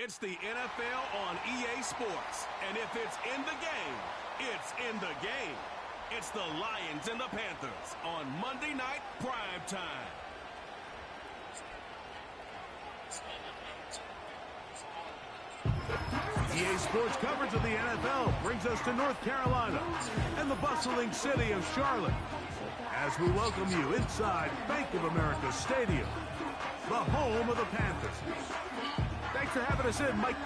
It's the NFL on EA Sports. And if it's in the game, it's in the game. It's the Lions and the Panthers on Monday Night Prime Time. EA Sports coverage of the NFL brings us to North Carolina and the bustling city of Charlotte as we welcome you inside Bank of America Stadium, the home of the Panthers. Thanks for having us in, Mike.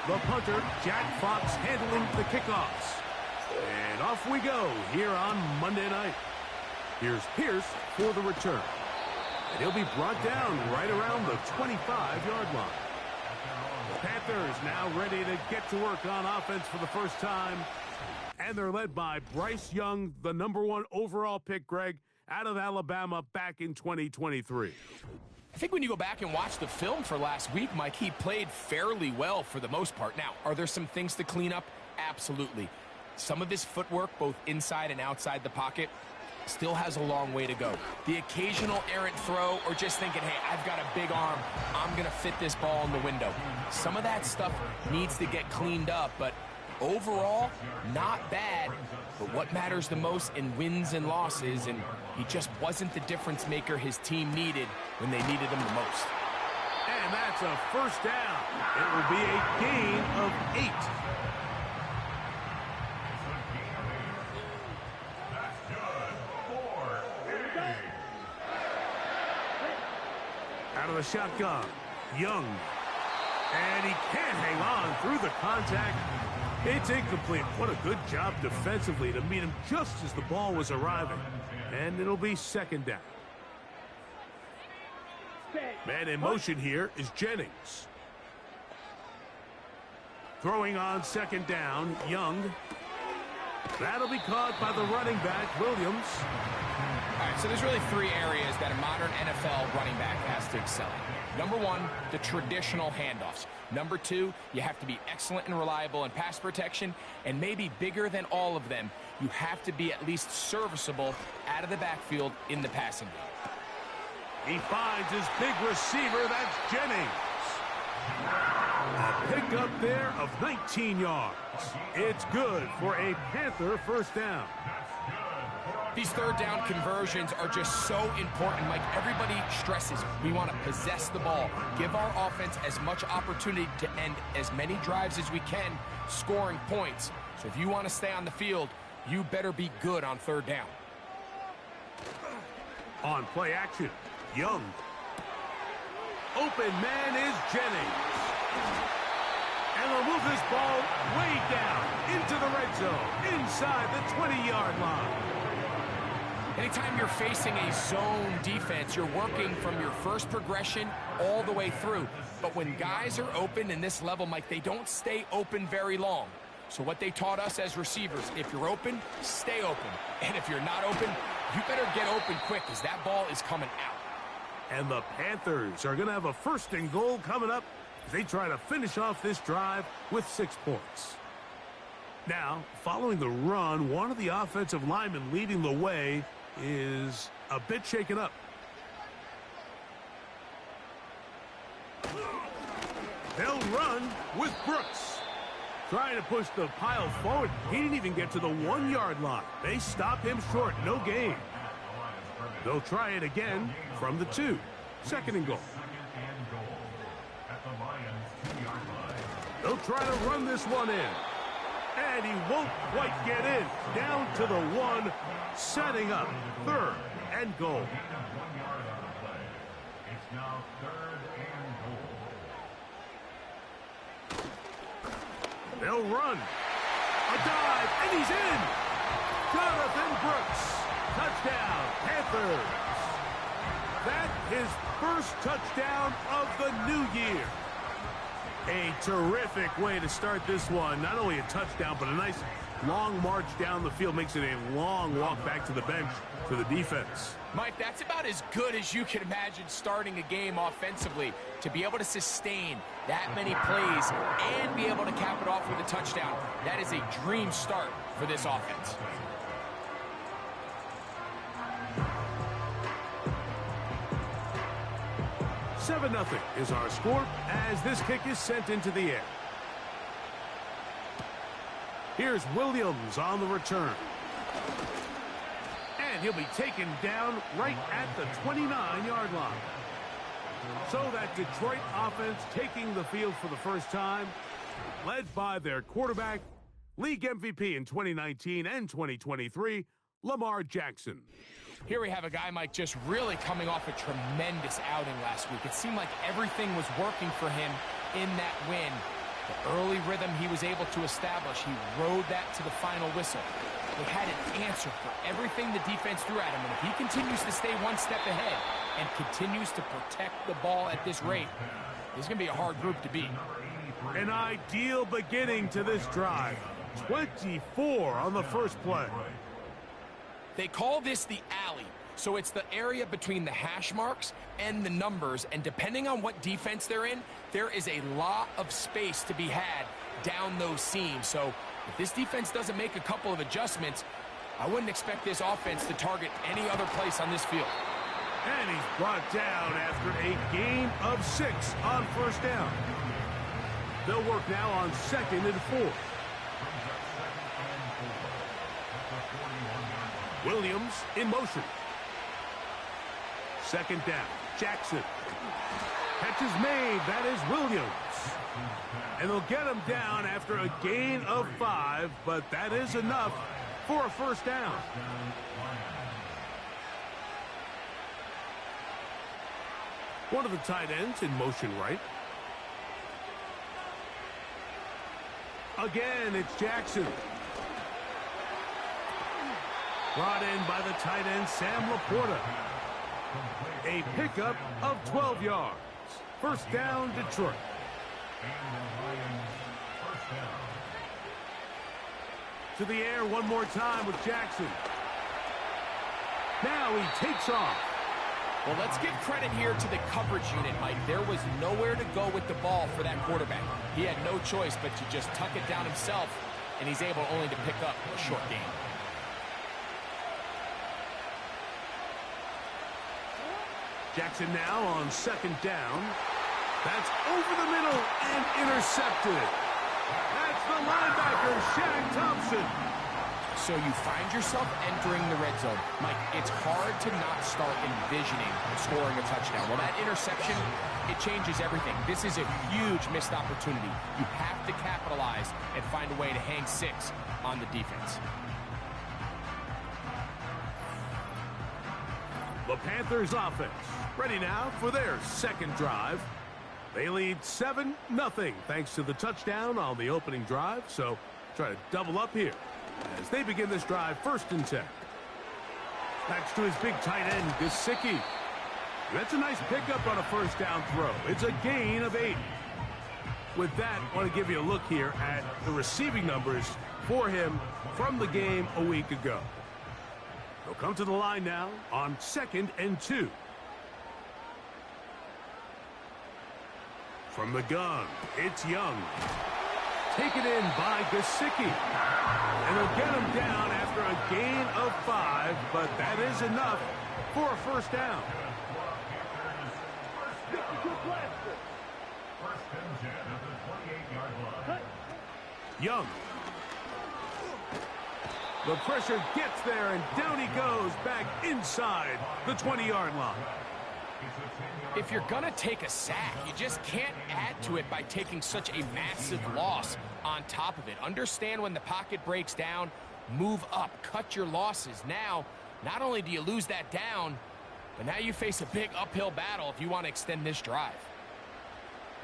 The punter, Jack Fox, handling the kickoffs. And off we go here on Monday night. Here's Pierce for the return. And he'll be brought down right around the 25-yard line. The Panthers now ready to get to work on offense for the first time. And they're led by Bryce Young, the #1 overall pick, Greg, out of Alabama back in 2023. I think when you go back and watch the film for last week, Mike, he played fairly well for the most part. Now, are there some things to clean up? Absolutely. Some of his footwork, both inside and outside the pocket, still has a long way to go. The occasional errant throw or just thinking, hey, I've got a big arm, I'm going to fit this ball in the window. Some of that stuff needs to get cleaned up, but overall, not bad. But what matters the most in wins and losses, and he just wasn't the difference maker his team needed when they needed him the most. And that's a first down. It will be a gain of 8. Out of the shotgun, Young. And he can't hang on through the contact. It's incomplete. What a good job defensively to meet him just as the ball was arriving. And it'll be second down. Man in motion here is Jennings. Throwing on second down, Young. That'll be caught by the running back, Williams. All right, so there's really 3 areas that a modern NFL running back has to excel in. Number 1, the traditional handoffs. Number 2, you have to be excellent and reliable in pass protection, and maybe bigger than all of them, you have to be at least serviceable out of the backfield in the passing game. He finds his big receiver, that's Jennings. A pickup there of 19 yards. It's good for a Panther first down. These third down conversions are just so important, Mike. Everybody stresses we want to possess the ball, give our offense as much opportunity to end as many drives as we can, scoring points. So if you want to stay on the field, you better be good on third down. On play action, Young. Open man is Jennings. And they'll move this ball way down into the red zone, inside the 20-yard line. Anytime you're facing a zone defense, you're working from your first progression all the way through. But when guys are open in this level, Mike, they don't stay open very long. So what they taught us as receivers, if you're open, stay open. And if you're not open, you better get open quick because that ball is coming out. And the Panthers are going to have a first and goal coming up as they try to finish off this drive with 6 points. Now, following the run, one of the offensive linemen leading the way is a bit shaken up. They'll run with Brooks. Trying to push the pile forward. He didn't even get to the 1-yard line. They stop him short. No gain. They'll try it again from the 2. Second and goal. They'll try to run this one in. And he won't quite get in. Down to the 1, setting up third and goal. It's now third and goal. They'll run. A dive, and he's in. Jonathan Brooks. Touchdown, Panthers. That's his first touchdown of the new year. A terrific way to start this one. Not only a touchdown, but a nice long march down the field makes it a long walk back to the bench for the defense. Mike, that's about as good as you can imagine starting a game offensively. To be able to sustain that many plays and be able to cap it off with a touchdown, that is a dream start for this offense. Seven 0 is our score as this kick is sent into the air. Here's Williams on the return. And he'll be taken down right at the 29-yard line. So that Detroit offense taking the field for the first time, led by their quarterback, league MVP in 2019 and 2023, Lamar Jackson. Here we have a guy, Mike, just really coming off a tremendous outing last week. It seemed like everything was working for him in that win. The early rhythm he was able to establish, he rode that to the final whistle. They had an answer for everything the defense threw at him, and if he continues to stay one step ahead and continues to protect the ball at this rate, this is going to be a hard group to beat. An ideal beginning to this drive. 24 on the first play. They call this the alley, so it's the area between the hash marks and the numbers, and depending on what defense they're in, there is a lot of space to be had down those seams. So if this defense doesn't make a couple of adjustments, I wouldn't expect this offense to target any other place on this field. And he's brought down after a gain of 6 on first down. They'll work now on 2nd and 4. Williams in motion. 2nd down. Jackson. Catch is made. That is Williams. And they'll get him down after a gain of 5, but that is enough for a first down. One of the tight ends in motion right. Again, it's Jackson. Brought in by the tight end, Sam Laporta. A pickup of 12 yards. First down, Detroit. To the air one more time with Jackson. Now he takes off. Well, let's give credit here to the coverage unit, Mike. There was nowhere to go with the ball for that quarterback. He had no choice but to just tuck it down himself, and he's able only to pick up a short gain. Jackson now on 2nd down. That's over the middle and intercepted. That's the linebacker, Shaq Thompson. So you find yourself entering the red zone. Mike, it's hard to not start envisioning scoring a touchdown. Well, that interception, it changes everything. This is a huge missed opportunity. You have to capitalize and find a way to hang 6 on the defense. The Panthers offense ready now for their 2nd drive. They lead 7-0 thanks to the touchdown on the opening drive. So try to double up here as they begin this drive 1st and 10. That's to his big tight end, Gesicki. That's a nice pickup on a first down throw. It's a gain of 8. With that, I want to give you a look here at the receiving numbers for him from the game a week ago. They'll come to the line now on 2nd and 2. From the gun, it's Young. Taken in by Gesicki. And they'll get him down after a gain of 5, but that is enough for a first down. Young. The pressure gets there, and down he goes back inside the 20-yard line. If you're going to take a sack, you just can't add to it by taking such a massive loss on top of it. Understand when the pocket breaks down, move up, cut your losses. Now, not only do you lose that down, but now you face a big uphill battle if you want to extend this drive.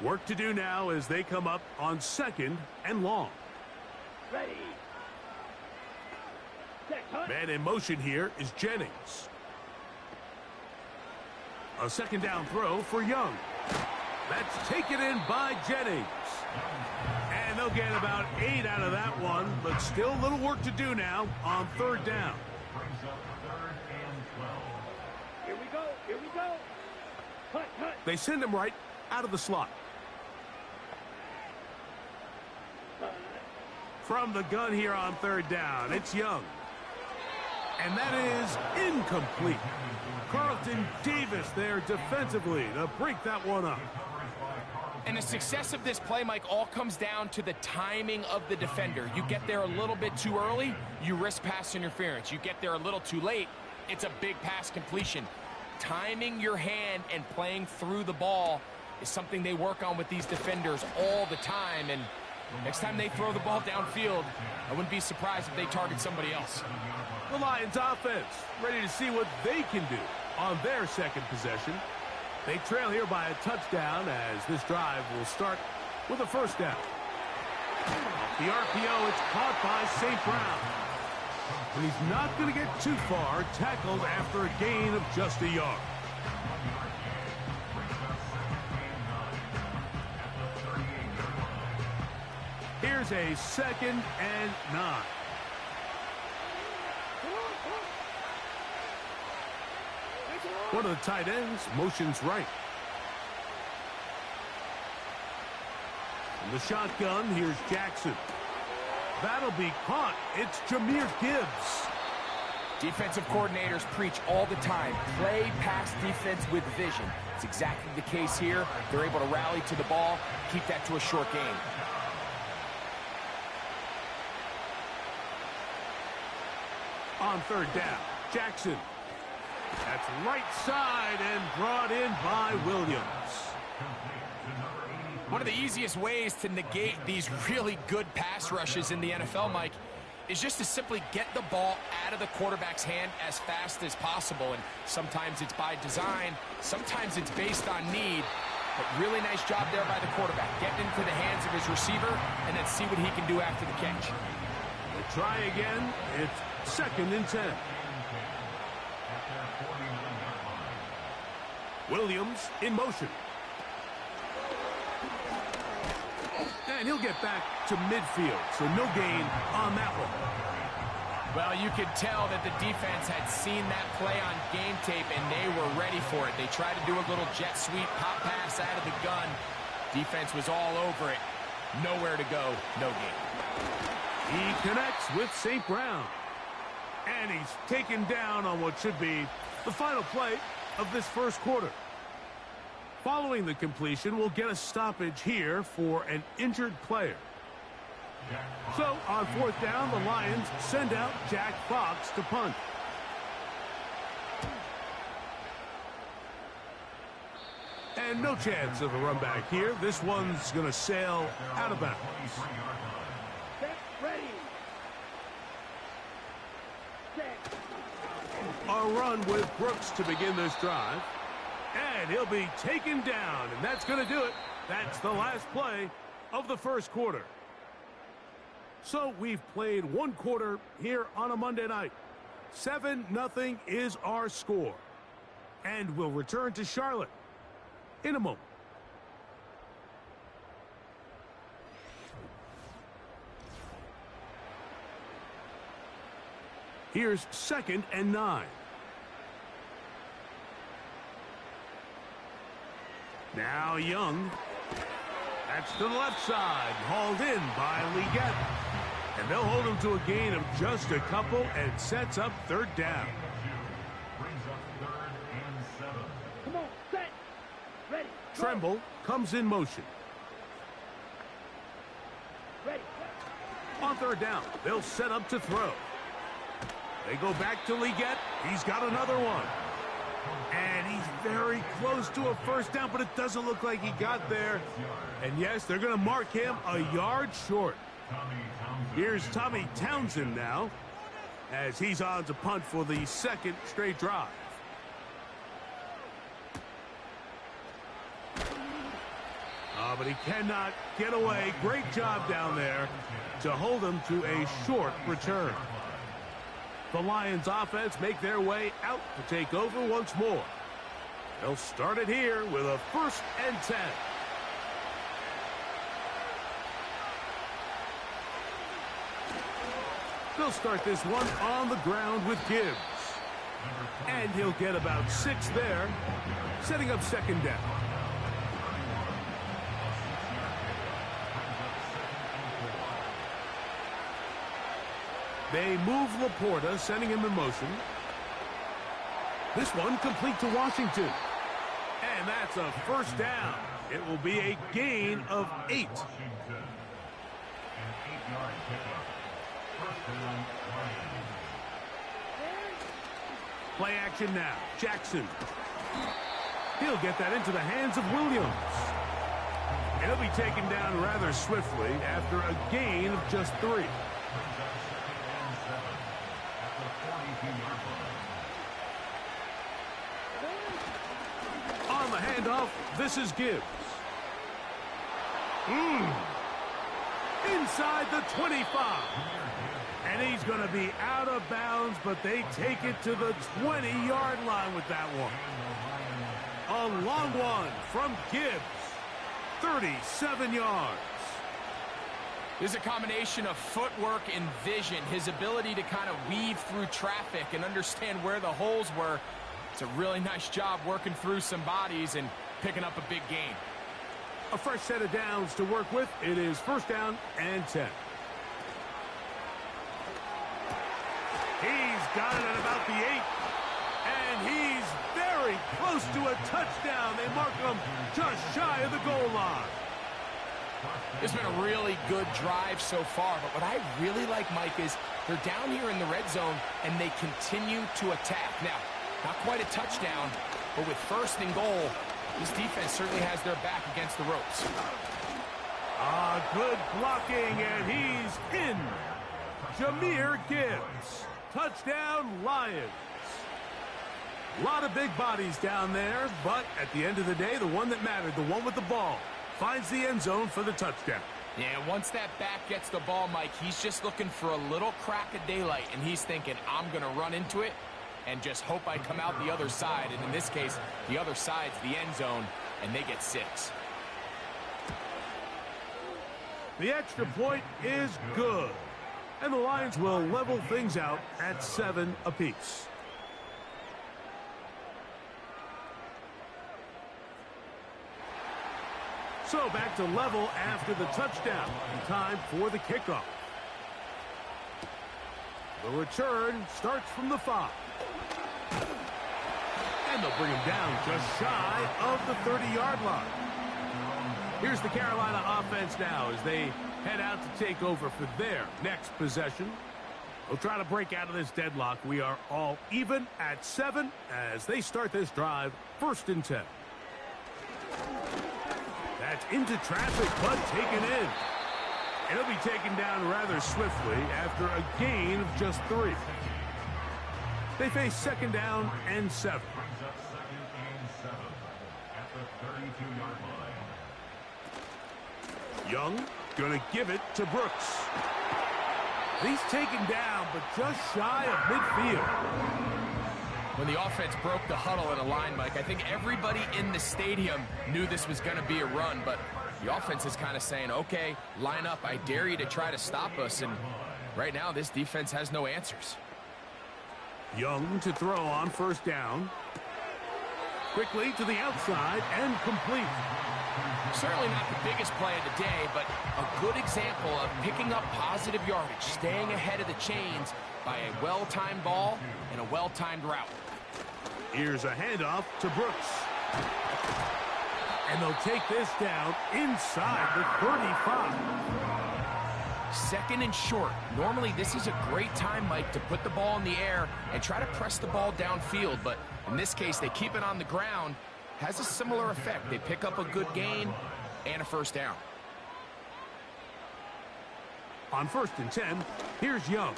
Work to do now as they come up on 2nd and long. Ready. Man in motion here is Jennings. A 2nd down throw for Young. That's taken in by Jennings. And And they'll get about 8 out of that one, but still a little work to do now on third down. Brings up third and 12. Here we go. Here we go. Cut, cut. They send him right out of the slot. From the gun here on third down, it's Young. And that is incomplete. Carlton Davis there defensively to break that one up. And the success of this play, Mike, all comes down to the timing of the defender. You get there a little bit too early, you risk pass interference. You get there a little too late, it's a big pass completion. Timing your hand and playing through the ball is something they work on with these defenders all the time. And next time they throw the ball downfield, I wouldn't be surprised if they target somebody else. The Lions offense ready to see what they can do on their second possession. They trail here by a touchdown as this drive will start with a first down. Off the RPO, it's caught by St. Brown. And he's not going to get too far, tackled after a gain of just a yard. Here's a 2nd and 9. One of the tight ends motions right. In the shotgun, here's Jackson. That'll be caught. It's Jahmyr Gibbs. Defensive coordinators preach all the time, play pass defense with vision. It's exactly the case here. They're able to rally to the ball, keep that to a short game. On third down, Jackson. That's right side and brought in by Williams. One of the easiest ways to negate these really good pass rushes in the NFL, Mike, is just to simply get the ball out of the quarterback's hand as fast as possible. And sometimes it's by design, sometimes it's based on need. But really nice job there by the quarterback, getting into the hands of his receiver and then see what he can do after the catch. They try again. It's 2nd and 10. Williams in motion. And he'll get back to midfield, so no gain on that one. Well, you could tell that the defense had seen that play on game tape, and they were ready for it. They tried to do a little jet sweep, pop pass out of the gun. Defense was all over it. Nowhere to go, no gain. He connects with St. Brown. And he's taken down on what should be the final play of this first quarter. Following the completion, we'll get a stoppage here for an injured player. So, on fourth down, the Lions send out Jack Fox to punt. And no chance of a run back here. This one's going to sail out of bounds. Get ready. A run with Brooks to begin this drive. And he'll be taken down, and that's going to do it. That's the last play of the first quarter. So we've played one quarter here on a Monday night. 7-0 is our score. And we'll return to Charlotte in a moment. Here's 2nd and 9. Now Young. That's to the left side. Hauled in by Legette. And they'll hold him to a gain of just a couple and sets up third down. Brings up 3rd and 7. Come on, set. Ready. Go. Tremble comes in motion. Ready. On third down, they'll set up to throw. They go back to Legette. He's got another one. And he's very close to a first down, but it doesn't look like he got there. And yes, they're going to mark him a yard short. Here's Tommy Townsend now, as he's on to punt for the second straight drive. But he cannot get away. Great job down there to hold him to a short return. The Lions offense make their way out to take over once more. They'll start it here with a 1st and 10. They'll start this one on the ground with Gibbs. And he'll get about 6 there, setting up second down. They move Laporta, sending him in motion. This one complete to Washington. And that's a first down. It will be a gain of 8. Play action now. Jackson. He'll get that into the hands of Williams. And he'll be taken down rather swiftly after a gain of just 3. On the handoff, this is Gibbs. Inside the 25. And he's going to be out of bounds, but they take it to the 20-yard line with that one. A long one from Gibbs. 37 yards. There's a combination of footwork and vision, his ability to kind of weave through traffic and understand where the holes were. It's a really nice job working through some bodies and picking up a big gain. A fresh set of downs to work with. It is first down and 10. He's got it at about the 8. And he's very close to a touchdown. They mark him just shy of the goal line. It's been a really good drive so far, but what I really like, Mike, is they're down here in the red zone, and they continue to attack. Now, not quite a touchdown, but with first and goal, this defense certainly has their back against the ropes. Good blocking, and he's in. Jahmyr Gibbs. Touchdown, Lions. A lot of big bodies down there, but at the end of the day, the one that mattered, the one with the ball, finds the end zone for the touchdown. Yeah, once that back gets the ball, Mike, he's just looking for a little crack of daylight, and he's thinking, I'm going to run into it and just hope I come out the other side. And in this case, the other side's the end zone, and they get 6. The extra point is good, and the Lions will level things out at 7 apiece. So back to level after the touchdown. Time for the kickoff. The return starts from the 5. And they'll bring him down just shy of the 30-yard line. Here's the Carolina offense now as they head out to take over for their next possession. They'll try to break out of this deadlock. We are all even at 7 as they start this drive, first and 10. That's into traffic, but taken in. And he'll be taken down rather swiftly after a gain of just 3. They face second down and 7. Brings up second and 7 at the 32-yard line. Young gonna give it to Brooks. He's taken down, but just shy of midfield. When the offense broke the huddle in a line, Mike, I think everybody in the stadium knew this was going to be a run, but the offense is kind of saying, okay, line up, I dare you to try to stop us, and right now this defense has no answers. Young to throw on first down. Quickly to the outside and complete. Certainly not the biggest play of the day, but a good example of picking up positive yardage, staying ahead of the chains by a well-timed ball and a well-timed route. Here's a handoff to Brooks. And they'll take this down inside the 35. Second and short. Normally, this is a great time, Mike, to put the ball in the air and try to press the ball downfield. But in this case, they keep it on the ground. Has a similar effect. They pick up a good gain and a first down. On first and 10, here's Young.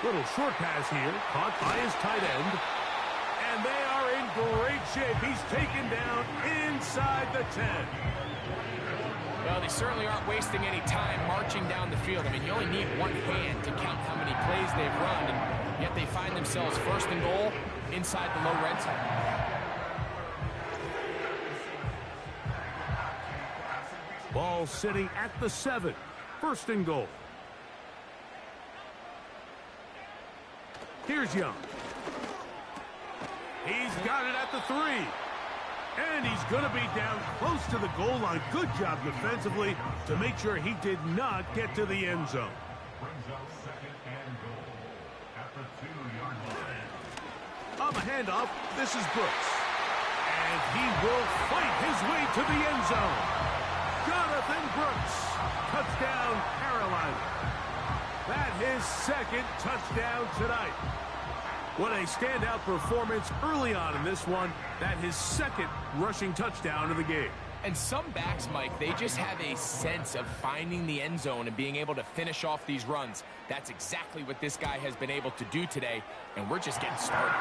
Little short pass here, caught by his tight end. And they are in great shape. He's taken down inside the 10. Well, they certainly aren't wasting any time marching down the field. I mean, you only need one hand to count how many plays they've run, and yet they find themselves first and goal inside the low red zone. Ball sitting at the 7. First and goal. Here's Young. He's got it at the 3. And he's going to be down close to the goal line. Good job defensively to make sure he did not get to the end zone. Brings up 2nd and goal at the 2-yard line. On the handoff, this is Brooks. And he will fight his way to the end zone. Jonathan Brooks. Touchdown, Carolina. That his 2nd touchdown tonight. What a standout performance early on in this one. That his 2nd rushing touchdown of the game. And some backs, Mike, they just have a sense of finding the end zone and being able to finish off these runs. That's exactly what this guy has been able to do today, and we're just getting started.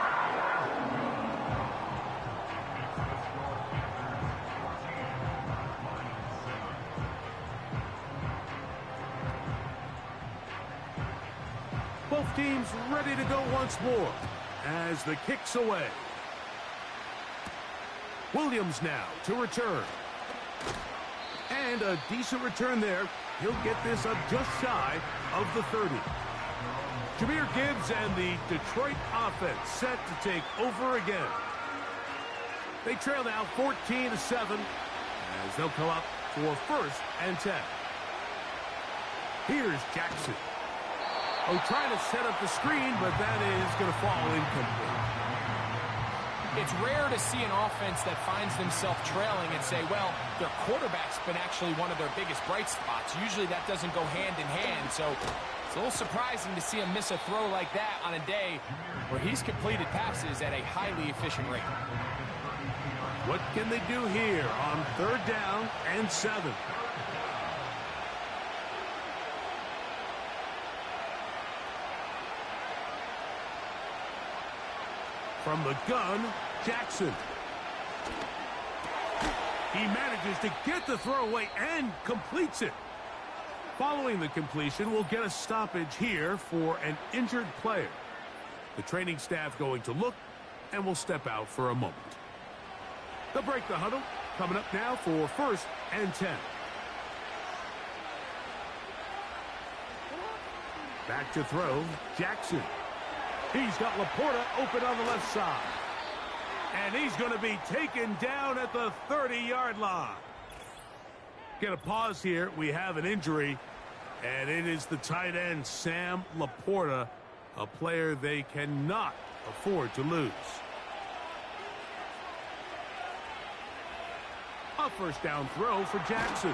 Both teams ready to go once more as the kick's away. Williams now to return. And a decent return there. He'll get this up just shy of the 30. Jahmyr Gibbs and the Detroit offense set to take over again. They trail now 14-7 as they'll come up for 1st and 10. Here's Jackson. Oh, trying to set up the screen, but that is going to fall incomplete. It's rare to see an offense that finds themselves trailing and say, well, their quarterback's been actually one of their biggest bright spots. Usually that doesn't go hand in hand, so it's a little surprising to see him miss a throw like that on a day where he's completed passes at a highly efficient rate. What can they do here on 3rd down and 7? From the gun, Jackson. He manages to get the throw away and completes it. Following the completion, we'll get a stoppage here for an injured player. The training staff going to look and will step out for a moment. They'll break the huddle. Coming up now for 1st and 10. Back to throw, Jackson. He's got Laporta open on the left side. And he's going to be taken down at the 30-yard line. Get a pause here. We have an injury. And it is the tight end, Sam Laporta, a player they cannot afford to lose. A 1st down throw for Jackson.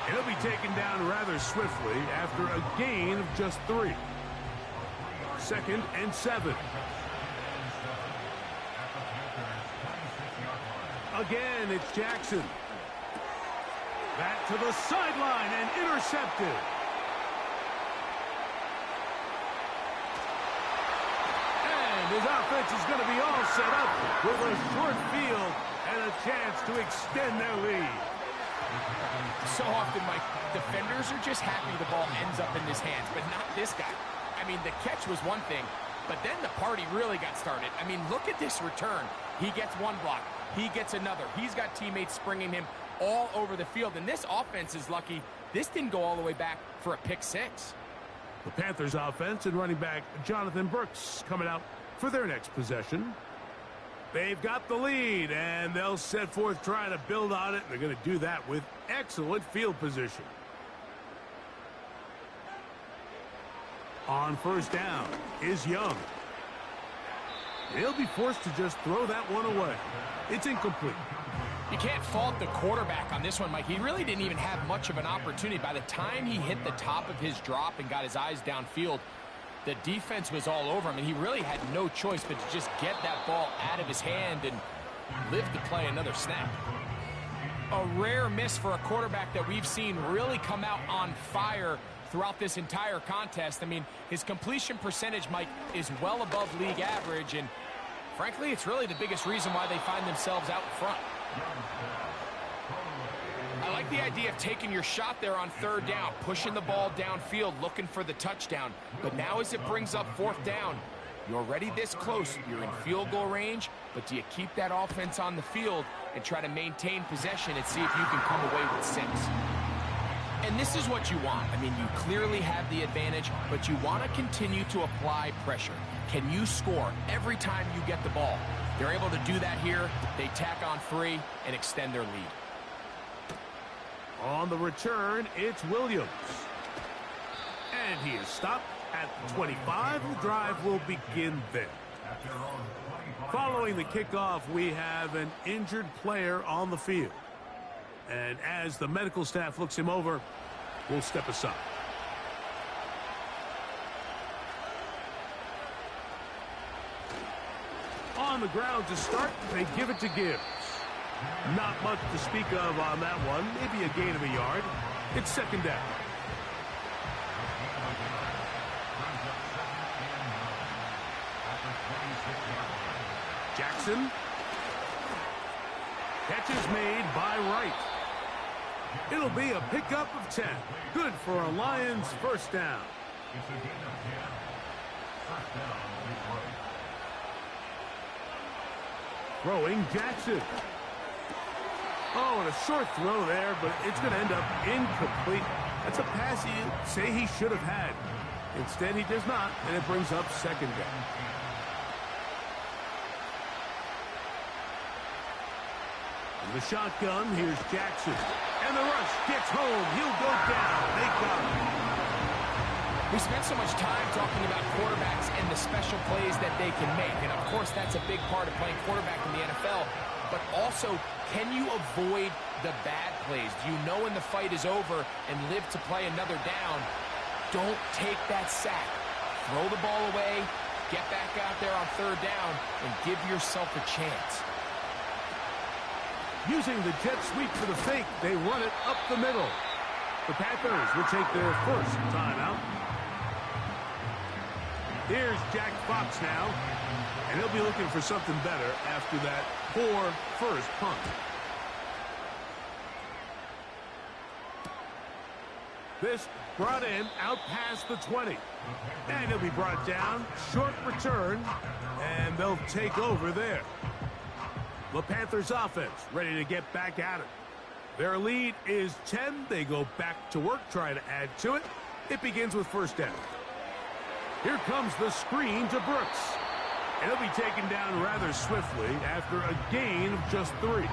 And he'll be taken down rather swiftly after a gain of just 3. 2nd and 7. Again, it's Jackson. Back to the sideline and intercepted. And his offense is going to be all set up with a short field and a chance to extend their lead. So often, Mike, defenders are just happy the ball ends up in his hands, but not this guy. I mean, the catch was one thing, but then the party really got started. I mean, look at this return. He gets one block. He gets another. He's got teammates springing him all over the field, and this offense is lucky this didn't go all the way back for a pick 6. The Panthers offense and running back Jonathan Brooks coming out for their next possession. They've got the lead, and they'll set forth trying to build on it. They're going to do that with excellent field position. On 1st down is Young. He'll be forced to just throw that one away. It's incomplete. You can't fault the quarterback on this one, Mike. He really didn't even have much of an opportunity. By the time he hit the top of his drop and got his eyes downfield, the defense was all over him, and he really had no choice but to just get that ball out of his hand and live to play another snap. A rare miss for a quarterback that we've seen really come out on fire throughout this entire contest. I mean, his completion percentage, Mike, is well above league average, and frankly, it's really the biggest reason why they find themselves out in front. I like the idea of taking your shot there on 3rd down, pushing the ball downfield, looking for the touchdown. But now as it brings up 4th down, you're already this close. You're in field goal range, but do you keep that offense on the field and try to maintain possession and see if you can come away with 6? And this is what you want. I mean, you clearly have the advantage, but you want to continue to apply pressure. Can you score every time you get the ball? They're able to do that here. They tack on 3 and extend their lead. On the return, it's Williams. And he is stopped at the 25. The drive will begin there. Following the kickoff, we have an injured player on the field. And as the medical staff looks him over, we'll step aside. On the ground to start, they give it to Gibbs. Not much to speak of on that one. Maybe a gain of a yard. It's second down. Jackson. Catch is made by Wright. It'll be a pickup of 10. Good for a Lions first down. It's a gain of 10. First down, Detroit. Throwing Jackson. Oh, and a short throw there, but it's going to end up incomplete. That's a pass you say he should have had. Instead, he does not, and it brings up second down. In the shotgun, here's Jackson. And the rush gets home. He'll go down. They got him. We spent so much time talking about quarterbacks and the special plays that they can make. And, of course, that's a big part of playing quarterback in the NFL. But also, can you avoid the bad plays? Do you know when the fight is over and live to play another down? Don't take that sack. Throw the ball away, get back out there on third down, and give yourself a chance. Using the jet sweep for the fake, they run it up the middle. The Panthers will take their first timeout. Here's Jack Fox now, and he'll be looking for something better after that poor first punt. This brought in out past the 20. And he'll be brought down, short return, and they'll take over there. The Panthers offense ready to get back at it. Their lead is 10. They go back to work, try to add to it. It begins with first down. Here comes the screen to Brooks. And he'll be taken down rather swiftly after a gain of just 3.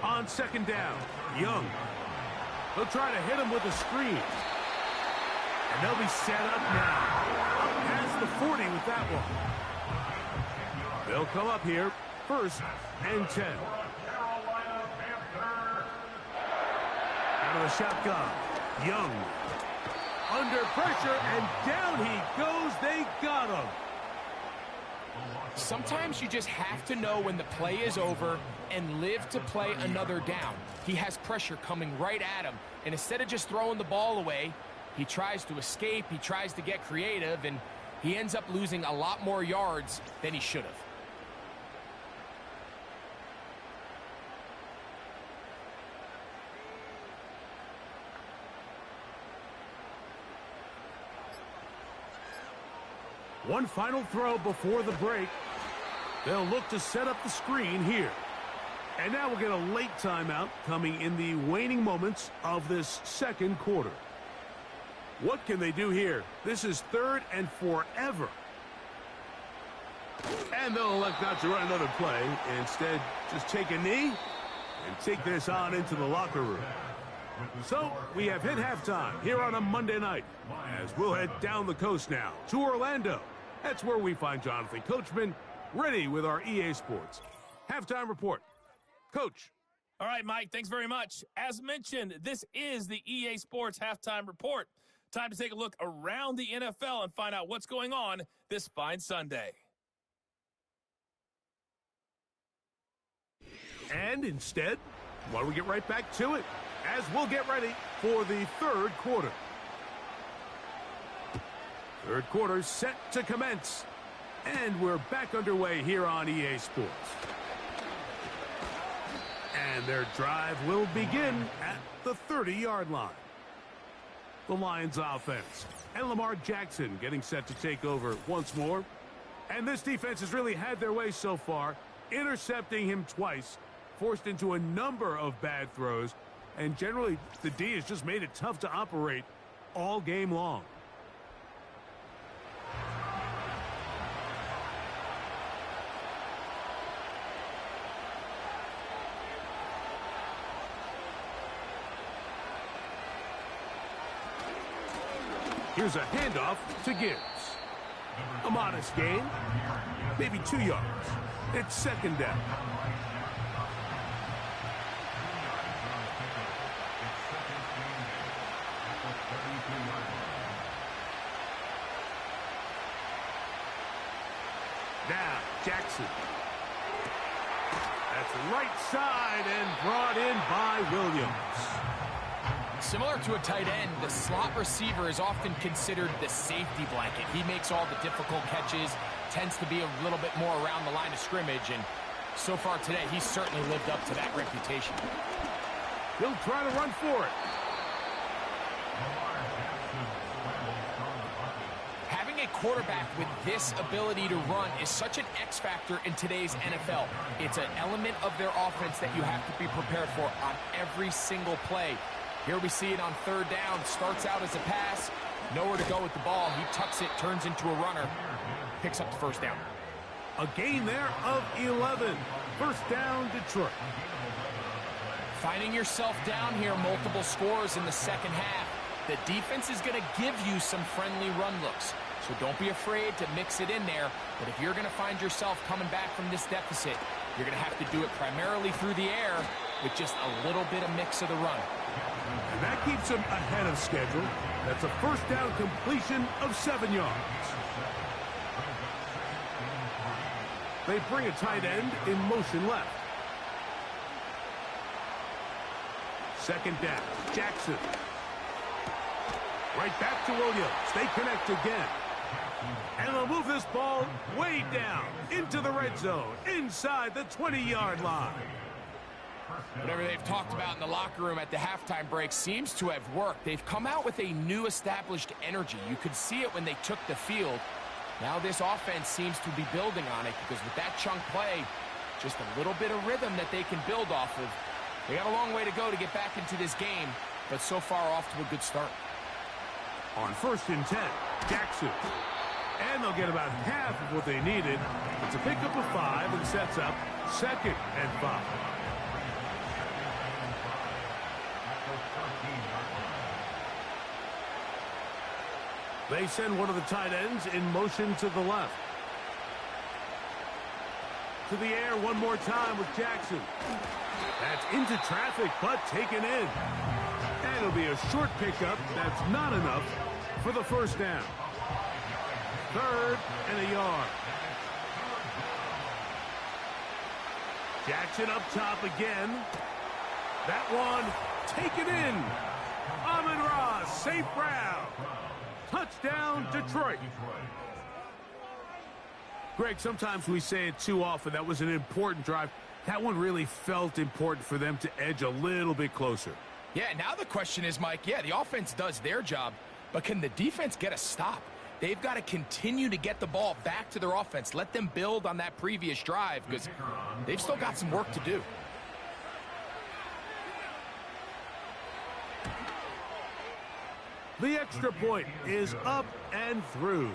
On second down, Young. They'll try to hit him with a screen. And they'll be set up now. Up past the 40 with that one. They'll come up here, first and 10. Out of the shotgun, Young. Under pressure, and down he goes. They got him. Sometimes you just have to know when the play is over and live to play another down. He has pressure coming right at him, and instead of just throwing the ball away, he tries to escape, he tries to get creative, and he ends up losing a lot more yards than he should have. One final throw before the break. They'll look to set up the screen here. And now we'll get a late timeout coming in the waning moments of this second quarter. What can they do here? This is third and forever. And they'll elect not to run another play. Instead, just take a knee and take this on into the locker room. So, we have hit halftime here on a Monday night, as we'll head down the coast now to Orlando. That's where we find Jonathan Coachman ready with our EA Sports halftime report. Coach. All right, Mike, thanks very much. As mentioned, this is the EA Sports halftime report. Time to take a look around the NFL and find out what's going on this fine Sunday. And instead, why don't we get right back to it, as we'll get ready for the third quarter. Third quarter set to commence. And we're back underway here on EA Sports. And their drive will begin at the 30-yard line. The Lions offense. And Lamar Jackson getting set to take over once more. And this defense has really had their way so far, intercepting him twice. forced into a number of bad throws, and generally the D has just made it tough to operate all game long. Here's a handoff to Gibbs. A modest gain, maybe 2 yards. It's second down. Now, Jackson. That's right side and brought in by Williams. Similar to a tight end, the slot receiver is often considered the safety blanket. He makes all the difficult catches, tends to be a little bit more around the line of scrimmage, and so far today, he's certainly lived up to that reputation. He'll try to run for it. Having a quarterback with this ability to run is such an X factor in today's NFL. It's an element of their offense that you have to be prepared for on every single play. Here we see it on third down. Starts out as a pass. Nowhere to go with the ball. He tucks it, turns into a runner. Picks up the first down. A gain there of 11. First down, Detroit. Finding yourself down here, multiple scores in the second half. The defense is going to give you some friendly run looks. So don't be afraid to mix it in there. But if you're going to find yourself coming back from this deficit, you're going to have to do it primarily through the air with just a little bit of mix of the run. And that keeps him ahead of schedule. That's a first down completion of 7 yards. They bring a tight end in motion left. Second down, Jackson. Right back to Williams. They connect again. And they'll move this ball way down into the red zone, inside the 20-yard line. Whatever they've talked about in the locker room at the halftime break seems to have worked. They've come out with a new established energy. You could see it when they took the field. Now this offense seems to be building on it because with that chunk play, just a little bit of rhythm that they can build off of. They got a long way to go to get back into this game, but so far off to a good start. On first and 10, Jackson. And they'll get about half of what they needed. It's a pickup of 5 and sets up second and 5. They send one of the tight ends in motion to the left. To the air one more time with Jackson. That's into traffic, but taken in. And it'll be a short pickup. That's not enough for the first down. Third and a yard. Jackson up top again. That one taken in. Amon-Ra, St. Brown. Touchdown, Detroit. Greg, sometimes we say it too often. That was an important drive. That one really felt important for them to edge a little bit closer. Yeah, now the question is, Mike, yeah, the offense does their job, but can the defense get a stop? They've got to continue to get the ball back to their offense. Let them build on that previous drive because they've still got some work to do. The extra point is up and through.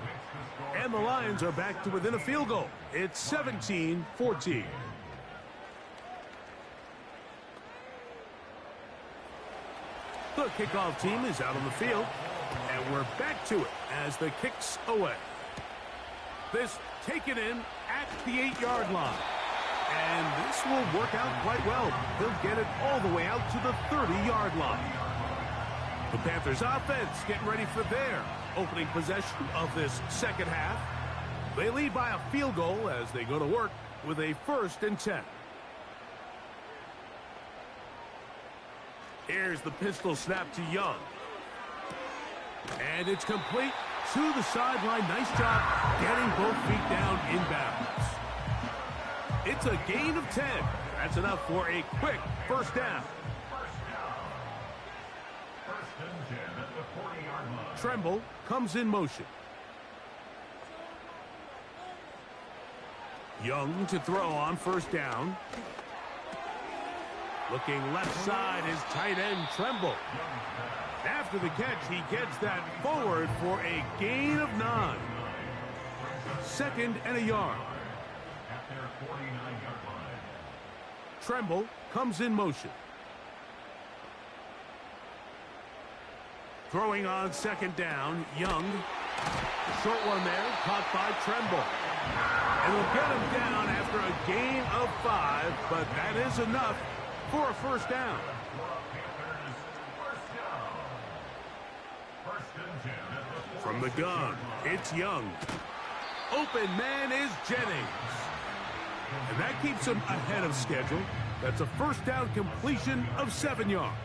And the Lions are back to within a field goal. It's 17-14. The kickoff team is out on the field. And we're back to it as the kick's away. This taken in at the 8-yard line. And this will work out quite well. He'll get it all the way out to the 30-yard line. The Panthers offense getting ready for their opening possession of this second half. They lead by a field goal as they go to work with a first and 10. Here's the pistol snap to Young. And it's complete to the sideline. Nice job getting both feet down inbounds. It's a gain of 10. That's enough for a quick first down. Tremble comes in motion. Young to throw on first down. Looking left side is tight end Tremble. After the catch, he gets that forward for a gain of 9. 2nd and a yard. Tremble comes in motion. Throwing on 2nd down, Young. Short one there, caught by Tremble. And will get him down after a gain of 5, but that is enough for a first down. From the gun, it's Young. Open man is Jennings. And that keeps him ahead of schedule. That's a first down completion of 7 yards.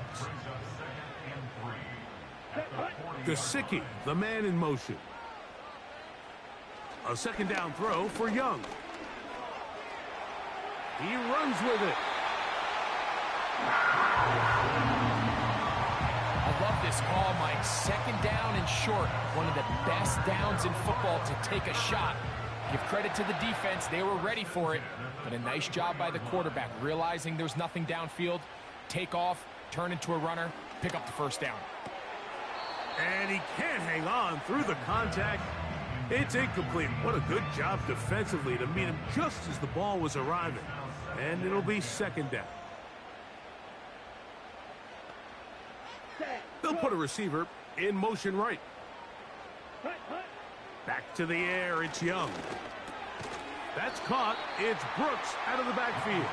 Gesicki, the man in motion. A 2nd down throw for Young. He runs with it. I love this call, Mike. 2nd down and short. One of the best downs in football to take a shot. Give credit to the defense. They were ready for it. But a nice job by the quarterback, realizing there's nothing downfield. Take off, turn into a runner, pick up the first down. And he can't hang on through the contact. It's incomplete. What a good job defensively to meet him just as the ball was arriving. And it'll be 2nd down. They'll put a receiver in motion right. Back to the air, it's Young. That's caught. It's Brooks out of the backfield.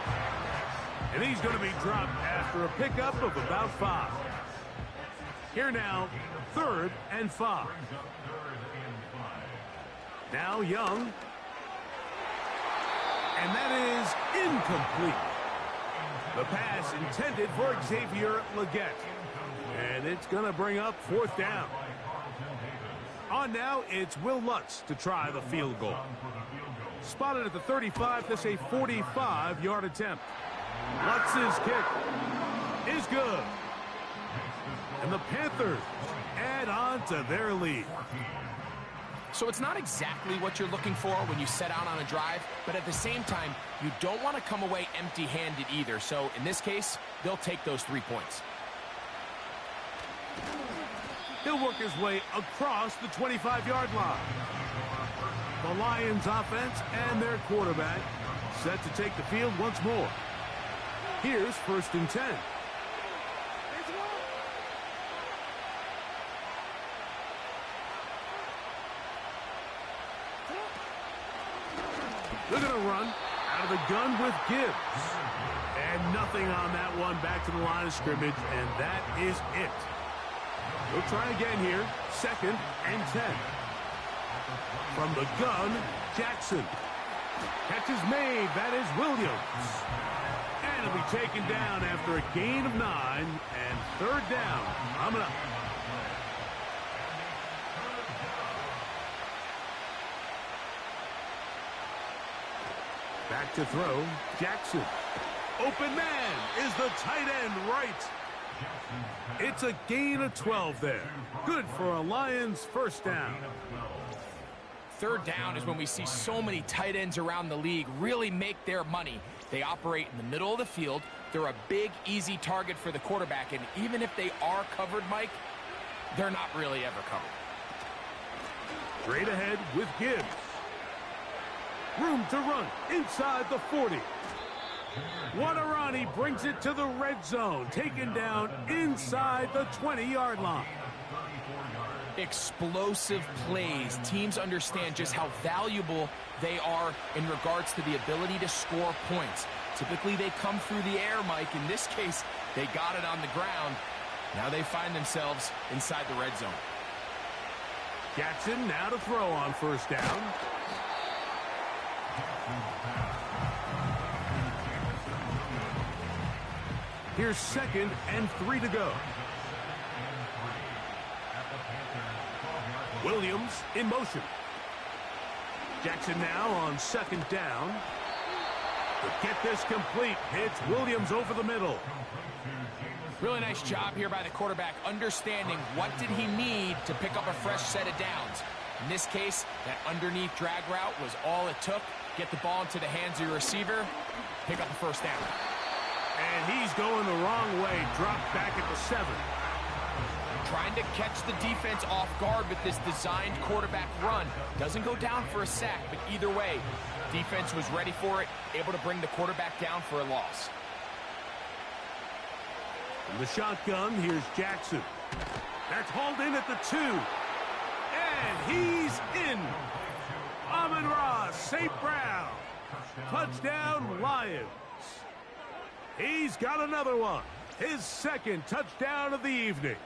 And he's going to be dropped after a pickup of about 5. Here now, 3rd and 5. Now Young. And that is incomplete. The pass intended for Xavier Legette. And it's going to bring up 4th down. On now, it's Will Lutz to try the field goal. Spotted at the 35, that's a 45-yard attempt. Lutz's kick is good. And the Panthers add on to their lead. So it's not exactly what you're looking for when you set out on a drive, but at the same time, you don't want to come away empty-handed either. So in this case, they'll take those 3 points. He'll work his way across the 25-yard line. The Lions offense and their quarterback set to take the field once more. Here's 1st and 10. They're going to run out of the gun with Gibbs. And nothing on that one, back to the line of scrimmage, and that is it. We'll try again here. 2nd and 10. From the gun, Jackson. Catch is made. That is Williams. And it'll be taken down after a gain of 9. And 3rd down. Coming up. Back to throw. Jackson. Open man is the tight end right. It's a gain of 12 there. Good for a Lions first down. 3rd down is when we see so many tight ends around the league really make their money. They operate in the middle of the field. They're a big, easy target for the quarterback. And even if they are covered, Mike, they're not really ever covered. Straight ahead with Gibbs. Room to run inside the 40. What a run. He brings it to the red zone. Taken down inside the 20-yard line. Explosive plays. Teams understand just how valuable they are in regards to the ability to score points. Typically, they come through the air, Mike. In this case, they got it on the ground. Now they find themselves inside the red zone. Jackson now to throw on 1st down. Here's 2nd and 3 to go. Williams in motion. Jackson now on 2nd down. To get this complete, it's Williams over the middle. Really nice job here by the quarterback, understanding what did he need to pick up a fresh set of downs. In this case, that underneath drag route was all it took. Get the ball into the hands of your receiver, pick up the first down. And he's going the wrong way. Dropped back at the 7. Trying to catch the defense off guard with this designed quarterback run. Doesn't go down for a sack, but either way, defense was ready for it, able to bring the quarterback down for a loss. From the shotgun, here's Jackson. That's hauled in at the 2. And he's in. Amon-Ra St. Brown. Touchdown, Lions. He's got another one. His second touchdown of the evening.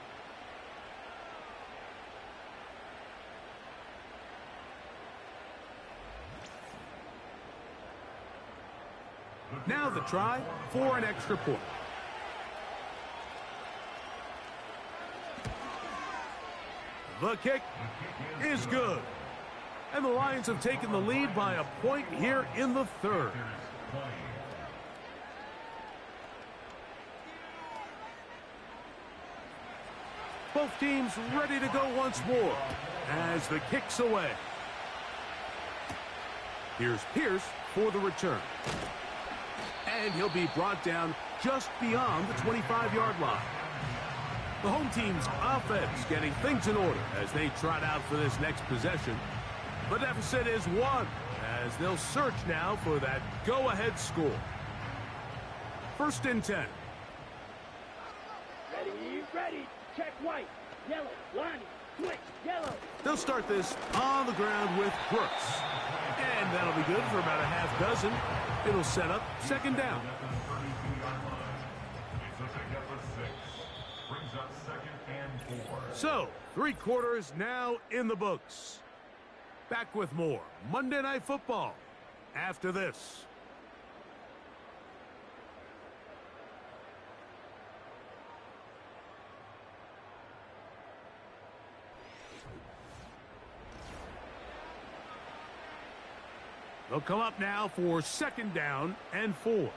Now the try for an extra point. The kick is good. And the Lions have taken the lead by a point here in the 3rd. Both teams ready to go once more as the kick's away. Here's Pierce for the return. And he'll be brought down just beyond the 25-yard line. The home team's offense getting things in order as they trot out for this next possession. The deficit is 1 as they'll search now for that go-ahead score. 1st and 10. Ready. Check white. Yellow. Lonnie. Switch. Yellow. They'll start this on the ground with Brooks. And that'll be good for about a half dozen. It'll set up 2nd down. So, 3 quarters now in the books. Back with more Monday Night Football after this. They'll come up now for 2nd down and 4.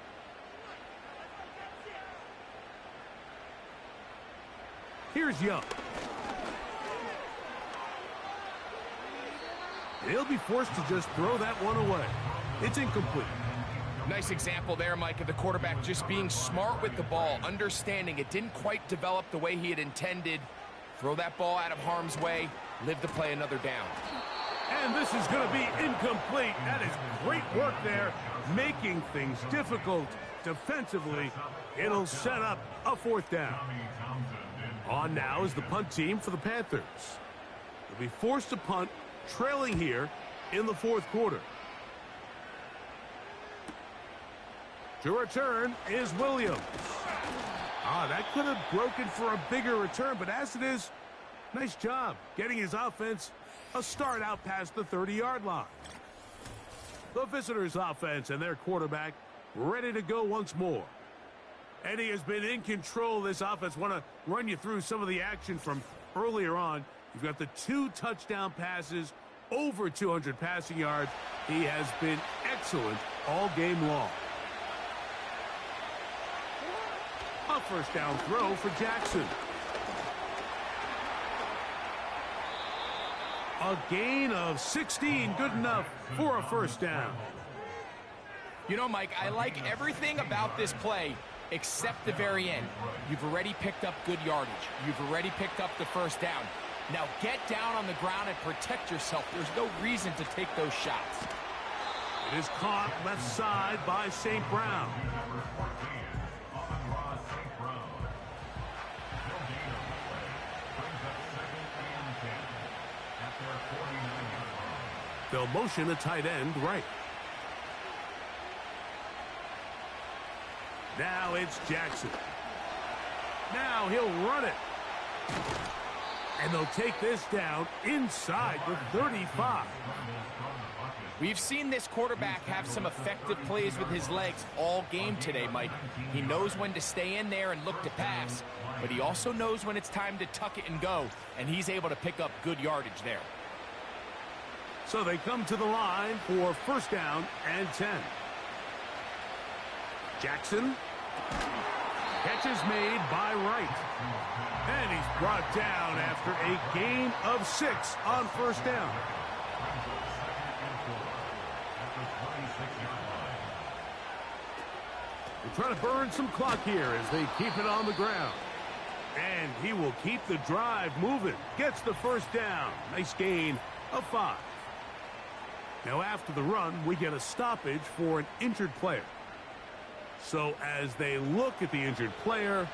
Here's Young. He'll be forced to just throw that one away. It's incomplete. Nice example there, Mike, of the quarterback just being smart with the ball, understanding it didn't quite develop the way he had intended. Throw that ball out of harm's way, live to play another down. And this is going to be incomplete. That is great work there, making things difficult defensively. It'll set up a 4th down. On now is the punt team for the Panthers. They'll be forced to punt, trailing here in the 4th quarter. To return is Williams. That could have broken for a bigger return, but as it is, nice job getting his offense a start out past the 30-yard line. The visitors' offense and their quarterback ready to go once more. And he has been in control of this offense. Want to run you through some of the action from earlier on. You've got the 2 touchdown passes, over 200 passing yards. He has been excellent all game long. A 1st down throw for Jackson. A gain of 16, good enough for a 1st down. You know, Mike, I like everything about this play except the very end. You've already picked up good yardage. You've already picked up the 1st down. Now get down on the ground and protect yourself. There's no reason to take those shots. It is caught left side by St. Brown. They'll motion a tight end right. Now it's Jackson. Now he'll run it. And they'll take this down inside the 35. We've seen this quarterback have some effective plays with his legs all game today, Mike. He knows when to stay in there and look to pass, but he also knows when it's time to tuck it and go, and he's able to pick up good yardage there. So they come to the line for 1st down and 10. Jackson. Catch is made by Wright. And he's brought down after a gain of 6 on 1st down. They're trying to burn some clock here as they keep it on the ground. And he will keep the drive moving. Gets the first down. Nice gain of 5. Now after the run, we get a stoppage for an injured player. So as they look at the injured player,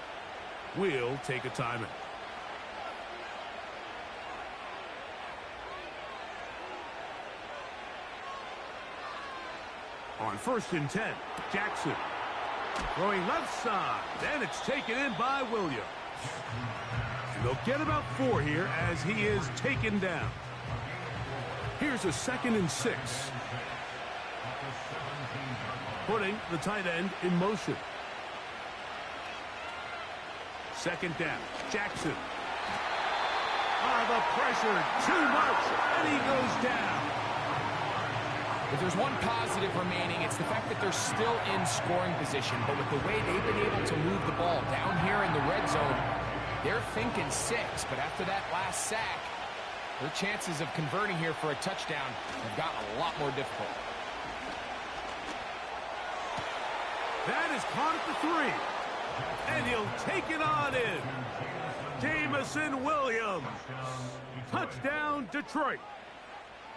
we'll take a timeout. On 1st and 10, Jackson. Throwing left side, and it's taken in by Williams. And they'll get about 4 here as he is taken down. Here's a 2nd and 6. Putting the tight end in motion. 2nd down, Jackson. The pressure, too much, and he goes down. If there's one positive remaining, it's the fact that they're still in scoring position. But with the way they've been able to move the ball down here in the red zone, they're thinking 6. But after that last sack, their chances of converting here for a touchdown have gotten a lot more difficult. That is caught at the 3. And he'll take it on in. Jameson Williams. Touchdown, Detroit.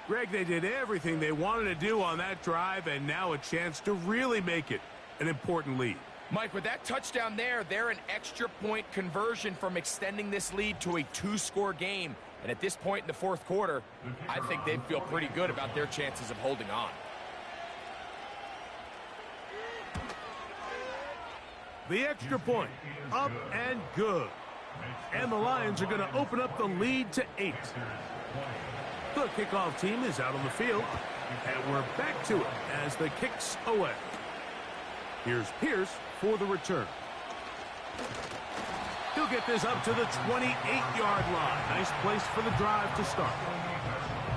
Greg, they did everything they wanted to do on that drive, and now a chance to really make it an important lead. Mike, with that touchdown there, they're an extra point conversion from extending this lead to a 2-score game. And at this point in the 4th quarter, I think they feel pretty good about their chances of holding on. The extra point, up and good. And the Lions are going to open up the lead to 8. The kickoff team is out on the field, and we're back to it as the kick's away. Here's Pierce for the return. He'll get this up to the 28-yard line. Nice place for the drive to start.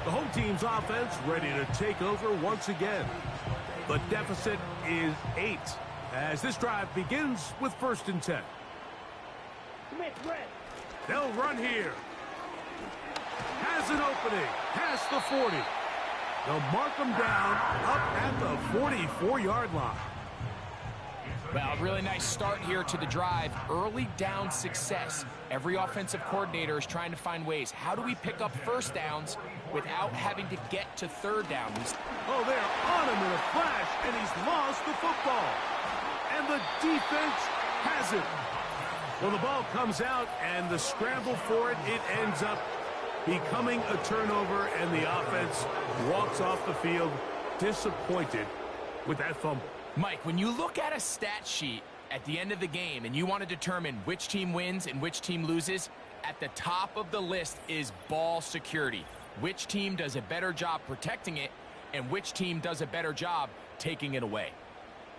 The home team's offense ready to take over once again. The deficit is 8 as this drive begins with 1st and 10. Smith, red. They'll run here. Has an opening past the 40. They'll mark them down up at the 44-yard line. Well, a really nice start here to the drive. Early down success. Every offensive coordinator is trying to find ways. How do we pick up 1st downs without having to get to 3rd down? Oh, they're on him in a flash, and he's lost the football. And the defense has it. Well, the ball comes out, and the scramble for it, it ends up becoming a turnover, and the offense walks off the field disappointed with that fumble. Mike, when you look at a stat sheet at the end of the game and you want to determine which team wins and which team loses, at the top of the list is ball security. Which team does a better job protecting it and which team does a better job taking it away.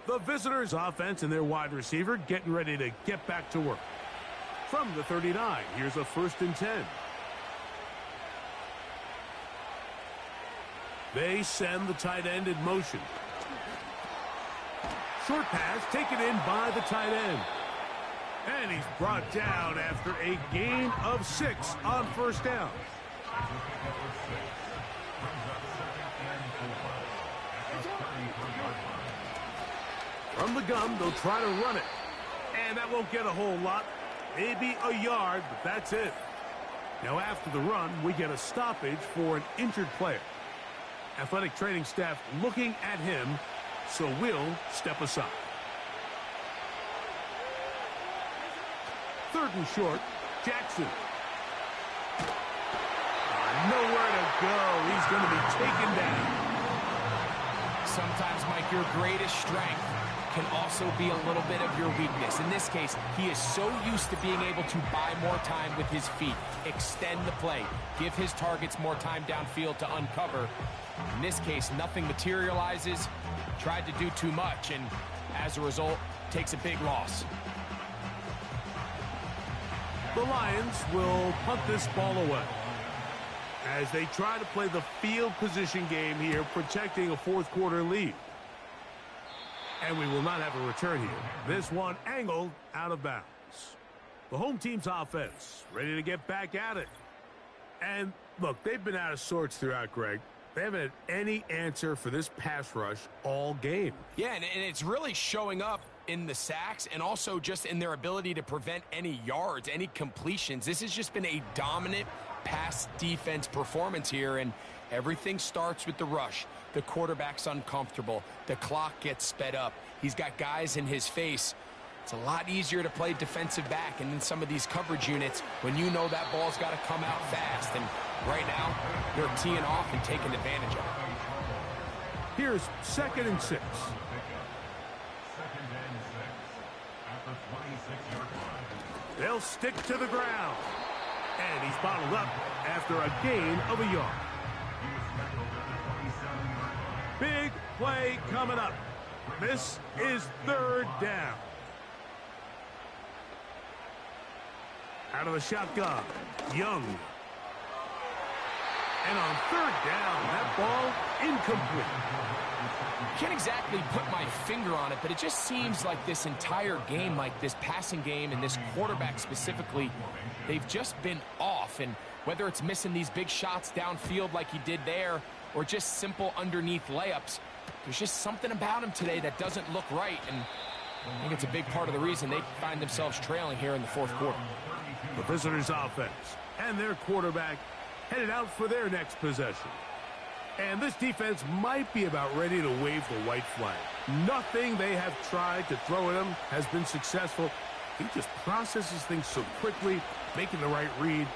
The visitors' offense and their wide receiver getting ready to get back to work. From the 39, here's a 1st and 10. They send the tight end in motion. Short pass taken in by the tight end. And he's brought down after a gain of 6 on 1st down. From the gun, they'll try to run it. And that won't get a whole lot. Maybe a yard, but that's it. Now after the run, we get a stoppage for an injured player. Athletic training staff looking at him, so we'll step aside. 3rd and short, Jackson. Nowhere to go. He's going to be taken down. Sometimes, Mike, your greatest strength can also be a little bit of your weakness. In this case, he is so used to being able to buy more time with his feet, extend the play, give his targets more time downfield to uncover. In this case, nothing materializes, tried to do too much, and as a result, takes a big loss. The Lions will punt this ball away as they try to play the field position game here, protecting a 4th quarter lead. And we will not have a return here. This one angled out of bounds. The home team's offense ready to get back at it. And look, they've been out of sorts throughout, Greg. They haven't had any answer for this pass rush all game. Yeah, and it's really showing up in the sacks and also just in their ability to prevent any yards, any completions. This has just been a dominant pass defense performance here, and everything starts with the rush. The quarterback's uncomfortable. The clock gets sped up. He's got guys in his face. It's a lot easier to play defensive back and in some of these coverage units when you know that ball's got to come out fast. And right now, they're teeing off and taking advantage of it. Here's 2nd and 6. Second and 6 at the 26-yard line. They'll stick to the ground. And he's bottled up after a gain of a yard. He was tackled at the 27-yard line. Big play coming up. This is 3rd down. Out of the shotgun, Young. And on 3rd down, that ball incomplete. Can't exactly put my finger on it, but it just seems like this entire game, like this passing game and this quarterback specifically, they've just been off. And whether it's missing these big shots downfield like he did there or just simple underneath layups, there's just something about him today that doesn't look right. And I think it's a big part of the reason they find themselves trailing here in the 4th quarter. The visitors' offense and their quarterback headed out for their next possession. And this defense might be about ready to wave the white flag. Nothing they have tried to throw at him has been successful. He just processes things so quickly, making the right read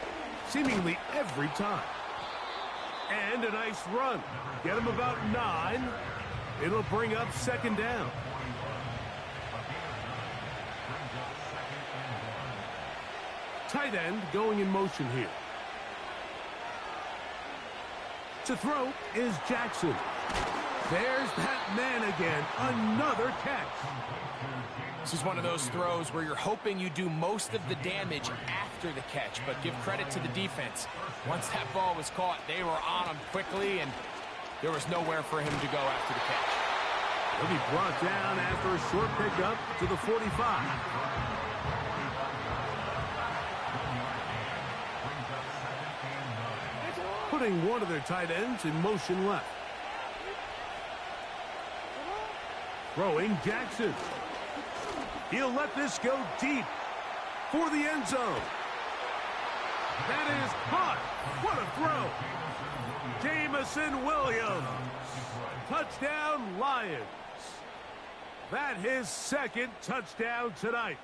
seemingly every time. And a nice run. Get him about 9. It'll bring up 2nd down. Tight end going in motion here. To throw is Jackson. There's that man again. Another catch. This is one of those throws where you're hoping you do most of the damage after the catch, but give credit to the defense. Once that ball was caught, they were on him quickly, and there was nowhere for him to go after the catch. He'll be brought down after a short pickup to the 45. Putting one of their tight ends in motion left. Throwing Jackson. He'll let this go deep for the end zone. That is caught. What a throw. Jamison Williams. Touchdown, Lions. That his 2nd touchdown tonight.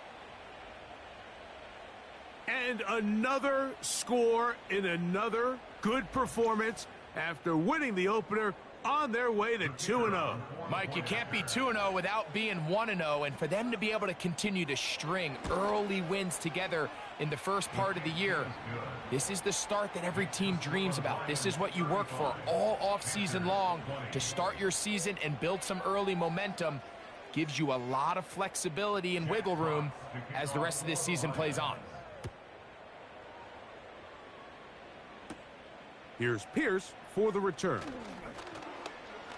And another score in another good performance after winning the opener on their way to 2-0. Mike, you can't be 2-0 without being 1-0, and for them to be able to continue to string early wins together in the first part of the year, this is the start that every team dreams about. This is what you work for all offseason long to start your season and build some early momentum. Gives you a lot of flexibility and wiggle room as the rest of this season plays on. Here's Pierce for the return.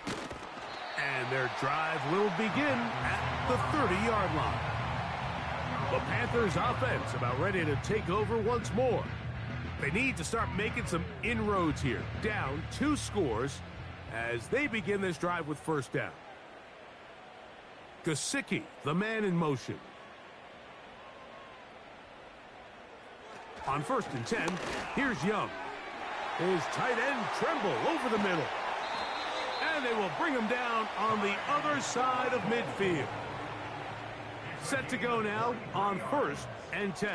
And their drive will begin at the 30-yard line. The Panthers offense about ready to take over once more. They need to start making some inroads here. Down 2 scores as they begin this drive with 1st down. Gesicki, the man in motion. On 1st and 10, here's Young. His tight end Tremble over the middle. And they will bring him down on the other side of midfield. Set to go now on 1st and 10.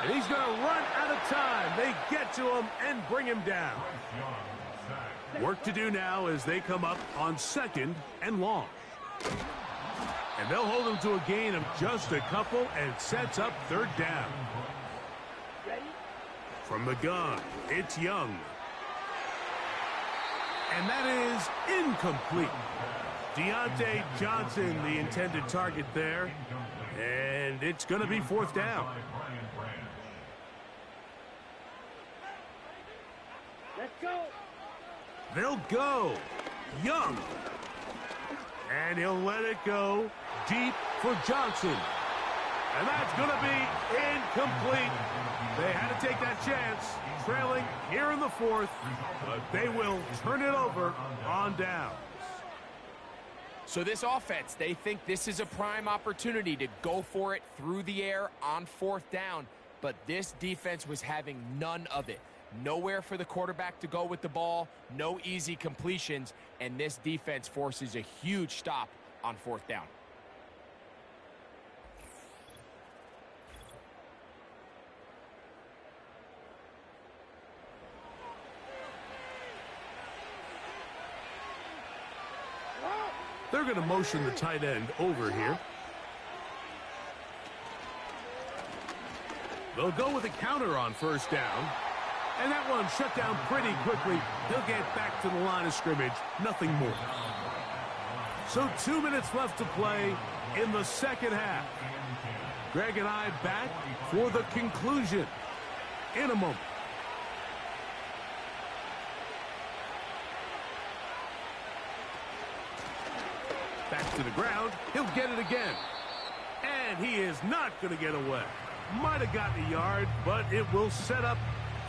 And he's going to run out of time. They get to him and bring him down. Work to do now as they come up on 2nd and long. And they'll hold him to a gain of just a couple and sets up 3rd down. From the gun, it's Young. And that is incomplete. Deontay Johnson, the intended target there. And it's going to be 4th down. Let's go. They'll go. Young. And he'll let it go deep for Johnson. And that's going to be incomplete. They had to take that chance, trailing here in the 4th, but they will turn it over on downs. So this offense, they think this is a prime opportunity to go for it through the air on 4th down. But this defense was having none of it. Nowhere for the quarterback to go with the ball, no easy completions, and this defense forces a huge stop on 4th down. They're going to motion the tight end over here. They'll go with a counter on 1st down. And that one shut down pretty quickly. He'll get back to the line of scrimmage. Nothing more. So 2 minutes left to play in the 2nd half. Greg and I back for the conclusion in a moment. Back to the ground. He'll get it again. And he is not going to get away. Might have gotten a yard, but it will set up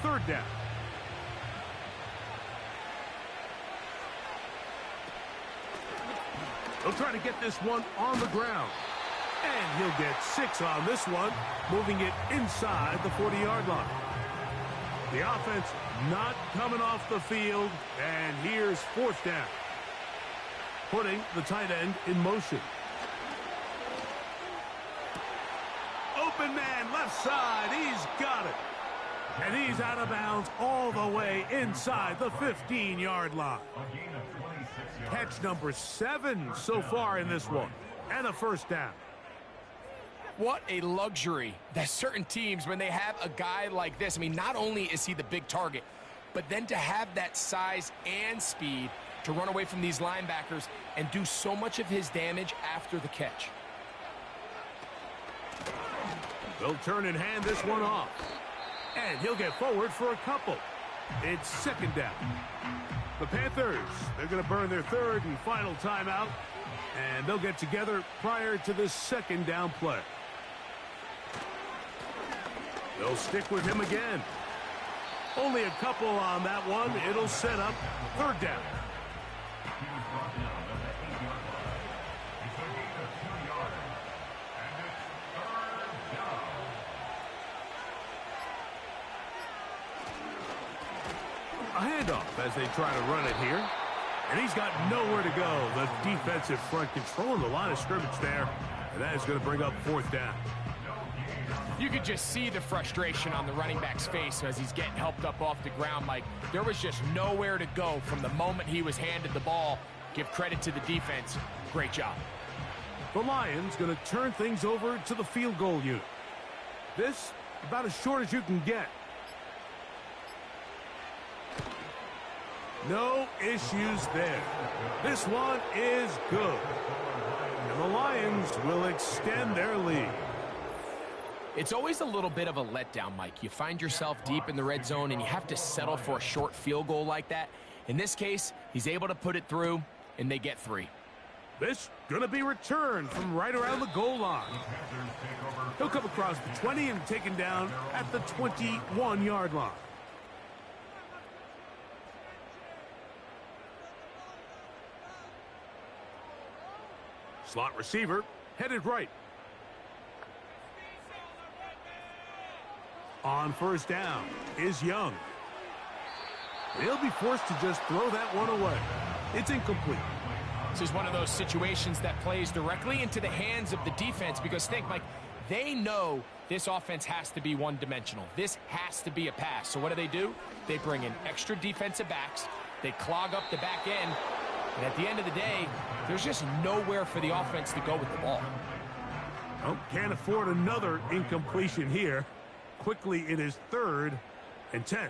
3rd down. He'll try to get this one on the ground. And he'll get 6 on this one, moving it inside the 40-yard line. The offense not coming off the field, and here's 4th down. Putting the tight end in motion. Open man, left side, he's got it. And he's out of bounds all the way inside the 15-yard line. Catch number 7 so far in this one. And a 1st down. What a luxury that certain teams, when they have a guy like this, I mean, not only is he the big target, but then to have that size and speed to run away from these linebackers and do so much of his damage after the catch. They'll turn and hand this one off. And he'll get forward for a couple. It's 2nd down. The Panthers, they're going to burn their 3rd and final timeout. And they'll get together prior to this 2nd down play. They'll stick with him again. Only a couple on that one. It'll set up 3rd down. A handoff as they try to run it here. And he's got nowhere to go. The defensive front controlling the line of scrimmage there. And that is going to bring up 4th down. You could just see the frustration on the running back's face as he's getting helped up off the ground, Mike. There was just nowhere to go from the moment he was handed the ball. Give credit to the defense. Great job. The Lions going to turn things over to the field goal unit. This about as short as you can get. No issues there. This one is good. And the Lions will extend their lead. It's always a little bit of a letdown, Mike. You find yourself deep in the red zone and you have to settle for a short field goal like that. In this case, he's able to put it through, and they get 3. This going to be returned from right around the goal line. He'll come across the 20 and taken down at the 21-yard line. Slot receiver headed right. On 1st down is Young. He'll be forced to just throw that one away. It's incomplete. This is one of those situations that plays directly into the hands of the defense because think, Mike, they know this offense has to be one-dimensional. This has to be a pass. So what do? They bring in extra defensive backs. They clog up the back end. And at the end of the day, there's just nowhere for the offense to go with the ball. Well, can't afford another incompletion here. Quickly, it is 3rd and 10.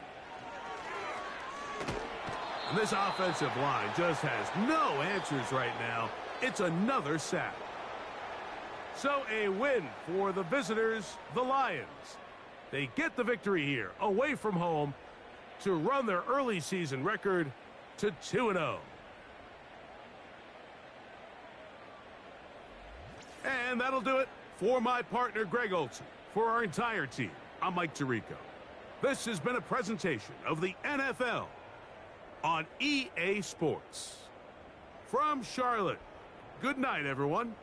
And this offensive line just has no answers right now. It's another sack. So a win for the visitors, the Lions. They get the victory here, away from home, to run their early season record to 2-0. And that'll do it for my partner, Greg Olson. For our entire team, I'm Mike Tirico. This has been a presentation of the NFL on EA Sports. From Charlotte, Good night, everyone.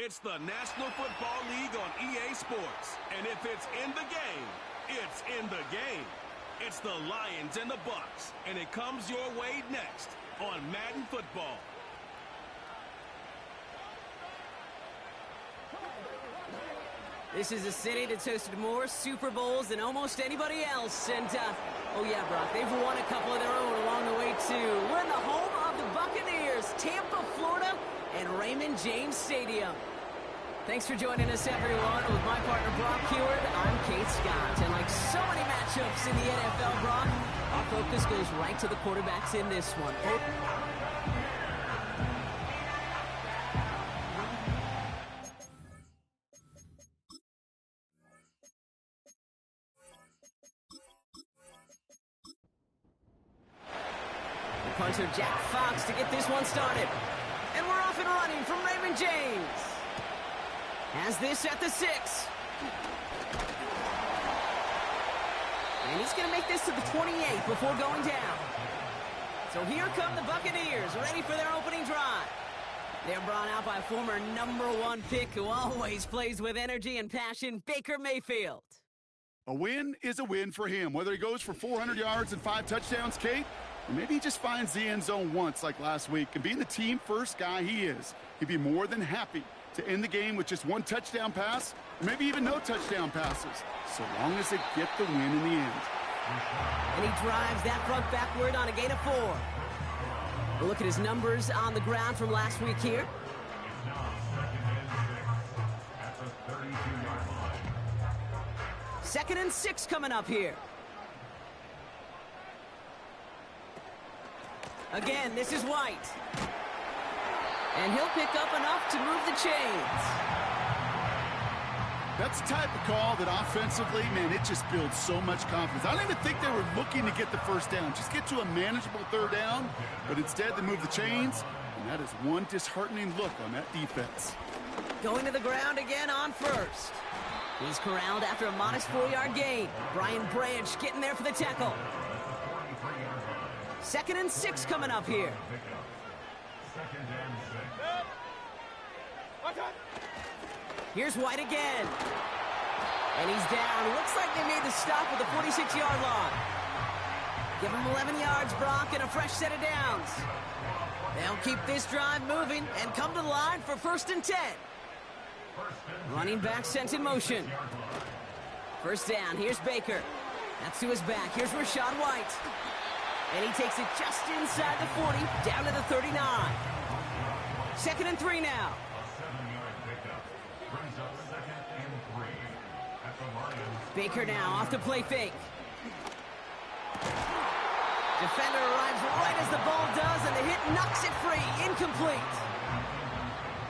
It's the National Football League on EA Sports. And if it's in the game, it's in the game. It's the Lions and the Bucks, and it comes your way next on Madden Football. This is a city that's hosted more Super Bowls than almost anybody else. And, oh yeah, Brock, they've won a couple of their own along the way, too. We're in the home of the Buccaneers, Tampa, Florida, and Raymond James Stadium. Thanks for joining us, everyone. With my partner, Brock Heward, I'm Kate Scott. And like so many matchups in the NFL, Brock, our focus goes right to the quarterbacks in this one. Punter Jack Fox to get this one started. And we're off and running from Raymond James. Has this at the 6. And he's going to make this to the 28 before going down. So here come the Buccaneers, ready for their opening drive. They're brought out by former #1 pick who always plays with energy and passion, Baker Mayfield. A win is a win for him, whether he goes for 400 yards and 5 touchdowns, Kate, or maybe he just finds the end zone once like last week. And being the team-first guy he is, he'd be more than happy to end the game with just 1 touchdown pass, or maybe even no touchdown passes, so long as they get the win in the end. And he drives that front backward on a gain of 4. We'll look at his numbers on the ground from last week here. Second and 6 coming up here. Again, this is White. And he'll pick up enough to move the chains. That's the type of call that offensively, man, it just builds so much confidence. I don't even think they were looking to get the first down. Just get to a manageable 3rd down. But instead, they move the chains. And that is one disheartening look on that defense. Going to the ground again on 1st. He's corralled after a modest 4-yard gain. Brian Branch getting there for the tackle. Second and 6 coming up here. Here's White again. And he's down. Looks like they made the stop at the 46-yard line. Give him 11 yards, Brock, and a fresh set of downs. They'll keep this drive moving and come to the line for 1st and 10. Running back sent in motion. 1st down. Here's Baker. That's to his back. Here's Rachaad White. And he takes it just inside the 40, down to the 39. 2nd and 3 now. Baker now off the play fake. Defender arrives right as the ball does, and the hit knocks it free. Incomplete.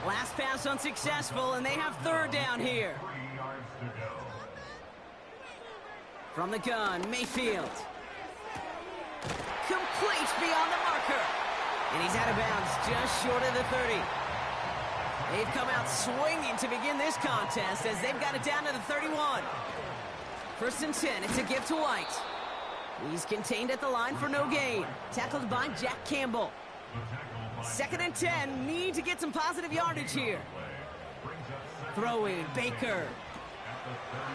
Last pass unsuccessful, and they have 3rd down here. From the gun, Mayfield. Complete beyond the marker. And he's out of bounds just short of the 30. They've come out swinging to begin this contest as they've got it down to the 31. 1st and 10. It's a give to White. He's contained at the line for no gain. Tackled by Jack Campbell. 2nd and 10. Need to get some positive yardage here. Throwing Baker.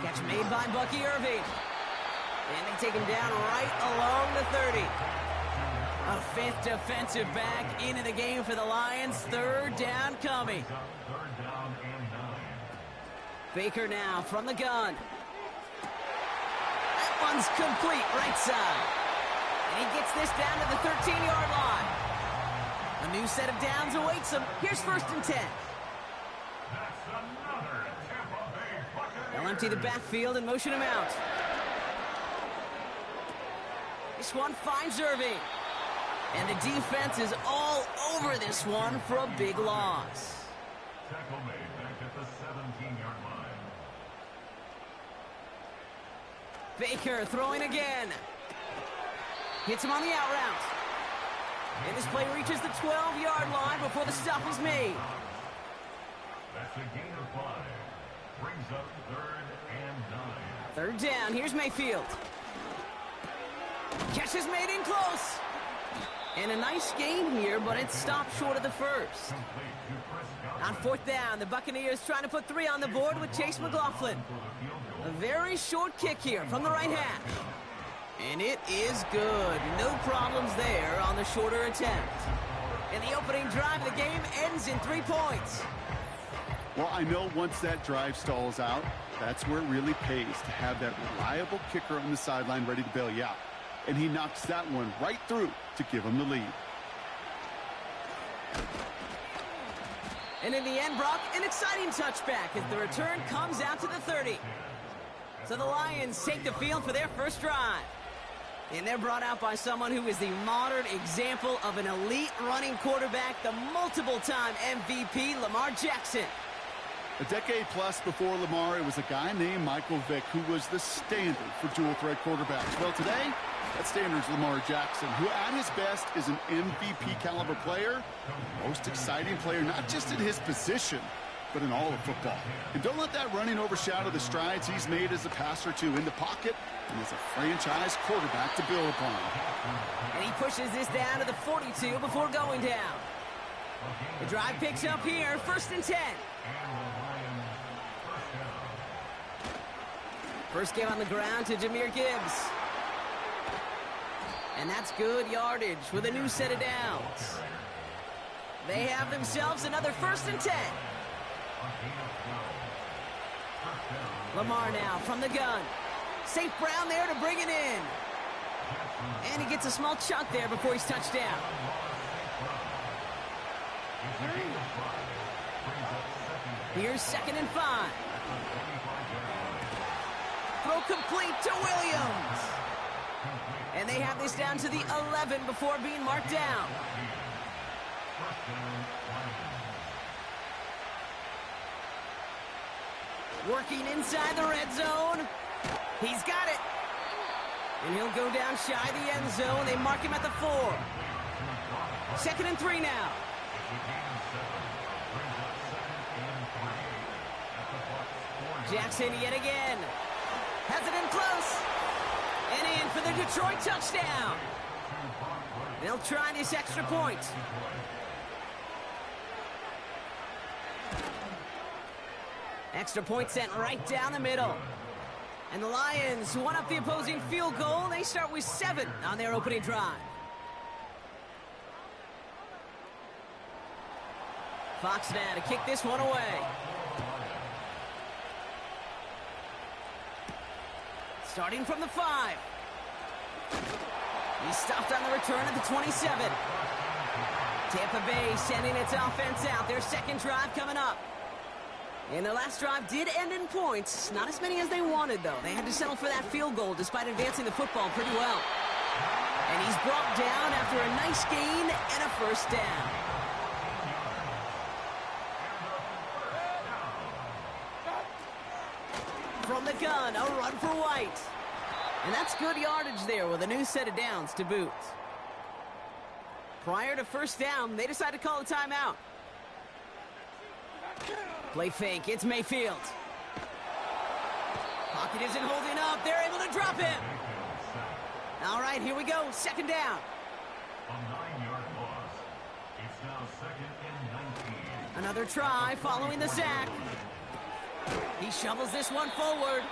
Catch made by Bucky Irving. And they take him down right along the 30. A 5th defensive back into the game for the Lions. 3rd down coming. Baker now from the gun. That one's complete right side. And he gets this down to the 13-yard line. A new set of downs awaits him. Here's 1st and 10. They'll empty the backfield and motion him out. This one finds Irving. And the defense is all over this one for a big loss. Tackle made back at the 17-yard line. Baker throwing again. Hits him on the out route. And this play reaches the 12-yard line before the stop is made. That's a gain of 5. Brings up 3rd and 9. 3rd down. Here's Mayfield. Catch is made in close. And a nice gain here, but it stopped short of the 1st. On fourth down, the Buccaneers trying to put 3 on the board with Chase McLaughlin. A very short kick here from the right hash. And it is good. No problems there on the shorter attempt. And the opening drive of the game ends in 3 points. Well, I know once that drive stalls out, that's where it really pays to have that reliable kicker on the sideline ready to bail you out. And he knocks that one right through to give him the lead. And in the end, Brock, an exciting touchback as the return comes out to the 30. So the Lions take the field for their first drive. And they're brought out by someone who is the modern example of an elite running quarterback, the multiple-time MVP, Lamar Jackson. A decade plus before Lamar, it was a guy named Michael Vick who was the standard for dual-threat quarterbacks. Well, today, that standard is Lamar Jackson, who at his best is an MVP-caliber player, most exciting player, not just in his position, but in all of football. And don't let that running overshadow the strides he's made as a passer, too, in the pocket and as a franchise quarterback to build upon. And he pushes this down to the 42 before going down. The drive picks up here, 1st and 10. First game on the ground to Jahmyr Gibbs. And that's good yardage with a new set of downs. They have themselves another 1st and 10. Lamar now from the gun. St. Brown there to bring it in. And he gets a small chunk there before he's touched down. Here's 2nd and 5. Throw complete to Williams. And they have this down to the 11 before being marked down. Working inside the red zone. He's got it. And he'll go down shy of the end zone. They mark him at the 4. 2nd and 3 now. Jackson yet again. Has it in close. And in for the Detroit touchdown. They'll try this extra point. Extra point sent right down the middle. And the Lions won up the opposing field goal. They start with 7 on their opening drive. Fox now to kick this one away. Starting from the 5. He's stopped on the return at the 27. Tampa Bay sending its offense out. Their second drive coming up. And their last drive did end in points. Not as many as they wanted, though. They had to settle for that field goal despite advancing the football pretty well. And he's brought down after a nice gain and a first down. From the gun, a run for White. And that's good yardage there with a new set of downs to boot. Prior to first down, they decide to call a timeout. Play fake, it's Mayfield. Pocket isn't holding up, they're able to drop him. All right, here we go, 2nd down. A 9-yard loss. It's now 2nd and 19. Another try following the sack. He shovels this one forward.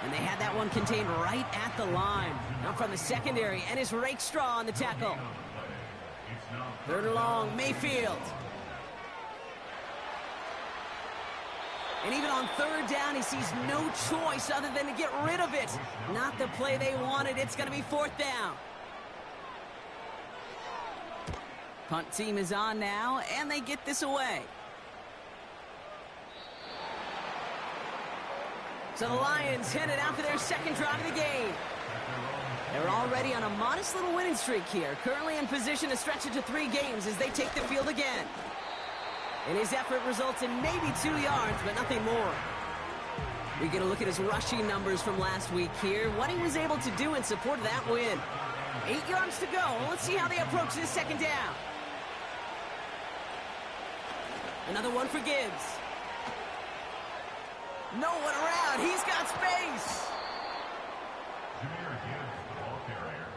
And they had that one contained right at the line. Now from the secondary, and it's Rakestraw on the tackle. 3rd and long, Mayfield. And even on 3rd down, he sees no choice other than to get rid of it. Not the play they wanted. It's going to be 4th down. Punt team is on now, and they get this away. So the Lions headed out for their second drive of the game. They're already on a modest little winning streak here, currently in position to stretch it to 3 games as they take the field again. And his effort results in maybe 2 yards, but nothing more. We get a look at his rushing numbers from last week here, what he was able to do in support of that win. 8 yards to go. Let's see how they approach this second down. Another one for Gibbs. No one around. He's got space. Jahmyr Gibbs, the ball carrier.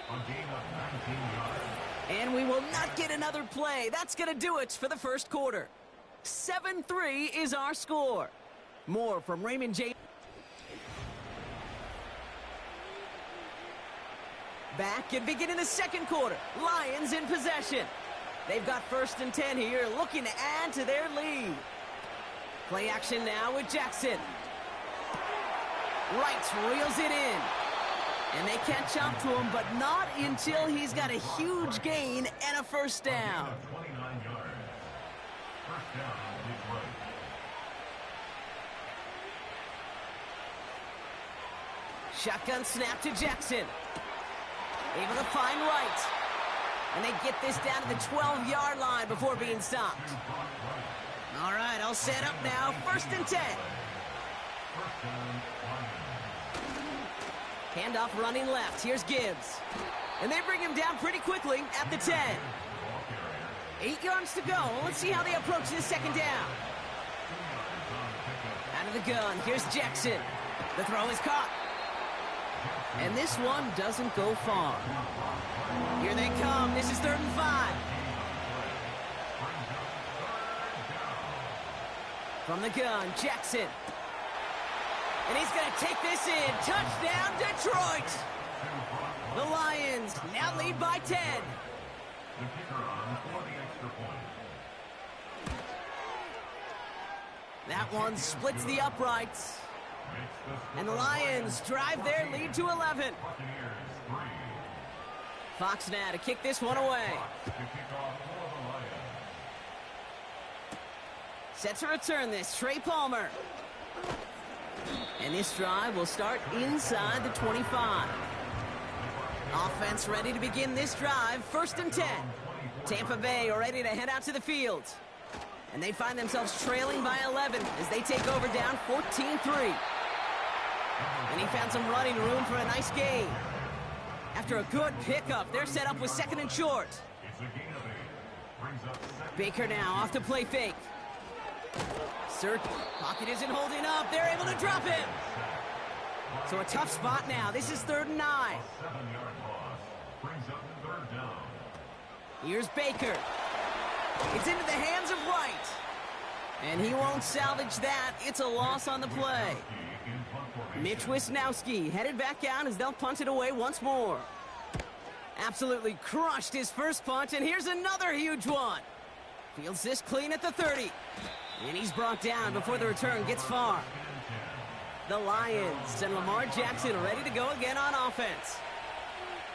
A gain of 19 yards. And we will not get another play. That's going to do it for the first quarter. 7-3 is our score. More from Raymond James. Back and beginning the second quarter. Lions in possession. They've got 1st and 10 here, looking to add to their lead. Play action now with Jackson. Wright reels it in. And they catch up to him, but not until he's got a huge gain and a first down. 29 yards. First down, Detroit. Shotgun snap to Jackson. Able to find Wright. And they get this down to the 12-yard line before being stopped. All right, all set up now. 1st and 10. Handoff running left. Here's Gibbs. And they bring him down pretty quickly at the 10. 8 yards to go. Let's see how they approach this second down. Out of the gun. Here's Jackson. The throw is caught. And this one doesn't go far. Here they come. This is 3rd and 5. From the gun, Jackson. And he's going to take this in. Touchdown, Detroit! The Lions now lead by 10. The kicker on for the extra point. That one splits the uprights. And the Lions drive their lead to 11. Fox now to kick this one away. Set to return this, Trey Palmer. And this drive will start inside the 25. Offense ready to begin this drive. 1st and 10. Tampa Bay are ready to head out to the field. And they find themselves trailing by 11 as they take over down 14-3. And he found some running room for a nice gain. After a good pickup, they're set up with 2nd and short. Baker now off to play fake. Pocket isn't holding up. They're able to drop him. So a tough spot now. This is 3rd and 9. 7-yard loss brings up 3rd down. Here's Baker. It's into the hands of Wright. And he won't salvage that. It's a loss on the play. Mitch Wisnowski headed back out as they'll punt it away once more. Absolutely crushed his first punt, and here's another huge one. Fields this clean at the 30. And he's brought down before the return gets far. The Lions and Lamar Jackson ready to go again on offense.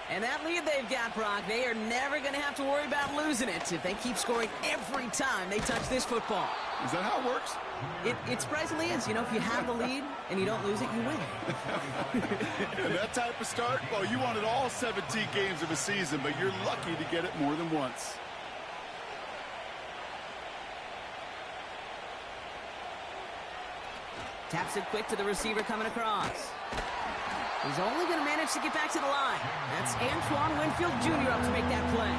And that lead they've got, Brock, they are never going to have to worry about losing it if they keep scoring every time they touch this football. Is that how it works? It surprisingly is. You know, if you have the lead and you don't lose it, you win. And that type of start, well, you wanted all 17 games of a season, but you're lucky to get it more than once. Taps it quick to the receiver coming across. He's only going to manage to get back to the line. That's Antoine Winfield Jr. up to make that play.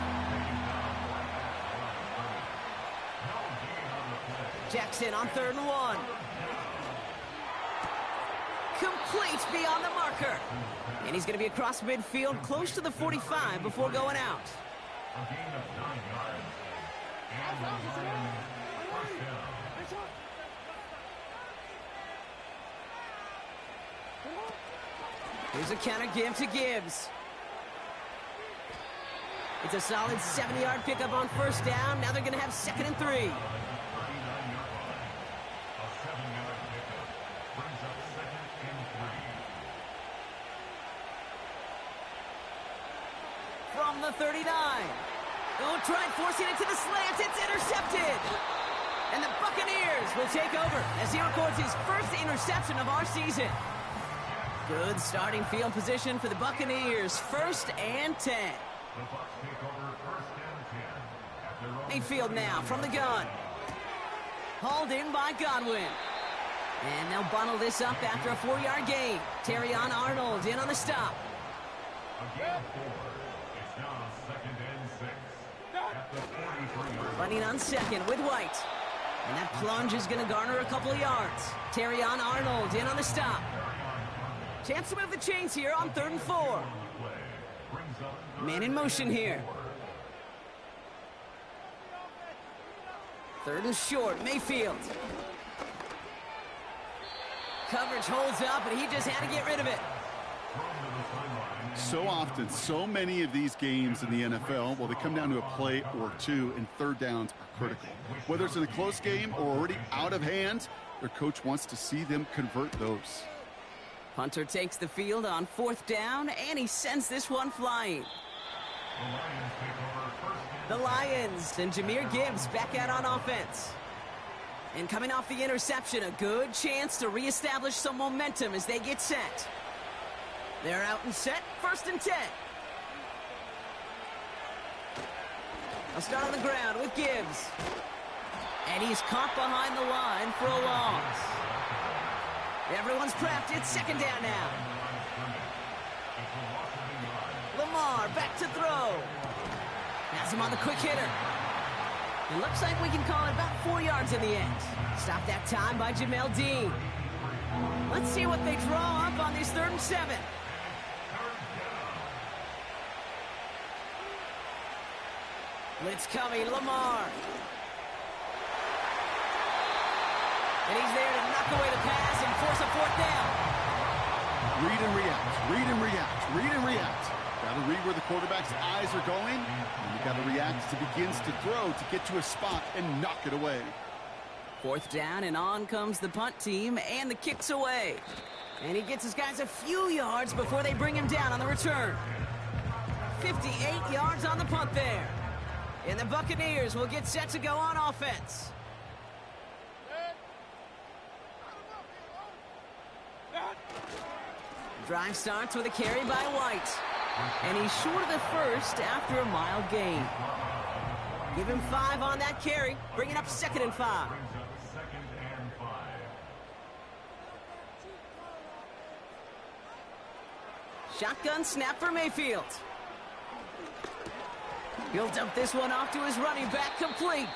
Jackson on 3rd and 1. Complete beyond the marker. And he's going to be across midfield, close to the 45 before going out. A gain of 9 yards. And the Lions first down. Here's a counter give to Gibbs. It's a solid 70-yard pickup on 1st down. Now they're going to have 2nd and 3. 39-yard line. A 7-yard pickup brings up 2nd and 3. From the 39. They'll try forcing it to the slant. It's intercepted. And the Buccaneers will take over as he records his first interception of our season. Good starting field position for the Buccaneers. 1st and 10. The Bucs take over 1st and 10. Mayfield now from the gun. Hauled in by Godwin. And they'll bundle this up after a 4-yard gain. Terrion Arnold in on the stop. A gain of 4. It's now 2nd and 6. At the 43-yard line. Running on 2nd with White. And that plunge is going to garner a couple of yards. Terrion Arnold in on the stop. Chance to move the chains here on 3rd and 4. Man in motion here. Third and short, Mayfield. Coverage holds up, and he just had to get rid of it. So often, so many of these games in the NFL, well, they come down to a play or two, and third downs are critical. Whether it's in a close game or already out of hand, their coach wants to see them convert those. Hunter takes the field on fourth down, and he sends this one flying. The Lions and Jahmyr Gibbs back out on offense. And coming off the interception, a good chance to reestablish some momentum as they get set. They're out and set, 1st and 10. I'll start on the ground with Gibbs. And he's caught behind the line for a loss. Everyone's prepped. It's 2nd down now. Lamar back to throw. Has him on the quick hitter. It looks like we can call it about 4 yards in the end. Stopped that time by Jamel Dean. Let's see what they draw up on this 3rd and 7. Blitz coming, Lamar. And he's there to knock away the pass and force a 4th down. Read and react, read and react, read and react. Got to read where the quarterback's eyes are going, and you got to react as he begins to throw to get to a spot and knock it away. 4th down, and on comes the punt team, and the kick's away. And he gets his guys a few yards before they bring him down on the return. 58 yards on the punt there. And the Buccaneers will get set to go on offense. Drive starts with a carry by White. And he's short of the first after a mild gain. Give him 5 on that carry, bringing up 2nd and 5. Shotgun snap for Mayfield. He'll dump this one off to his running back, complete.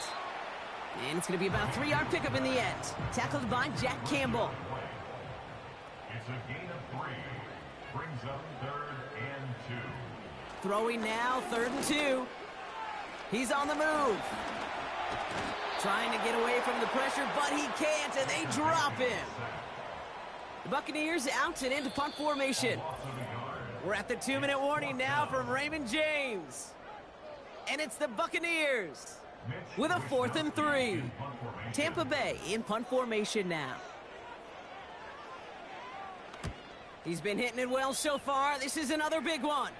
And it's going to be about a 3-yard pickup in the end. Tackled by Jack Campbell. It's a gain of 3. Brings up 3rd and 2. Throwing now, 3rd and 2. He's on the move. Trying to get away from the pressure, but he can't, and they drop him. The Buccaneers out and into punt formation. We're at the 2-minute warning now from Raymond James. And it's the Buccaneers with a 4th and 3. Tampa Bay in punt formation now. He's been hitting it well so far. This is another big one.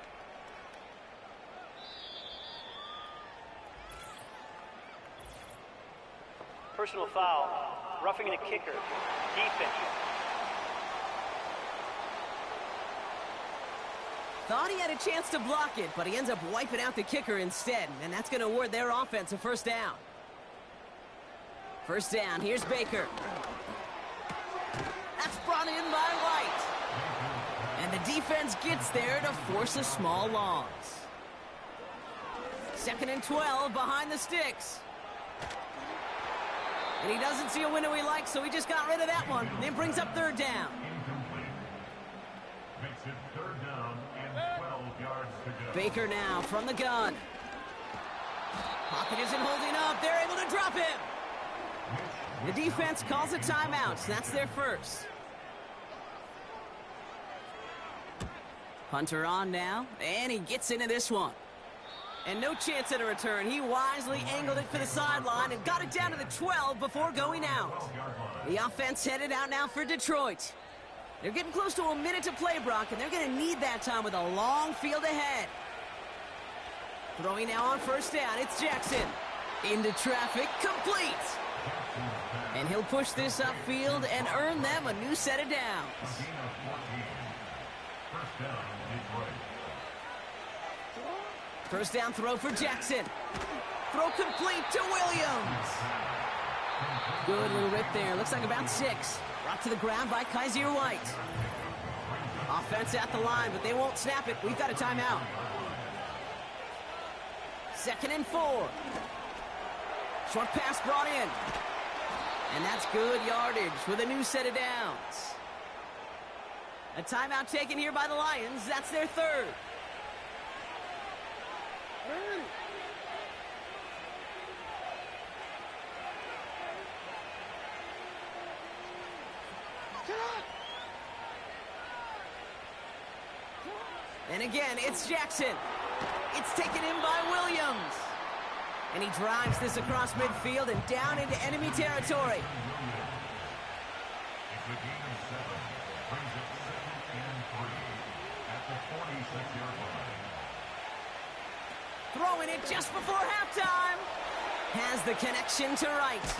Personal foul, roughing the kicker, defense. Thought he had a chance to block it, but he ends up wiping out the kicker instead, and that's going to award their offense a 1st down. 1st down, here's Baker. That's brought in by White. And the defense gets there to force a small loss. 2nd and 12 behind the sticks. And he doesn't see a window he likes, so he just got rid of that one. And then brings up 3rd down. Incomplete. Makes it 3rd down and 12 yards to go. Baker now from the gun. Pocket isn't holding up. They're able to drop him. The defense calls a timeout. That's their first. Hunter on now, and he gets into this one. And no chance at a return. He wisely angled it for the sideline and got it down to the 12 before going out. The offense headed out now for Detroit. They're getting close to a minute to play, Brock, and they're going to need that time with a long field ahead. Throwing now on 1st down, it's Jackson. Into traffic, complete. And he'll push this upfield and earn them a new set of downs. 1st down throw for Jackson. Throw complete to Williams. Good little rip there. Looks like about 6. Brought to the ground by Kaiser White. Offense at the line, but they won't snap it. We've got a timeout. 2nd and 4. Short pass brought in. And that's good yardage with a new set of downs. A timeout taken here by the Lions. That's their 3rd. And again, it's Jackson. It's taken in by Williams. And he drives this across midfield and down into enemy territory. It's a gain of 7. Brings up 2nd and 3 at the 46-yard line. Throwing it just before halftime. Has the connection to Wright.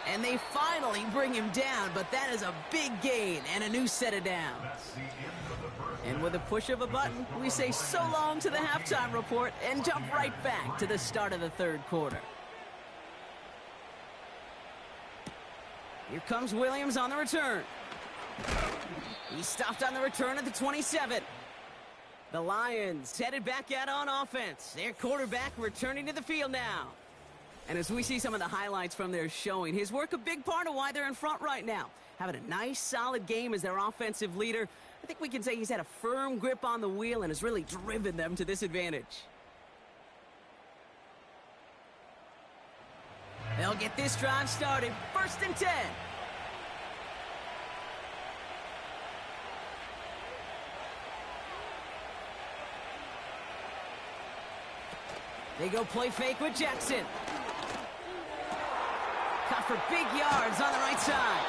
And they finally bring him down, but that is a big gain and a new set of downs. That's the end of the first. And with a push of a button, we say so long to the halftime report and jump right back to the start of the third quarter. Here comes Williams on the return. He stopped on the return at the 27. The Lions headed back out on offense. Their quarterback returning to the field now. And as we see some of the highlights from their showing, his work a big part of why they're in front right now. Having a nice, solid game as their offensive leader. I think we can say he's had a firm grip on the wheel and has really driven them to this advantage. They'll get this drive started. 1st and 10. They go play fake with Jackson. Caught for big yards on the right side.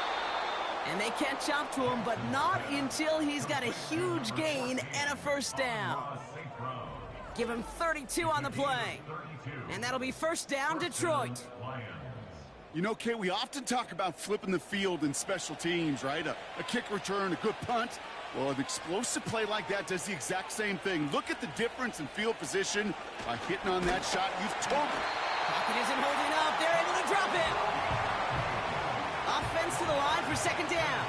And they catch up to him, but not until he's got a huge gain and a first down. Give him 32 on the play. And that'll be first down, Detroit. You know, Kay, we often talk about flipping the field in special teams, right? A kick return, a good punt. Well, an explosive play like that does the exact same thing. Look at the difference in field position by hitting on that shot. You've told me. Pocket isn't holding up. They're able to drop it. Offense to the line for 2nd down.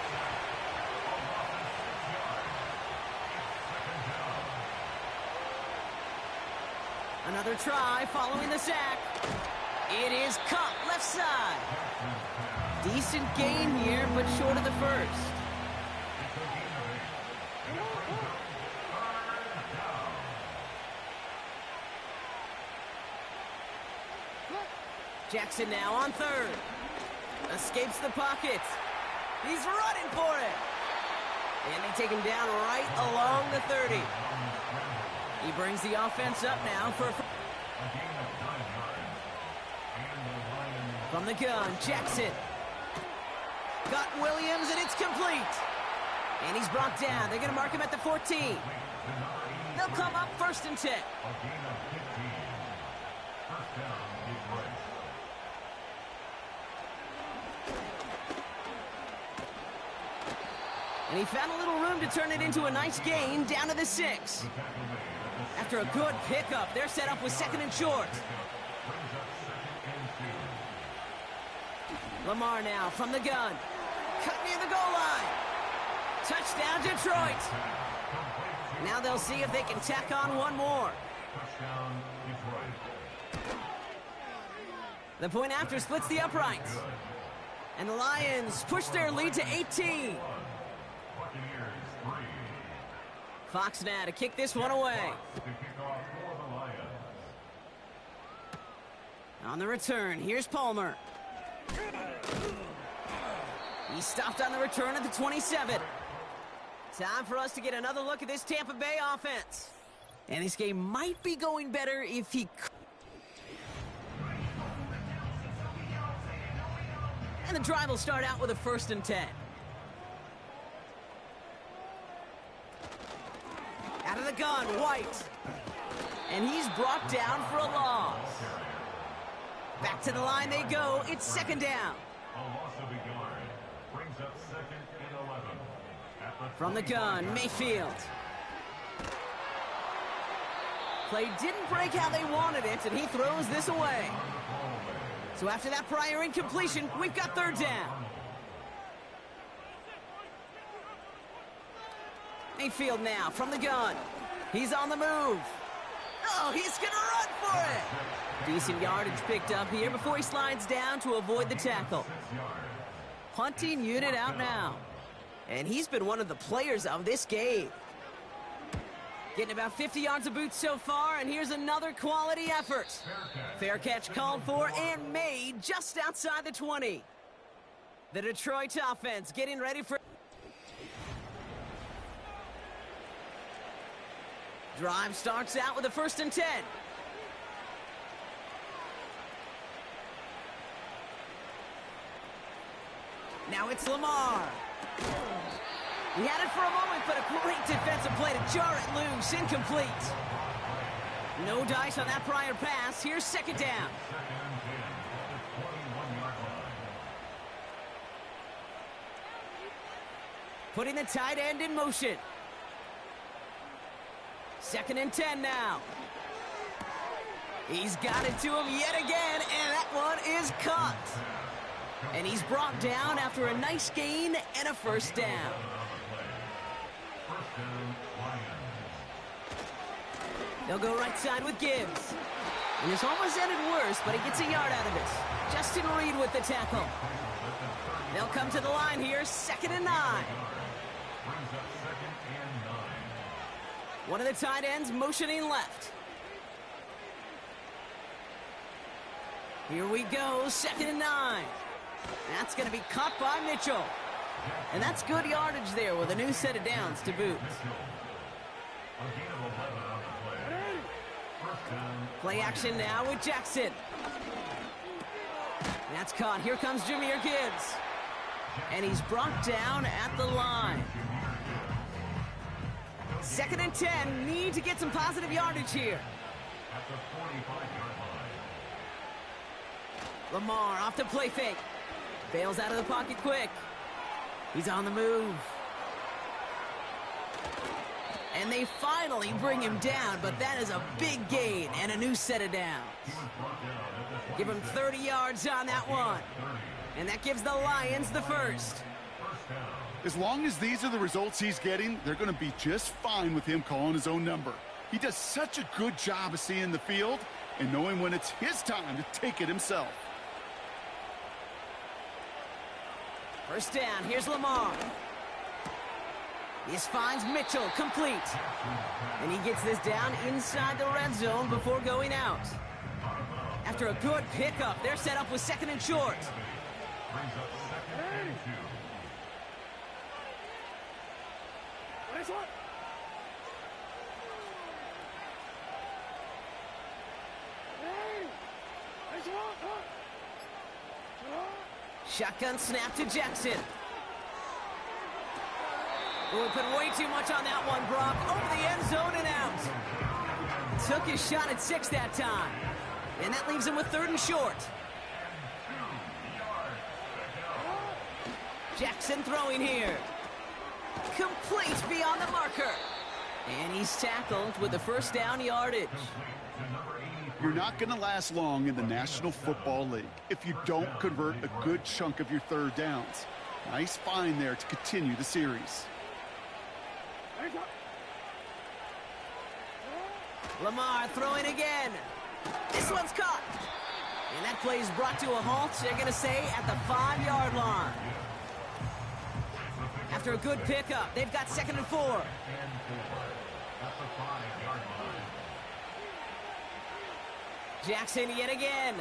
Another try following the sack. It is caught left side. Decent gain here, but short of the first. Jackson now on 3rd. Escapes the pocket. He's running for it. And they take him down right along the 30. He brings the offense up now for from the gun, Jackson. Got Williams, and it's complete. And he's brought down. They're going to mark him at the 14. They'll come up 1st and 10. And he found a little room to turn it into a nice gain down to the 6. After a good pickup, they're set up with 2nd and short. Lamar now from the gun. Cut near the goal line. Touchdown, Detroit. Now they'll see if they can tack on one more. The point after splits the uprights. And the Lions push their lead to 18. Fox now to kick this one away. On the return, here's Palmer. He stopped on the return at the 27. Time for us to get another look at this Tampa Bay offense. And this game might be going better if he could. And the drive will start out with a 1st and 10. Out of the gun, White. And he's brought down for a loss. Back to the line they go. It's 2nd down. From the gun, Mayfield. Play didn't break how they wanted it, and he throws this away. So after that prior incompletion, we've got 3rd down. Mayfield now from the gun. He's on the move. Oh, he's going to run for it. Decent yardage picked up here before he slides down to avoid the tackle. Punting unit out now. And he's been one of the players of this game. Getting about 50 yards of boots so far, and here's another quality effort. Fair catch called for and made just outside the 20. The Detroit offense getting ready for... Drive starts out with a 1st and 10. Now it's Lamar. He had it for a moment, but a great defensive play to jar it loose. Incomplete. No dice on that prior pass. Here's 2nd down. Putting the tight end in motion. 2nd and 10 now. He's got it to him yet again, and that one is caught. And he's brought down after a nice gain and a 1st down. They'll go right side with Gibbs. And this almost ended worse, but he gets a yard out of this. Justin Reed with the tackle. They'll come to the line here, 2nd and 9. One of the tight ends motioning left. Here we go, 2nd and 9. That's going to be caught by Mitchell. And that's good yardage there with a new set of downs to boot. Play action now with Jackson. That's caught. Here comes Jahmyr Gibbs. And he's brought down at the line. 2nd and 10. Need to get some positive yardage here. Lamar off the play fake. Bails out of the pocket quick. He's on the move. And they finally bring him down, but that is a big gain and a new set of downs. Give him 30 yards on that one. And that gives the Lions the 1st. As long as these are the results he's getting, they're going to be just fine with him calling his own number. He does such a good job of seeing the field and knowing when it's his time to take it himself. 1st down, here's Lamar. This finds Mitchell, complete. And he gets this down inside the red zone before going out. After a good pickup, they're set up with 2nd and short. Shotgun snap to Jackson. Oh, we put way too much on that one, Brock. Over the end zone and out. Took his shot at 6 that time. And that leaves him with 3rd and short. Jackson throwing here. Complete beyond the marker. And he's tackled with the 1st down yardage. You're not going to last long in the National Football League if you don't convert a good chunk of your 3rd downs. Nice find there to continue the series. Lamar throwing again. This one's caught. And that play is brought to a halt, they're going to say, at the 5-yard line. After a good pickup, they've got 2nd and 4. Jackson yet again.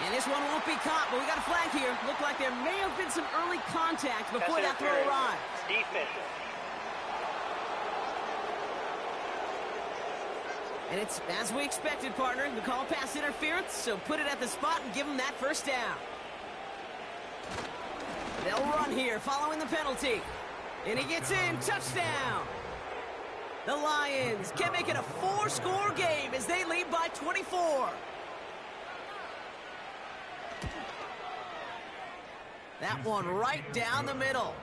And this one won't be caught, but we got a flag here. Looked like there may have been some early contact before that throw arrived. Defense. And it's as we expected, partner. The call pass interference, so put it at the spot and give them that 1st down. They'll run here following the penalty. And he gets in. Touchdown. The Lions can make it a 4-score game as they lead by 24. That one right down the middle.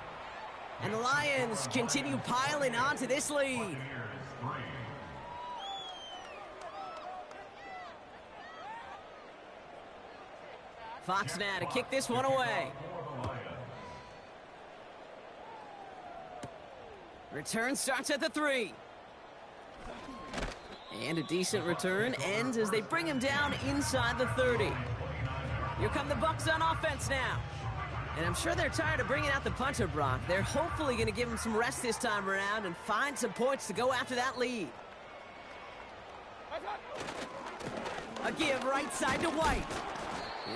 And the Lions continue piling onto this lead. Fox now to kick this one away. Return starts at the 3. And a decent return ends as they bring him down inside the 30. Here come the Bucs on offense now. And I'm sure they're tired of bringing out the punter, Brock. They're hopefully going to give him some rest this time around and find some points to go after that lead. A give right side to White.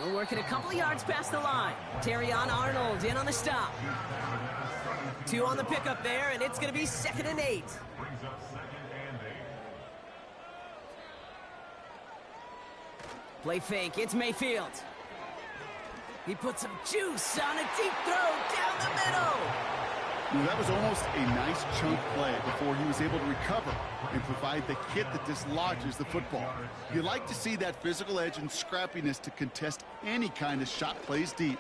He'll work it a couple of yards past the line. Terrion Arnold in on the stop. 2 on the pickup there, and it's going to be 2nd and 8. Brings up 2nd and 8. Play fake. It's Mayfield. He put some juice on a deep throw down the middle. Well, that was almost a nice chunk play before he was able to recover and provide the hit that dislodges the football. You like to see that physical edge and scrappiness to contest any kind of shot plays deep.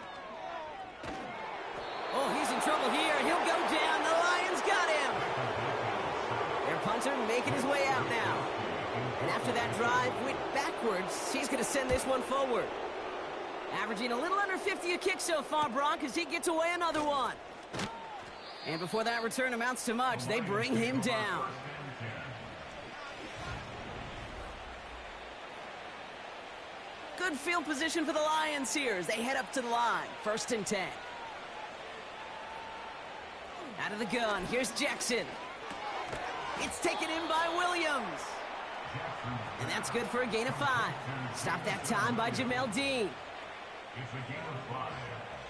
Oh, he's in trouble here. He'll go down. The Lions got him. Their punter making his way out now. And after that drive went backwards, he's going to send this one forward. Averaging a little under 50 a kick so far, Bronk, as he gets away another one. And before that return amounts to much, they bring him down. Good field position for the Lions here as they head up to the line. 1st and 10. Out of the gun, here's Jackson. It's taken in by Williams. And that's good for a gain of 5. Stopped that time by Jamel Dean. It's a gain of 5.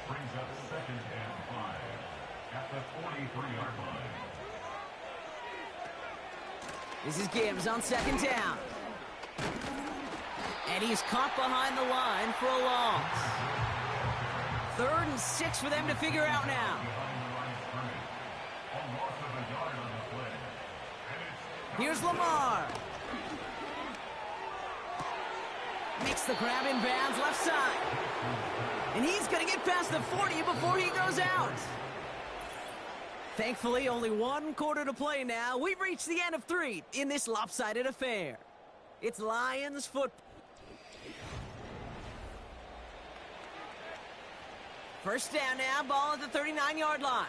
Brings up 2nd and 5 at the 43-yard line. This is Gibbs on 2nd down. And he's caught behind the line for a loss. 3rd and 6 for them to figure out now. Here's Lamar. Makes the grab in bounds left side. And he's going to get past the 40 before he goes out. Thankfully, only 1 quarter to play now. We've reached the end of 3 in this lopsided affair. It's Lions football. 1st down now, ball at the 39-yard line.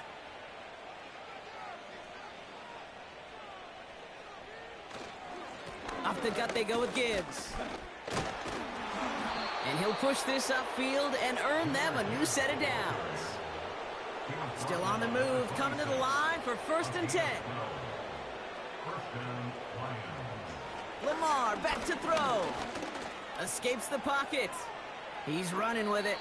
Off the gut they go with Gibbs. And he'll push this upfield and earn them a new set of downs. Still on the move, coming to the line for 1st and 10. Lamar back to throw. Escapes the pocket. He's running with it.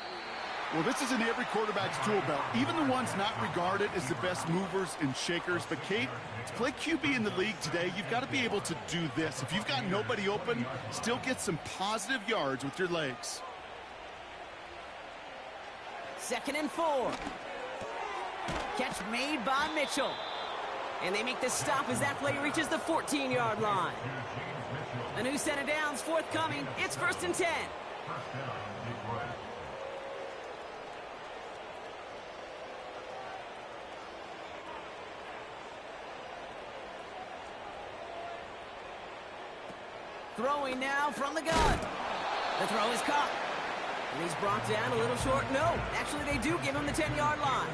Well, this is in every quarterback's tool belt, even the ones not regarded as the best movers and shakers. But, Kate, to play QB in the league today, you've got to be able to do this. If you've got nobody open, still get some positive yards with your legs. 2nd and 4. Catch made by Mitchell. And they make the stop as that play reaches the 14-yard line. A new set of downs forthcoming. It's 1st and 10. Throwing now from the gun. The throw is caught. And he's brought down a little short. No, actually they do give him the 10-yard line.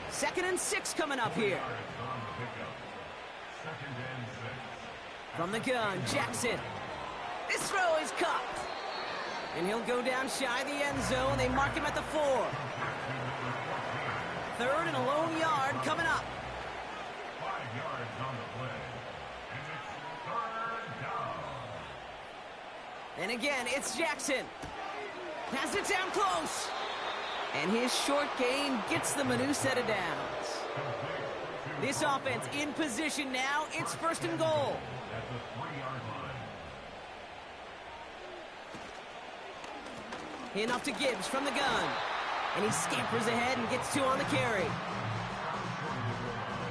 2nd and 6 coming up here. From the gun, Jackson. This throw is caught. And he'll go down shy of the end zone. They mark him at the 4. 3rd and a lone yard coming up. 5 yards on the play. And again, it's Jackson. Pass it down close. And his short gain gets them a new set of downs. This offense in position now. It's 1st and goal. At the 3-yard line. In up to Gibbs from the gun. And he scampers ahead and gets 2 on the carry.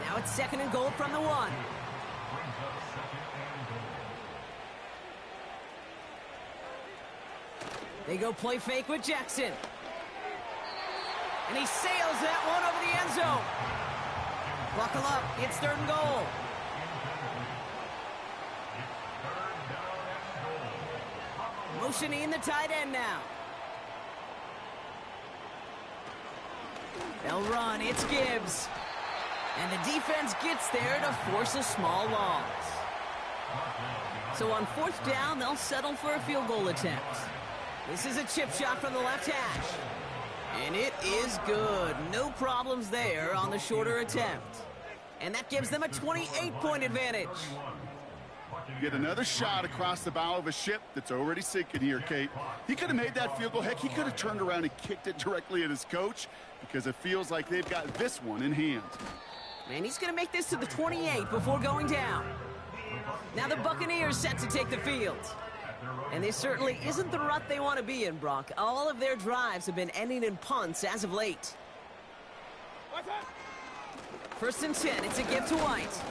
Now it's 2nd and goal from the 1. They go play fake with Jackson. And he sails that one over the end zone. Buckle up. It's 3rd and goal. Motioning the tight end now. They'll run. It's Gibbs. And the defense gets there to force a small loss. So on 4th down, they'll settle for a field goal attempt. This is a chip shot from the left hash. And it is good. No problems there on the shorter attempt. And that gives them a 28-point advantage. Get another shot across the bow of a ship that's already sinking here, Kate. He could have made that field goal. Heck, he could have turned around and kicked it directly at his coach because it feels like they've got this one in hand. And he's going to make this to the 28 before going down. Now the Buccaneers set to take the field. And this certainly isn't the rut they want to be in, Brock. All of their drives have been ending in punts as of late. First and 10, it's a give to White.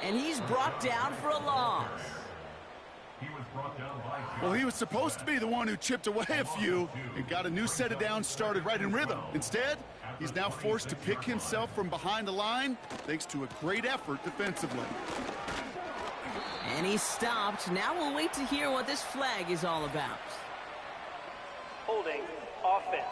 And he's brought down for a loss. Well, he was supposed to be the one who chipped away a few and got a new set of downs started right in rhythm. Instead, he's now forced to pick himself from behind the line thanks to a great effort defensively. And he stopped. Now we'll wait to hear what this flag is all about. Holding offense.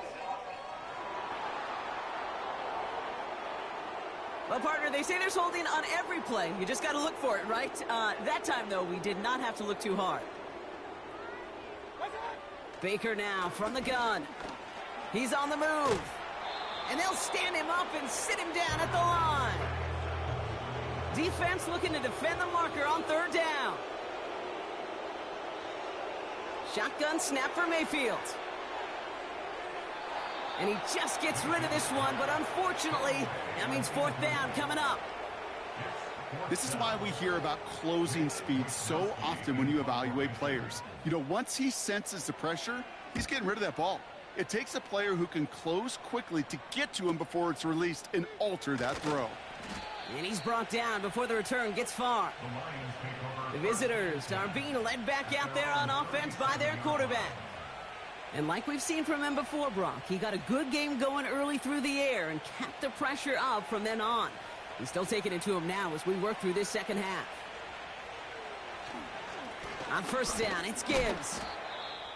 Well, partner, they say there's holding on every play. You just got to look for it, right? That time, though, we did not have to look too hard. Baker now from the gun. He's on the move. And they'll stand him up and sit him down at the line. Defense looking to defend the marker on third down. Shotgun snap for Mayfield. And he just gets rid of this one, but unfortunately, that means fourth down coming up. This is why we hear about closing speed so often when you evaluate players. You know, once he senses the pressure, he's getting rid of that ball. It takes a player who can close quickly to get to him before it's released and alter that throw. And he's brought down before the return gets far. The visitors are being led back out there on offense by their quarterback. And like we've seen from him before, Brock, he got a good game going early through the air and kept the pressure up from then on. He's still taking it to him now as we work through this second half. On first down, it's Gibbs.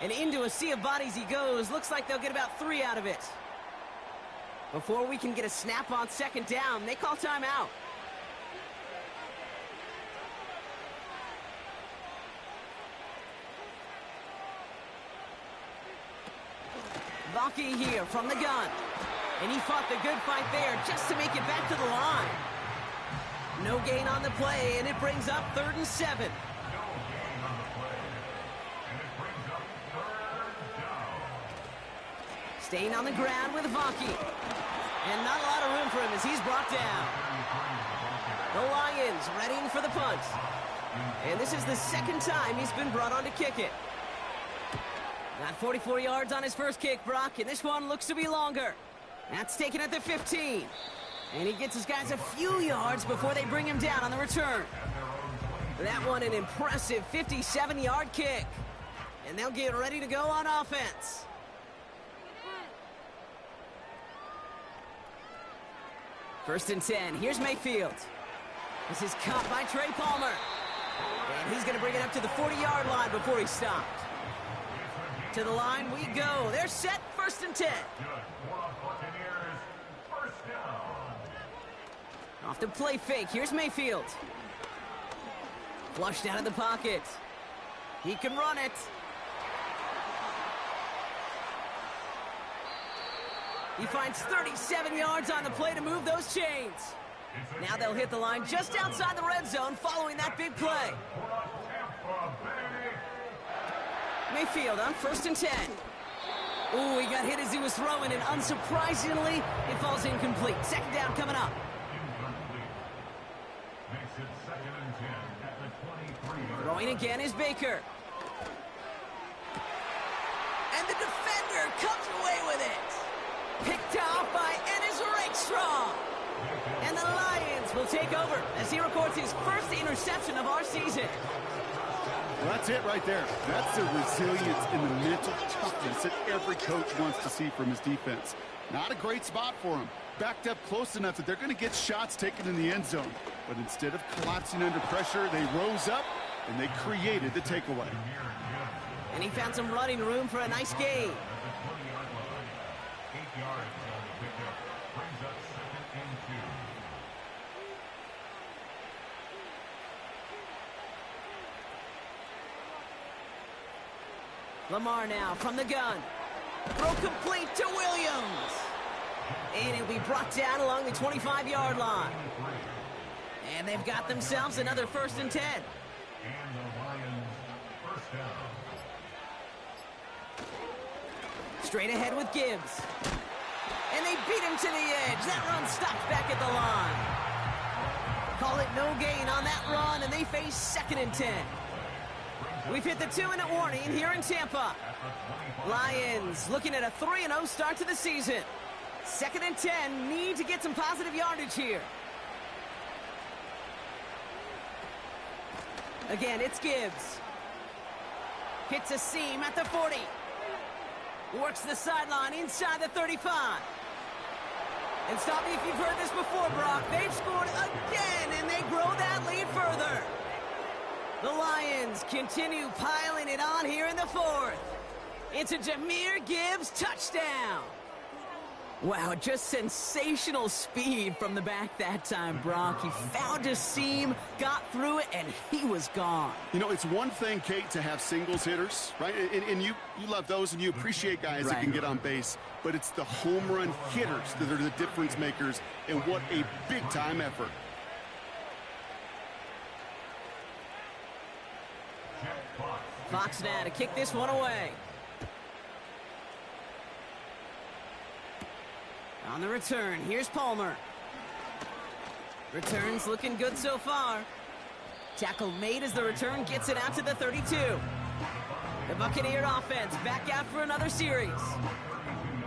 And into a sea of bodies he goes. Looks like they'll get about 3 out of it. Before we can get a snap on second down, they call timeout. Vaki here from the gun. And he fought the good fight there just to make it back to the line. No gain on the play, and it brings up 3rd and 7. Staying on the ground with Vaki. And not a lot of room for him as he's brought down. The Lions readying for the punt. And this is the second time he's been brought on to kick it. Got 44 yards on his first kick, Brock, and this one looks to be longer. That's taken at the 15. And he gets his guys a few yards before they bring him down on the return. That one an impressive 57-yard kick. And they'll get ready to go on offense. First and 10. Here's Mayfield. This is caught by Trey Palmer. And he's going to bring it up to the 40-yard line before he stopped. To the line we go. They're set. First and 10. Off the play fake. Here's Mayfield. Flushed out of the pocket. He can run it. He finds 37 yards on the play to move those chains. Now they'll hit the line just outside the red zone following that big play. Mayfield on first and 10. Ooh, he got hit as he was throwing, and unsurprisingly, it falls incomplete. Second down coming up. Throwing again is Baker. And the defender comes away with it. Picked off by Ennis Rakestraw. And the Lions will take over as he records his first interception of our season. Well, that's it right there. That's the resilience and the mental toughness that every coach wants to see from his defense. Not a great spot for him. Backed up close enough that they're going to get shots taken in the end zone. But instead of collapsing under pressure, they rose up and they created the takeaway. And he found some running room for a nice gain. Lamar now from the gun. Throw complete to Williams. And it'll be brought down along the 25-yard line. And they've got themselves another first and 10. And the Lions first down. Straight ahead with Gibbs. And they beat him to the edge. That run stopped back at the line. call it no gain on that run, and they face 2nd and 10. We've hit the 2-minute warning here in Tampa. Lions looking at a 3-0 start to the season. 2nd and 10, need to get some positive yardage here. Again, it's Gibbs. Hits a seam at the 40. Works the sideline inside the 35. And stop me if you've heard this before, Brock. They've scored again, and they grow that lead further. The Lions continue piling it on here in the 4th. It's a Jahmyr Gibbs touchdown. Wow, just sensational speed from the back that time, Brock. He found a seam, got through it, and he was gone. You know, it's one thing, Kate, to have singles hitters, right? And you love those, and you appreciate guys that can get on base. But it's the home run hitters that are the difference makers, and what a big-time effort. Fox now to kick this one away. On the return, here's Palmer. Return's looking good so far. Tackle made as the return gets it out to the 32. The Buccaneer offense back out for another series.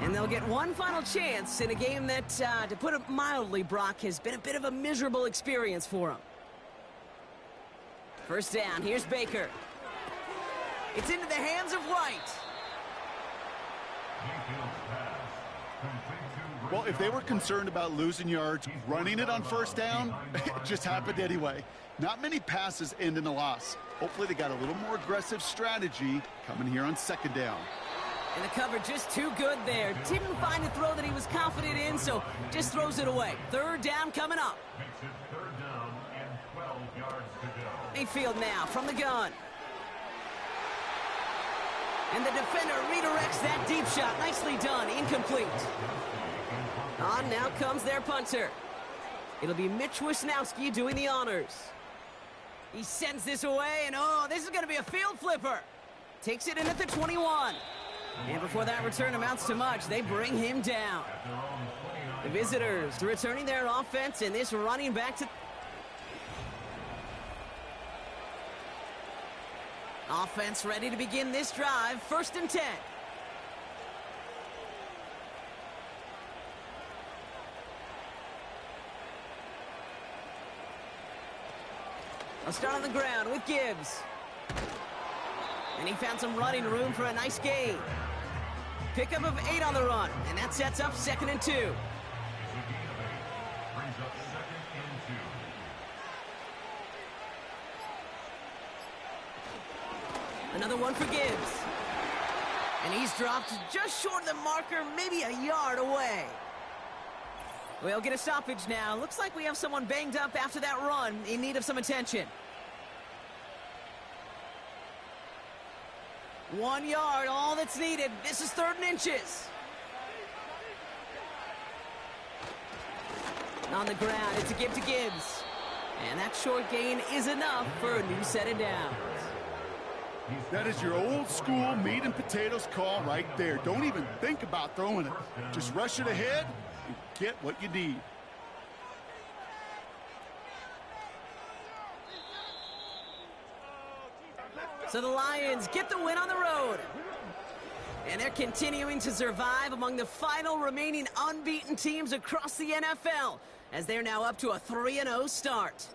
And they'll get one final chance in a game that, to put it mildly, Brock, has been a bit of a miserable experience for them. First down, here's Baker. It's into the hands of White. Well, if they were concerned about losing yards, running it on first down, it just happened anyway. Not many passes end in a loss. Hopefully they got a little more aggressive strategy coming here on 2nd down. And the cover just too good there. Didn't find a throw that he was confident in, so just throws it away. 3rd down coming up. Makes it 3rd down and 12 yards to go. Mayfield now from the gun. And the defender redirects that deep shot. Nicely done. Incomplete. On now comes their punter. It'll be Mitch Wisnowski doing the honors. He sends this away, and oh, this is going to be a field flipper. Takes it in at the 21. And before that return amounts to much, they bring him down. The visitors returning their offense, and this running back to... Offense ready to begin this drive. 1st and 10. I'll start on the ground with Gibbs. And he found some running room for a nice gain. Pickup of 8 on the run, and that sets up 2nd and 2. Brings up 2nd and 2. Another one for Gibbs. And he's dropped just short of the marker, maybe a yard away. We'll get a stoppage now. Looks like we have someone banged up after that run, in need of some attention. 1 yard, all that's needed. This is 3rd and inches. On the ground, it's a give to Gibbs. And that short gain is enough for a new set of downs. That is your old school meat and potatoes call right there. Don't even think about throwing it. Just rush it ahead and get what you need. So the Lions get the win on the road. And they're continuing to survive among the final remaining unbeaten teams across the NFL, as they're now up to a 3-0 start.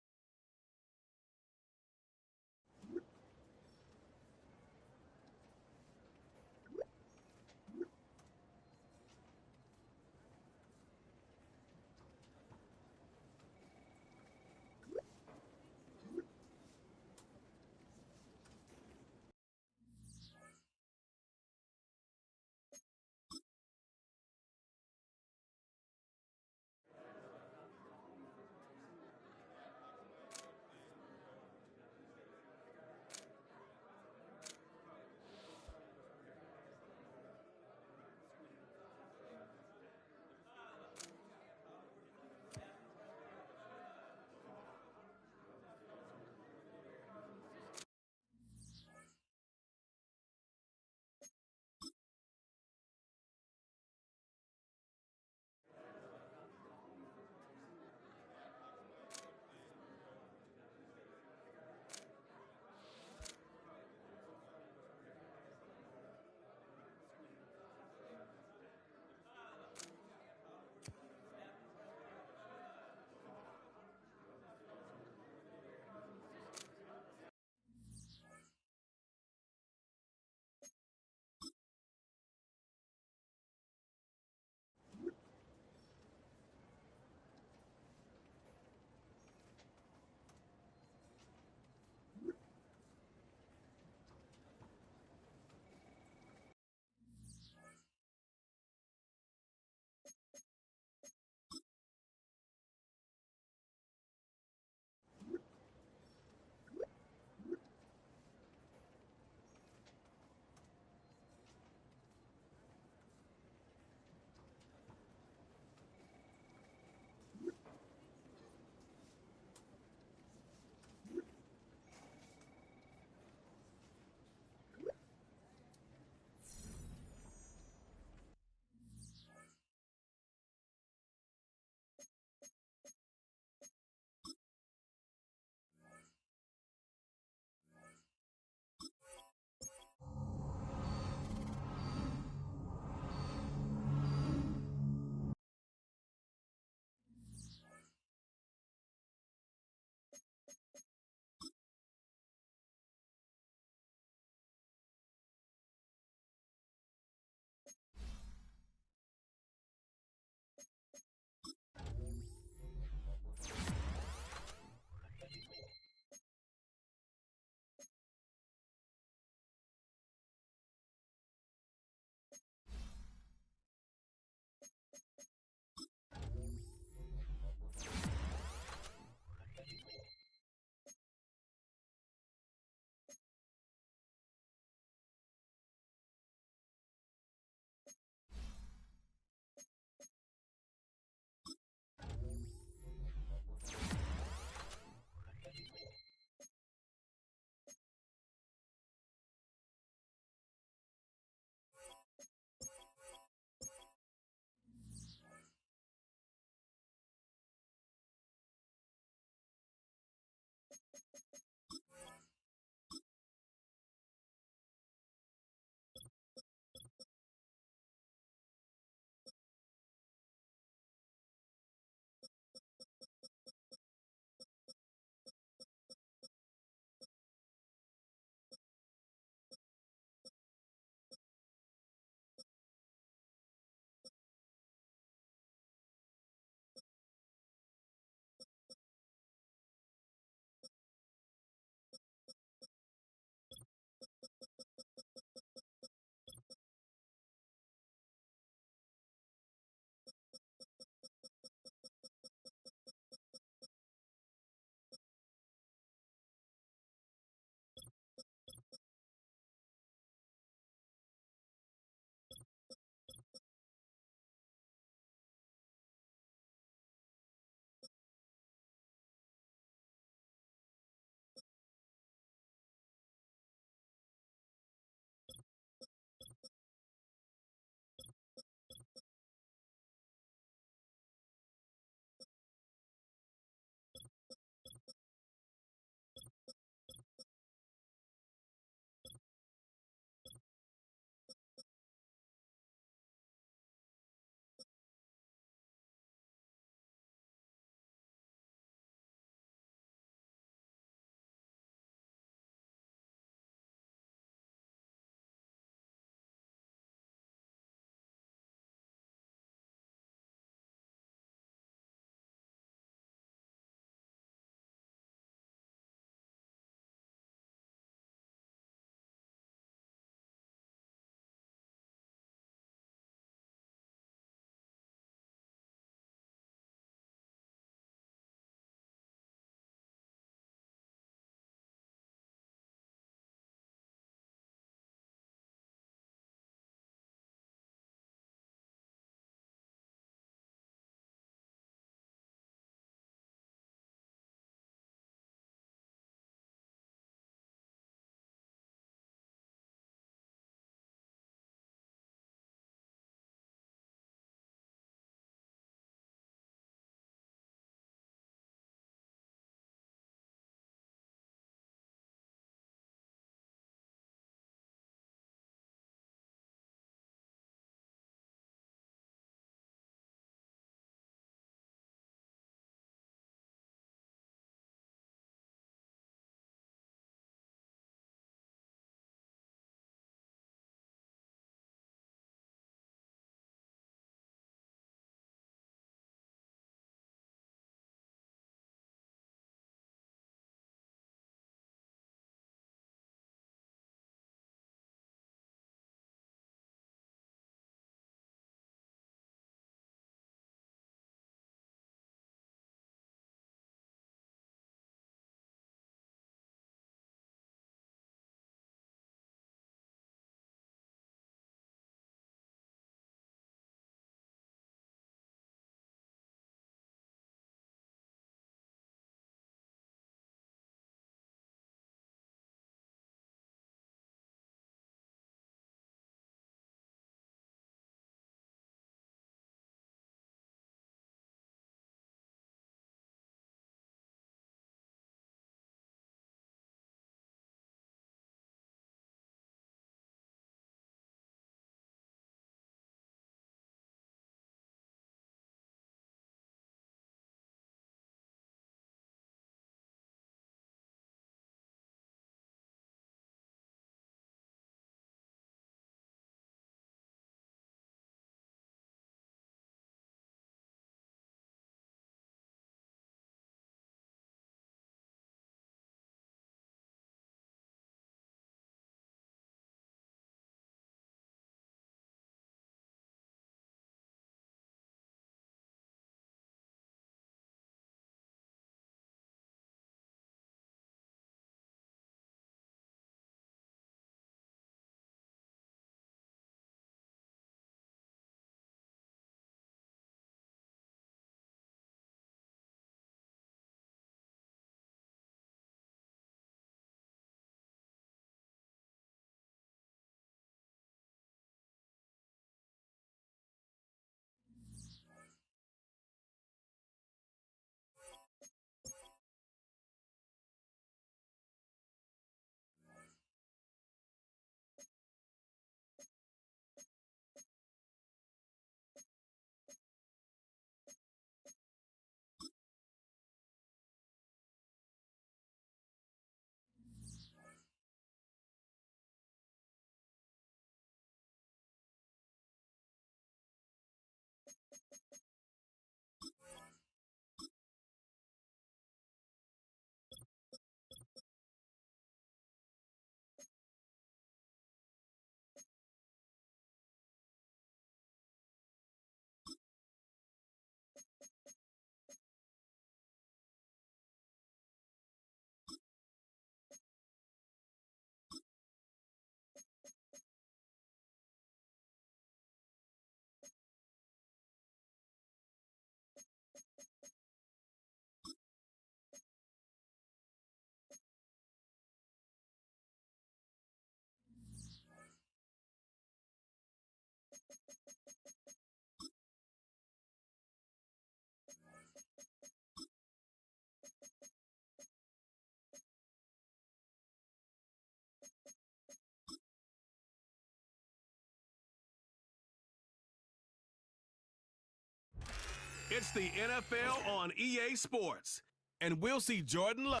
It's the NFL on EA Sports, and we'll see Jordan Love.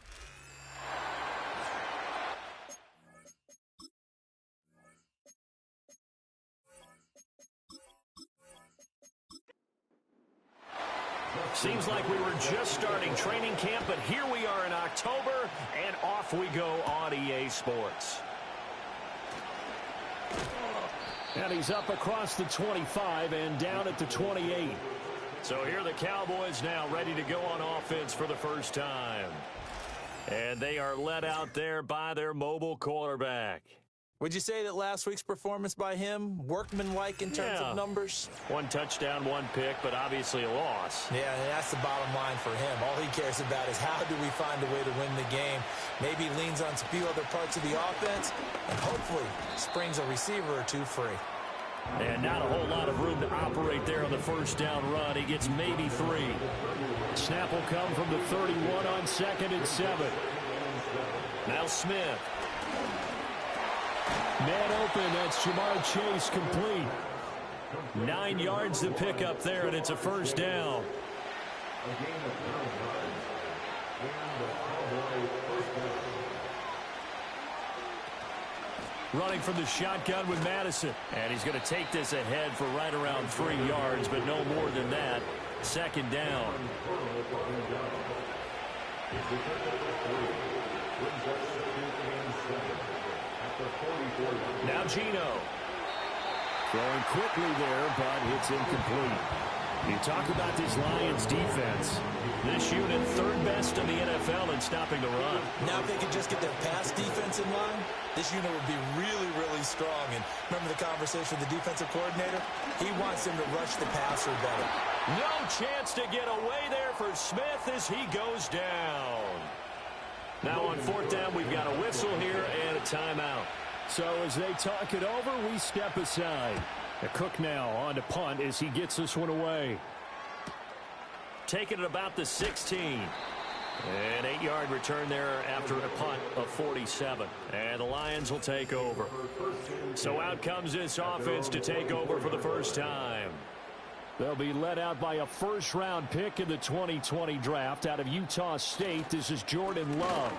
Seems like we were just starting training camp, but here we are in October, and off we go on EA Sports. And he's up across the 25 and down at the 28. So here are the Cowboys now ready to go on offense for the first time. And they are led out there by their mobile quarterback. Would you say that last week's performance by him, workmanlike in terms of numbers? 1 touchdown, 1 pick, but obviously a loss. Yeah, that's the bottom line for him. All he cares about is how do we find a way to win the game. Maybe leans on a few other parts of the offense, and hopefully springs a receiver or two free. And not a whole lot of room to operate there on the first down run. He gets maybe 3. Snap will come from the 31 on 2nd and 7. Now Smith. Man open, that's Jamar Chase complete. 9 yards to pick up there, and it's a first down. Running from the shotgun with Madison. And he's going to take this ahead for right around 3 yards, but no more than that. 2nd down. Now Geno. Throwing quickly there, but it's incomplete. You talk about this Lions defense. This unit, 3rd best in the NFL in stopping the run. Now if they could just get their pass defense in line, this unit would be really, really strong. And remember the conversation with the defensive coordinator? He wants them to rush the passer better. No chance to get away there for Smith as he goes down. Now on 4th down, we've got a whistle here and a timeout. So as they talk it over, we step aside. The Cook now on to punt as he gets this one away. Taking it about the 16. An 8-yard return there after a punt of 47. And the Lions will take over. So out comes this offense to take over for the first time. They'll be led out by a first-round pick in the 2020 draft out of Utah State. This is Jordan Love.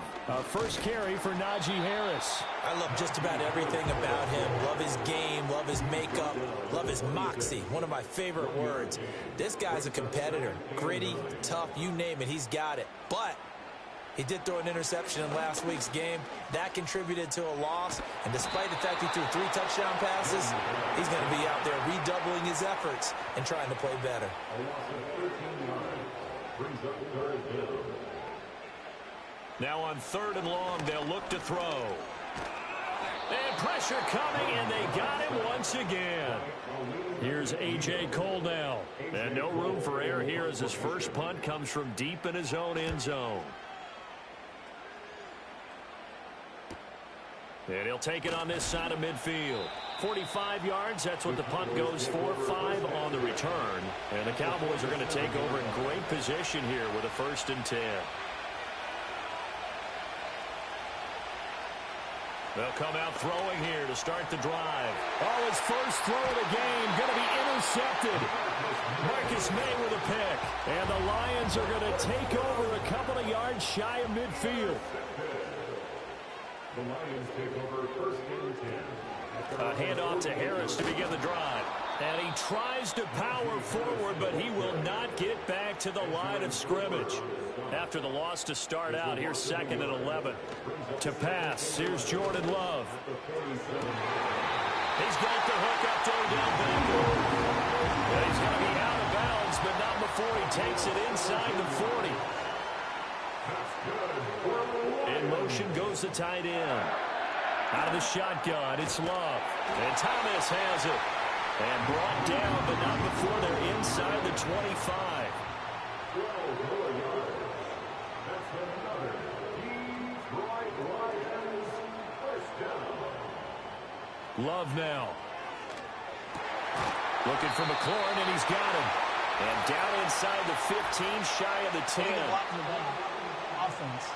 First carry for Najee Harris. I love just about everything about him. Love his game, love his makeup, love his moxie. One of my favorite words. This guy's a competitor. Gritty, tough, you name it, he's got it. But he did throw an interception in last week's game. That contributed to a loss. And despite the fact he threw 3 touchdown passes, he's going to be out there redoubling his efforts and trying to play better. Now on 3rd and long, they'll look to throw. And pressure coming, and they got him once again. Here's A.J. Cole now. And no room for error here as his first punt comes from deep in his own end zone. And he'll take it on this side of midfield. 45 yards, that's what the punt goes for. 5 on the return. And the Cowboys are going to take over in great position here with a 1st and 10. They'll come out throwing here to start the drive. Oh, his first throw of the game going to be intercepted. Marcus May with a pick. And the Lions are going to take over a couple of yards shy of midfield. The Lions take over 1st and 10. A handoff to Harris to begin the drive. And he tries to power forward, but he will not get back to the line of scrimmage. After the loss to start out, here's 2nd and 11. To pass, here's Jordan Love. He's got the hook up to Odell Beckham. He's going to be out of bounds, but not before he takes it inside the 40. In motion goes the tight end. Out of the shotgun, it's Love. And Thomas has it. And brought down, but not before they're inside the 25. Love now. Looking for McLaurin, and he's got him. And down inside the 15, shy of the 10. Offense.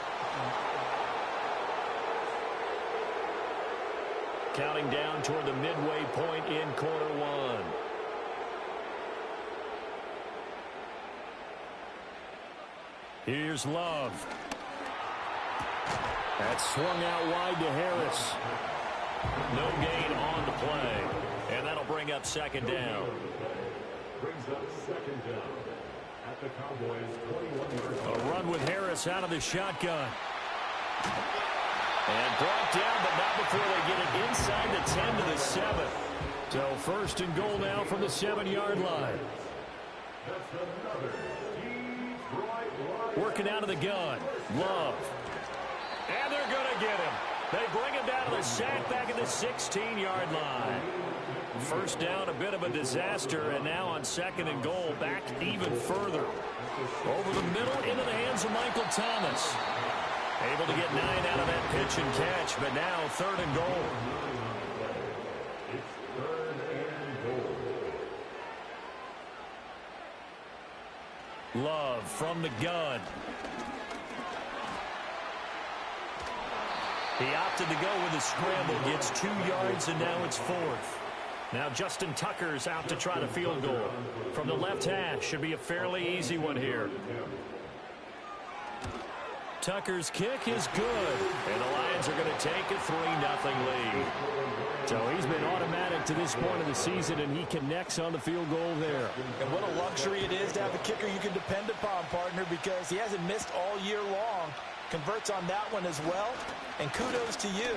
Counting down toward the midway point in quarter 1. Here's Love. That's swung out wide to Harris. No gain on the play. And that'll bring up second down. Brings up second down at the Cowboys' 21-yard line. A run with Harris out of the shotgun. And brought down, but not before they get it inside the 10 to the 7. So first and goal now from the 7-yard line. Working out of the gun. Love. And they're going to get him. They bring him down to the sack back at the 16-yard line. First down, a bit of a disaster, and now on second and goal, back even further. Over the middle, into the hands of Michael Thomas. Able to get 9 out of that pitch and catch, but now third and goal. It's third and goal. Love from the gun. He opted to go with a scramble, gets 2 yards, and now it's fourth. Now Justin Tucker's out to try the field goal. From the left hash, should be a fairly easy one here. Tucker's kick is good, and the Lions are going to take a 3-0 lead. So he's been automatic to this point of the season, and he connects on the field goal there. And what a luxury it is to have a kicker you can depend upon, partner, because he hasn't missed all year long. Converts on that one as well, and kudos to you.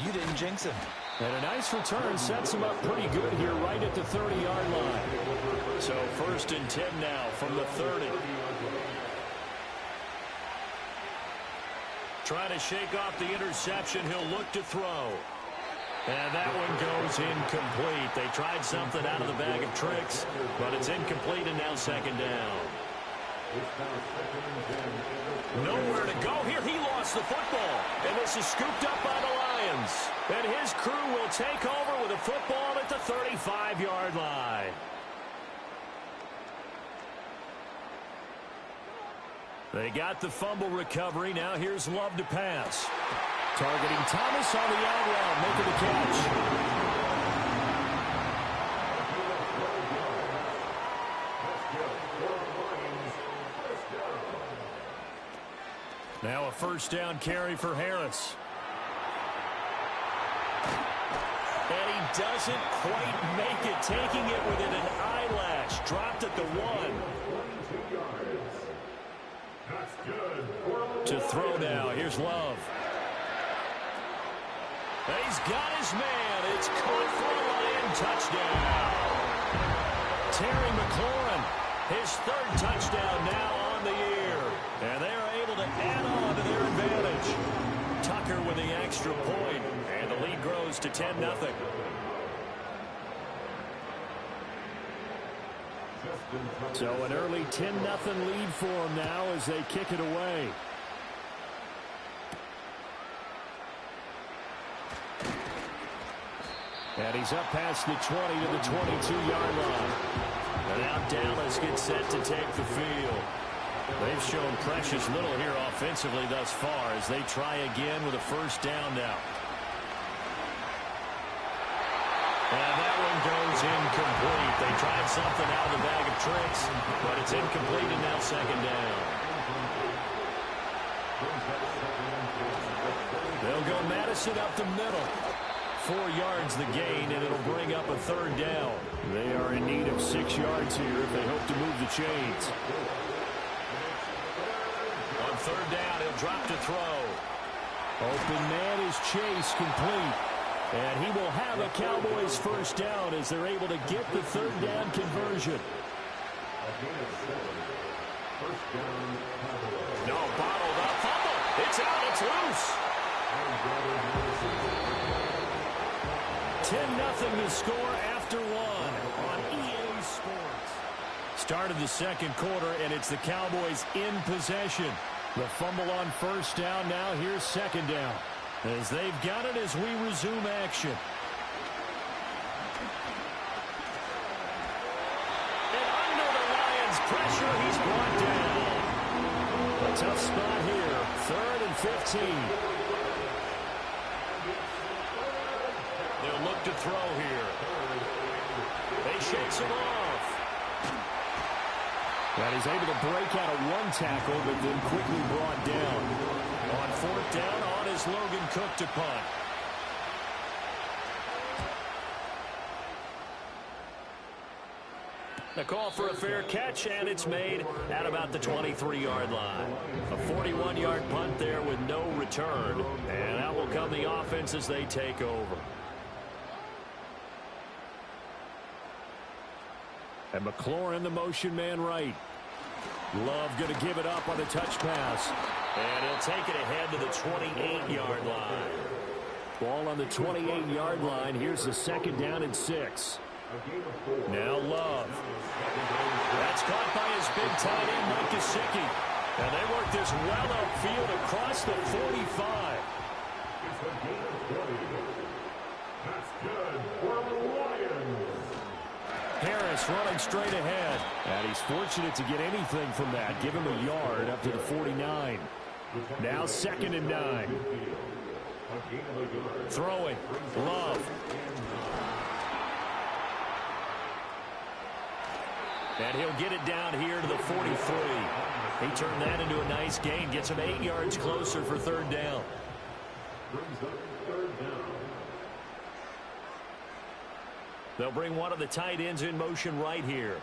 You didn't jinx him. And a nice return sets him up pretty good here right at the 30-yard line. So first and 10 now from the 30. Trying to shake off the interception. He'll look to throw. And that one goes incomplete. They tried something out of the bag of tricks, but it's incomplete and now second down. Nowhere to go here. He lost the football. And this is scooped up by the Lions. And his crew will take over with a football at the 35-yard line. They got the fumble recovery. Now here's Love to pass. Targeting Thomas on the out route, making the catch. Now a first down carry for Harris. And he doesn't quite make it, taking it within an eyelash. Dropped at the 1. To throw now. Here's Love. And he's got his man. It's caught for a Lion touchdown. Terry McLaurin, his third touchdown now on the year. And they are able to add on to their advantage. Tucker with the extra point, and the lead grows to 10-0. So an early 10-0 lead for them now as they kick it away. And he's up past the 20 to the 22-yard line. And now Dallas gets set to take the field. They've shown precious little here offensively thus far as they try again with a first down now. And that one goes incomplete. They tried something out of the bag of tricks, but it's incomplete and now second down. They'll go Madison up the middle. 4 yards the gain, and it'll bring up a third down. They are in need of 6 yards here if they hope to move the chains. On third down, he'll drop to throw. Open man is Chase, complete. And he will have a Cowboys first down as they're able to get the third down conversion. No, bottled up, fumble. It's out, it's loose. 10-0 to score after one on EA Sports. Start of the second quarter, and it's the Cowboys in possession. The fumble on first down. Now here's second down as they've got it as we resume action. And under the Lions' pressure, he's brought down. A tough spot here. 3rd and 15. They'll look to throw here. They shakes him off. And he's able to break out of one tackle, but then quickly brought down. On fourth down, on is Logan Cook to punt. The call for a fair catch, and it's made at about the 23-yard line. A 41-yard punt there with no return. And out will come the offense as they take over. And McLaurin, the motion man right. Love going to give it up on the touch pass. And he'll take it ahead to the 28-yard line. Ball on the 28-yard line. Here's the second down and 6. Now Love. That's caught by his big tight end, Mike Gesicki. And they work this well upfield across the 45. That's good for the Lions. Harris running straight ahead. And he's fortunate to get anything from that. Give him a yard up to the 49. Now 2nd and 9. Throwing. Love. And he'll get it down here to the 43. He turned that into a nice gain. Gets him 8 yards closer for 3rd down. They'll bring one of the tight ends in motion right here.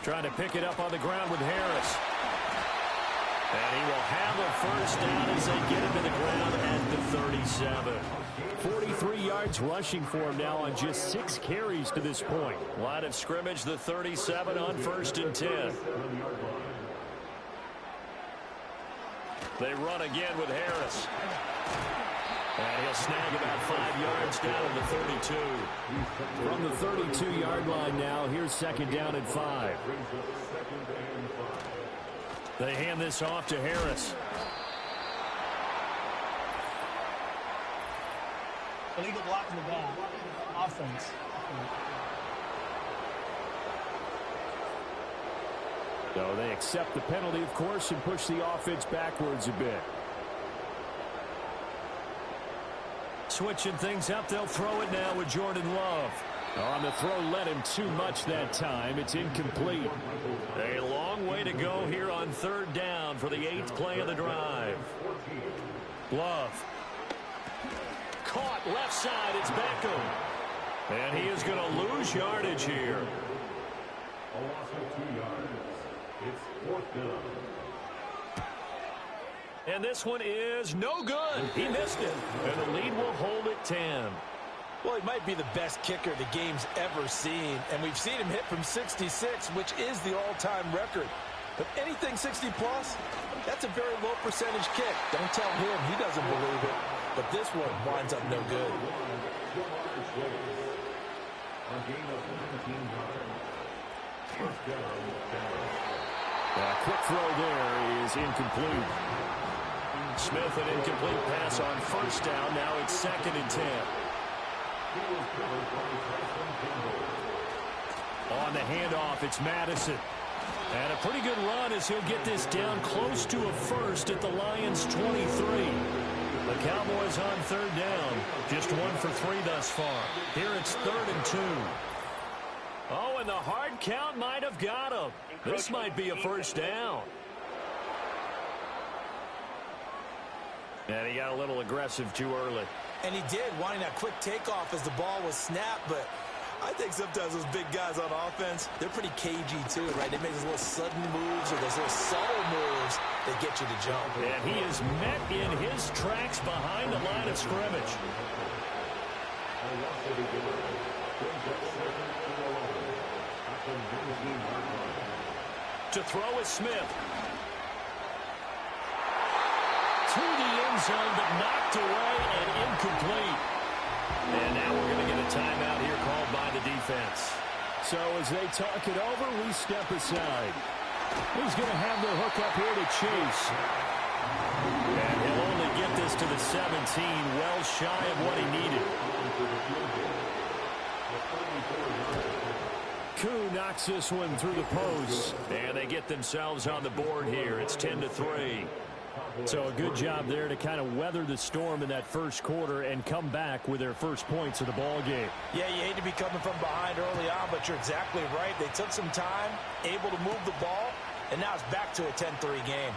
Trying to pick it up on the ground with Harris. And he will have a first down as they get him to the ground at the 37. 43 yards rushing for him now on just 6 carries to this point. Line of scrimmage, the 37 on 1st and 10. They run again with Harris. And he'll snag about 5 yards down to the 32. From the 32-yard line now, here's 2nd down and 5. They hand this off to Harris. Illegal block in the back. Offense. So they accept the penalty, of course, and push the offense backwards a bit. Switching things up, they'll throw it now with Jordan Love. On the throw, led him too much that time. It's incomplete. A long way to go here on 3rd down for the 8th play of the drive. Love. Caught left side. It's Beckham. And he is going to lose yardage here. A loss of 2 yards. It's 4th down. And this one is no good. He missed it. And the lead will hold at 10. Well, he might be the best kicker the game's ever seen. And we've seen him hit from 66, which is the all-time record. But anything 60-plus, that's a very low percentage kick. Don't tell him he doesn't believe it. But this one winds up no good. A quick throw there is incomplete. Smith, an incomplete pass on 1st down. Now it's 2nd and 10. On the handoff, it's Madison. And a pretty good run as he'll get this down close to a first at the Lions' 23. The Cowboys on 3rd down. Just 1 for 3 thus far. Here it's 3rd and 2. Oh, and the hard count might have got him. This might be a first down. And he got a little aggressive too early. And he did, wanting that quick takeoff as the ball was snapped. But I think sometimes those big guys on offense, they're pretty cagey too, right? They make those little sudden moves or those little subtle moves that get you to jump. And he is met in his tracks behind the line of scrimmage. To throw is Smith. To the end zone, but knocked away and incomplete. And now we're going to get a timeout here called by the defense. So as they talk it over, we step aside. He's going to have the hook up here to Chase. And he'll only get this to the 17, well shy of what he needed. Koo knocks this one through the post. And they get themselves on the board here. It's 10-3. So a good job there to kind of weather the storm in that first quarter and come back with their first points of the ball game. Yeah, you hate to be coming from behind early on, but you're exactly right. They took some time, able to move the ball, and now it's back to a 10-3 game.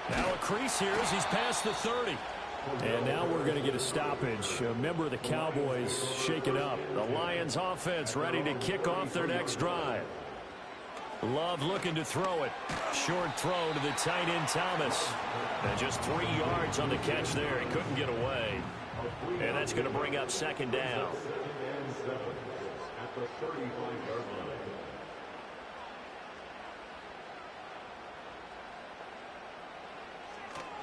Now a crease here as he's past the 30. And now we're going to get a stoppage. A member of the Cowboys shaken up. The Lions offense ready to kick off their next drive. Love looking to throw it. Short throw to the tight end Thomas. And just 3 yards on the catch there. He couldn't get away. And that's going to bring up second down.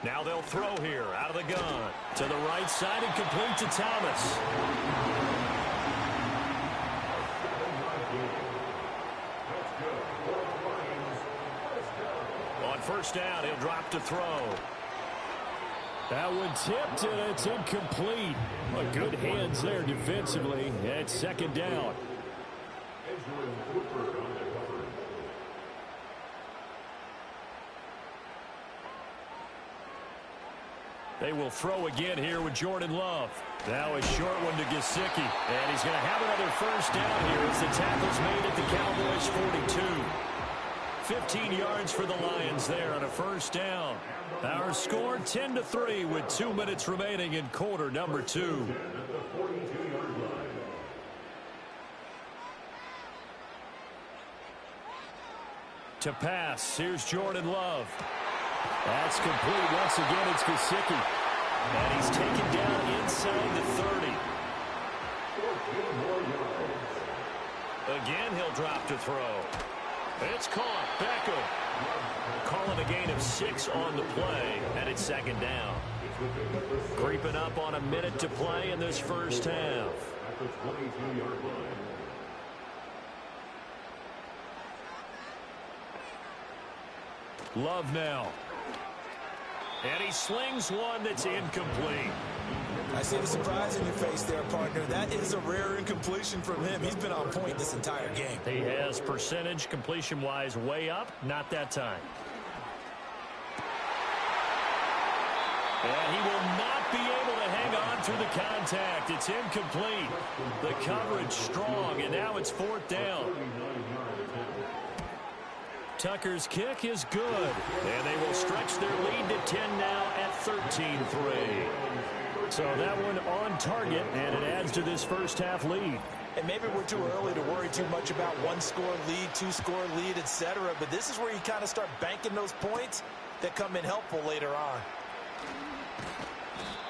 Now they'll throw here out of the gun. To the right side and complete to Thomas. On first down, he'll drop to throw. That one tipped, and it's incomplete. But good hands there defensively. It's second down. They will throw again here with Jordan Love. Now a short one to Gesicki. And he's going to have another first down here as the tackle's made at the Cowboys' 42. 15 yards for the Lions there on a first down. Our score 10-3 with 2 minutes remaining in quarter number 2. To pass, here's Jordan Love. That's complete. Once again, it's Gesicki. And he's taken down inside the 30. Again, he'll drop to throw. It's caught. Beckham calling a gain of 6 on the play, and it's second down. Creeping up on a minute to play in this first half. Love now. And he slings one that's incomplete. I see the surprise in your face there, partner. That is a rare incompletion from him. He's been on point this entire game. He has percentage completion-wise way up. Not that time. And he will not be able to hang on through the contact. It's incomplete. The coverage strong, and now it's fourth down. Tucker's kick is good, and they will stretch their lead to 10 now at 13-3. So that one on target, and it adds to this first half lead. And maybe we're too early to worry too much about one-score lead, two-score lead, etc. But this is where you kind of start banking those points that come in helpful later on.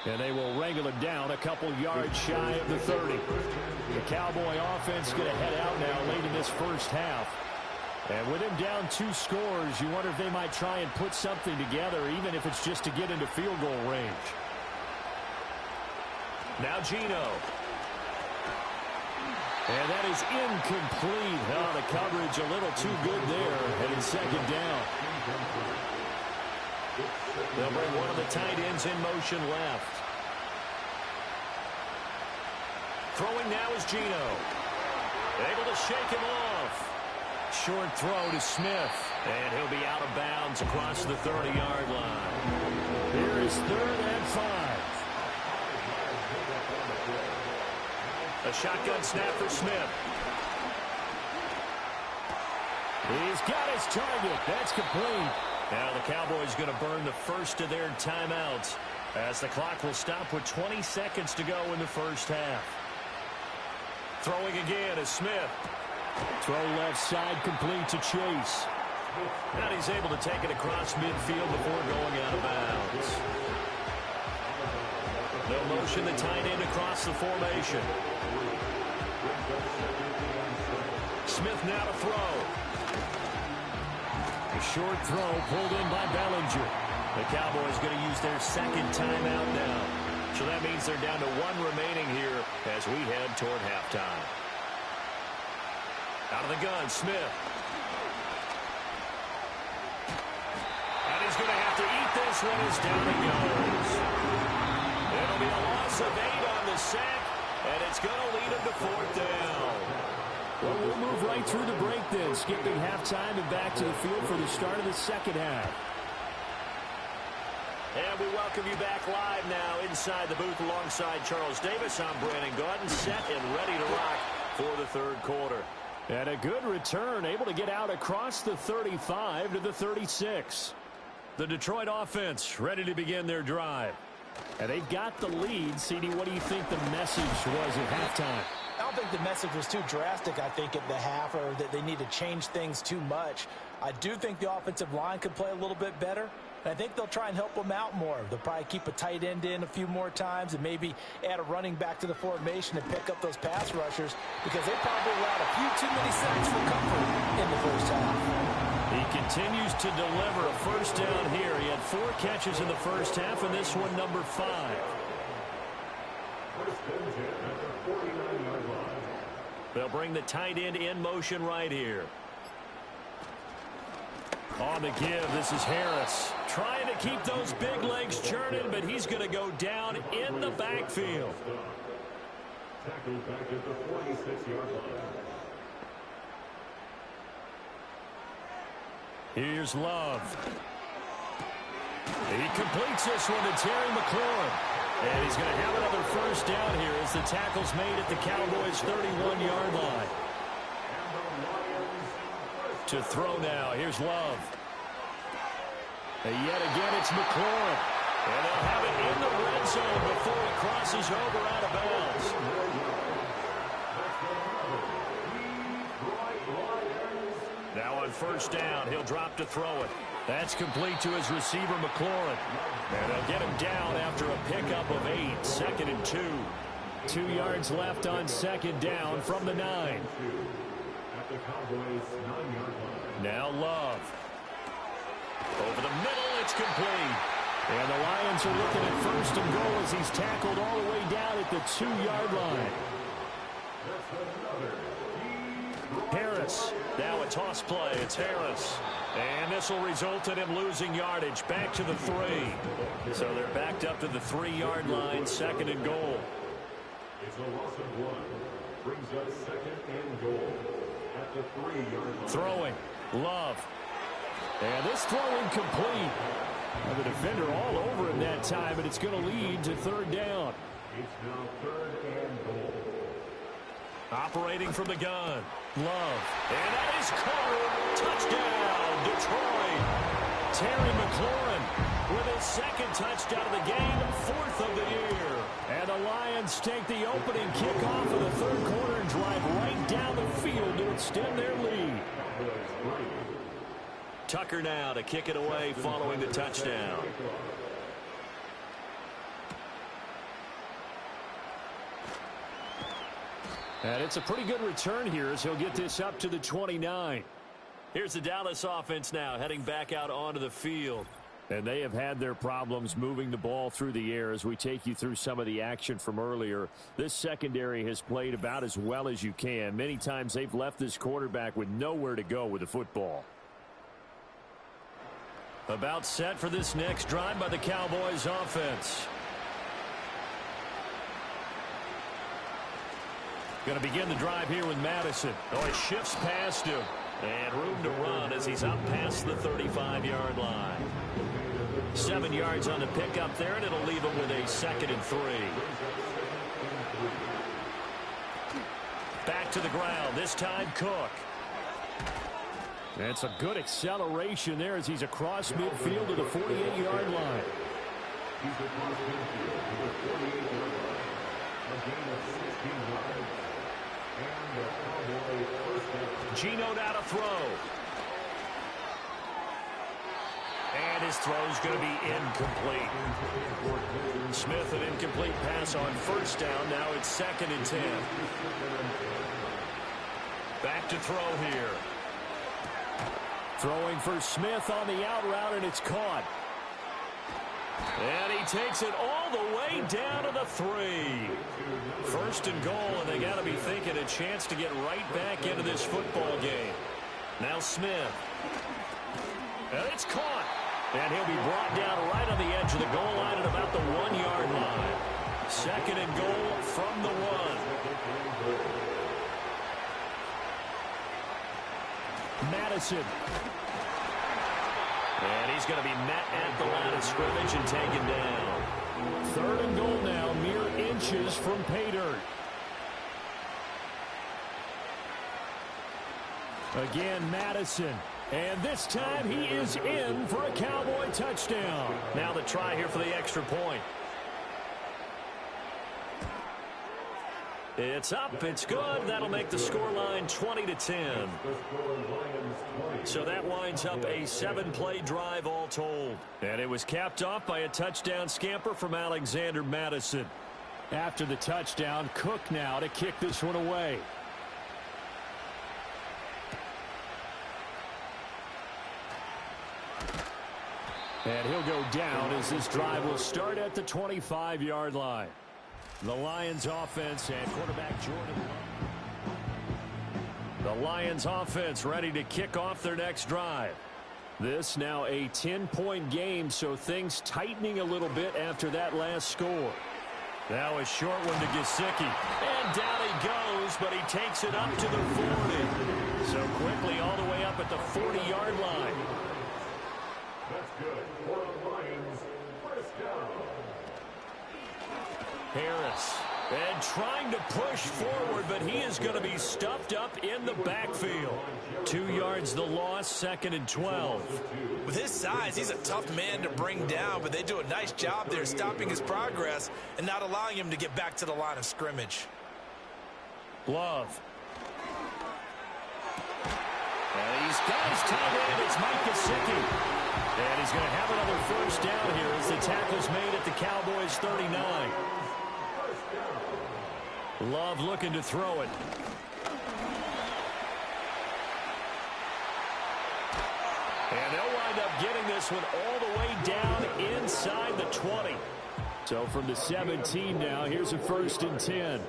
And they will wrangle it down a couple yards shy of the 30. The Cowboy offense going to head out now late in this first half. And with him down 2 scores, you wonder if they might try and put something together, even if it's just to get into field goal range. Now Geno. And that is incomplete. Oh, the coverage a little too good there. And it's second down. They'll bring one of the tight ends in motion left. Throwing now is Geno. Able to shake him off. Short throw to Smith. And he'll be out of bounds across the 30-yard line. Here is 3rd and 5. A shotgun snap for Smith. He's got his target. That's complete. Now the Cowboys going to burn the first of their timeouts as the clock will stop with 20 seconds to go in the first half. Throwing again is Smith. Throw left side complete to Chase. And he's able to take it across midfield before going out of bounds. They'll motion the tight end across the formation. Smith now to throw. A short throw pulled in by Bellinger. The Cowboys going to use their second timeout now. So that means they're down to 1 remaining here as we head toward halftime. Out of the gun, Smith. And he's going to have to eat this one as down it goes. It'll be a loss of 8 on the sack, and it's going to lead him to 4th down. Well, we'll move right through the break then, skipping halftime and back to the field for the start of the second half. And we welcome you back live now inside the booth alongside Charles Davis. I'm Brandon Gaudin, set and ready to rock for the third quarter. And a good return, able to get out across the 35 to the 36. The Detroit offense ready to begin their drive. And they've got the lead. CD, what do you think the message was at halftime? I don't think the message was too drastic, I think, at the half, or that they need to change things too much. I do think the offensive line could play a little bit better. And I think they'll try and help them out more. They'll probably keep a tight end in a few more times and maybe add a running back to the formation and pick up those pass rushers because they probably allowed a few too many sacks for comfort in the first half. He continues to deliver a first down here. He had 4 catches in the first half, and this one number 5. They'll bring the tight end in motion right here. On the give, this is Harris. Trying to keep those big legs churning, but he's going to go down in the backfield. Tackled back at the 46-yard line. Here's Love. He completes this one to Terry McLaurin. And he's going to have another first down here as the tackle's made at the Cowboys' 31-yard line. To throw now. Here's Love. And yet again, it's McLaurin. And they'll have it in the red zone before he crosses over out of bounds. Now on first down, he'll drop to throw it. That's complete to his receiver, McLaurin. And they'll get him down after a pickup of 8. 2nd and 2. 2 yards left on second down from the 9. Now Love. Over the middle, it's complete. And the Lions are looking at first and goal as he's tackled all the way down at the 2-yard line. Harris. Now a toss play. It's Harris. And this will result in him losing yardage. Back to the 3. So they're backed up to the 3-yard line. 2nd and goal. It's a loss of 1. Brings us 2nd and goal at the 3-yard line. Throwing. Love. And this throw incomplete. And the defender all over him that time, and it's going to lead to 3rd down. It's now 3rd and goal. Operating from the gun. Love. And that is caught. Touchdown, Detroit. Terry McLaurin with his 2nd touchdown of the game, 4th of the year. And the Lions take the opening kickoff of the 3rd quarter and drive right down the field to extend their lead. Tucker now to kick it away following the touchdown. And it's a pretty good return here as he'll get this up to the 29. Here's the Dallas offense now heading back out onto the field. And they have had their problems moving the ball through the air as we take you through some of the action from earlier. This secondary has played about as well as you can. Many times they've left this quarterback with nowhere to go with the football. About set for this next drive by the Cowboys offense. Going to begin the drive here with Madison. Oh, it shifts past him. And room to run as he's up past the 35-yard line. 7 yards on the pickup there, and it'll leave him with a 2nd and 3. Back to the ground, this time Cook. That's a good acceleration there as he's across midfield to the 48-yard line. He's across midfield to the 48-yard line. A gain of 16 yards. And the Cowboys first down. Geno now to throw. And his throw's going to be incomplete. Smith, an incomplete pass on first down. Now it's 2nd and 10. Back to throw here. Throwing for Smith on the out route, and it's caught. And he takes it all the way down to the 3. 1st and goal, and they got to be thinking a chance to get right back into this football game. Now Smith. And it's caught. And he'll be brought down right on the edge of the goal line at about the 1-yard line. 2nd and goal from the 1. Madison. And he's going to be met at the line of scrimmage and taken down. 3rd and goal now, mere inches from pay dirt. Again, Madison. And this time he is in for a Cowboy touchdown. Now the try here for the extra point. It's up. It's good. That'll make the scoreline 20-10. So that winds up a 7-play drive all told. And it was capped off by a touchdown scamper from Alexander Madison. After the touchdown, Cook now to kick this one away. And he'll go down as this drive will start at the 25-yard line. The Lions offense and quarterback Jordan Love. The Lions offense ready to kick off their next drive. This now a 10-point game, so things tightening a little bit after that last score. Now a short one to Gesicki. And down he goes, but he takes it up to the 40. So quickly all the way up at the 40-yard line. That's good for the Lions. First down. Harris. And trying to push forward, but he is going to be stuffed up in the backfield. 2 yards the loss, 2nd and 12. With his size, he's a tough man to bring down, but they do a nice job there stopping his progress and not allowing him to get back to the line of scrimmage. Love. And he's got his tight end. It's Mike Gesicki. And he's going to have another first down here as the tackle's made at the Cowboys' 39. Love looking to throw it. And they'll wind up getting this one all the way down inside the 20. So from the 17 now, here's a 1st and 10.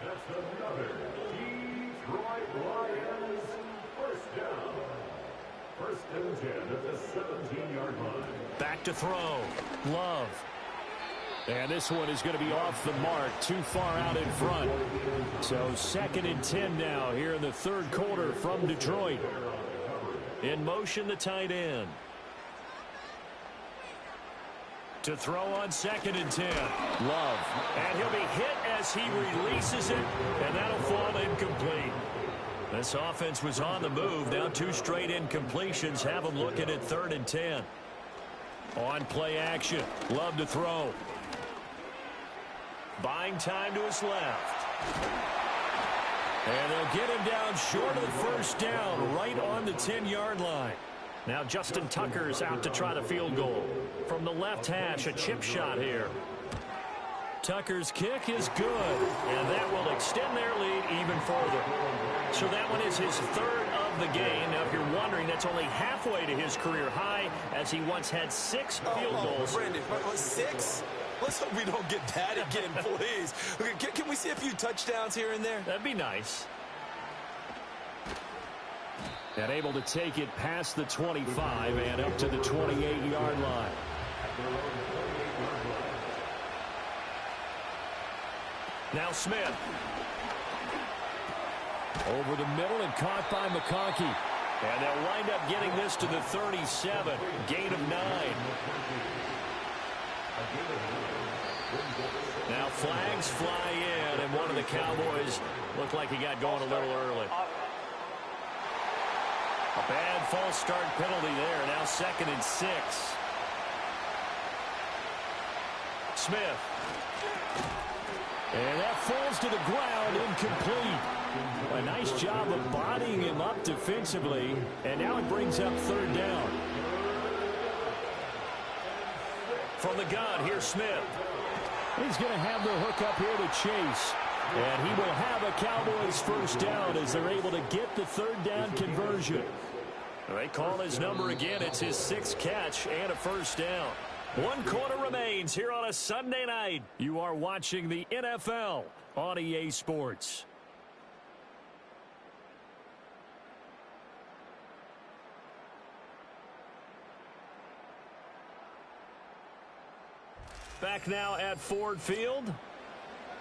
That's another Detroit Lions first down. 1st and 10 at the 17-yard line. Back to throw. Love. And this one is going to be off the mark, too far out in front. So 2nd and 10 now here in the 3rd quarter from Detroit. In motion, the tight end. To throw on 2nd and 10. Love. And he'll be hit as he releases it, and that'll fall incomplete. This offense was on the move. Now 2 straight incompletions have them looking at 3rd and 10. On play action. Love to throw. Buying time to his left. And they'll get him down short of the first down, right on the 10-yard line. Now Justin Tucker's out to try the field goal. From the left hash, a chip shot here. Tucker's kick is good. And that will extend their lead even further. So that one is his 3rd of the game. Now, if you're wondering, that's only halfway to his career high, as he once had 6 field goals. Brandon, 6? Let's hope we don't get that again, please. Okay, can we see a few touchdowns here and there? That'd be nice. And able to take it past the 25 and up to the 28-yard line. Now Smith. Over the middle and caught by McConkey. And they'll wind up getting this to the 37. Gain of 9. Now flags fly in, and one of the Cowboys looked like he got going a little early. A bad false start penalty there. Now 2nd and 6. Smith. And that falls to the ground, incomplete. A nice job of bodying him up defensively, and now it brings up 3rd down. From the gun, here's Smith. He's going to have the hook up here to Chase. And he will have a Cowboys first down as they're able to get the 3rd down conversion. They call his number again. It's his 6th catch and a first down. 1 quarter remains here on a Sunday night. You are watching the NFL on EA Sports. Back now at Ford Field.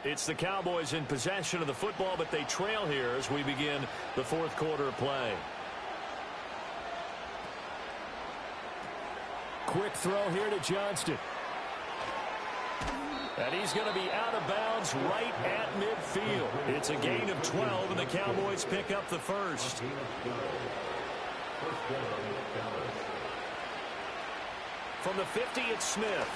It's the Cowboys in possession of the football, but they trail here as we begin the 4th quarter of play. Quick throw here to Johnston. And he's going to be out of bounds right at midfield. It's a gain of 12, and the Cowboys pick up the first. From the 50, it's Smith.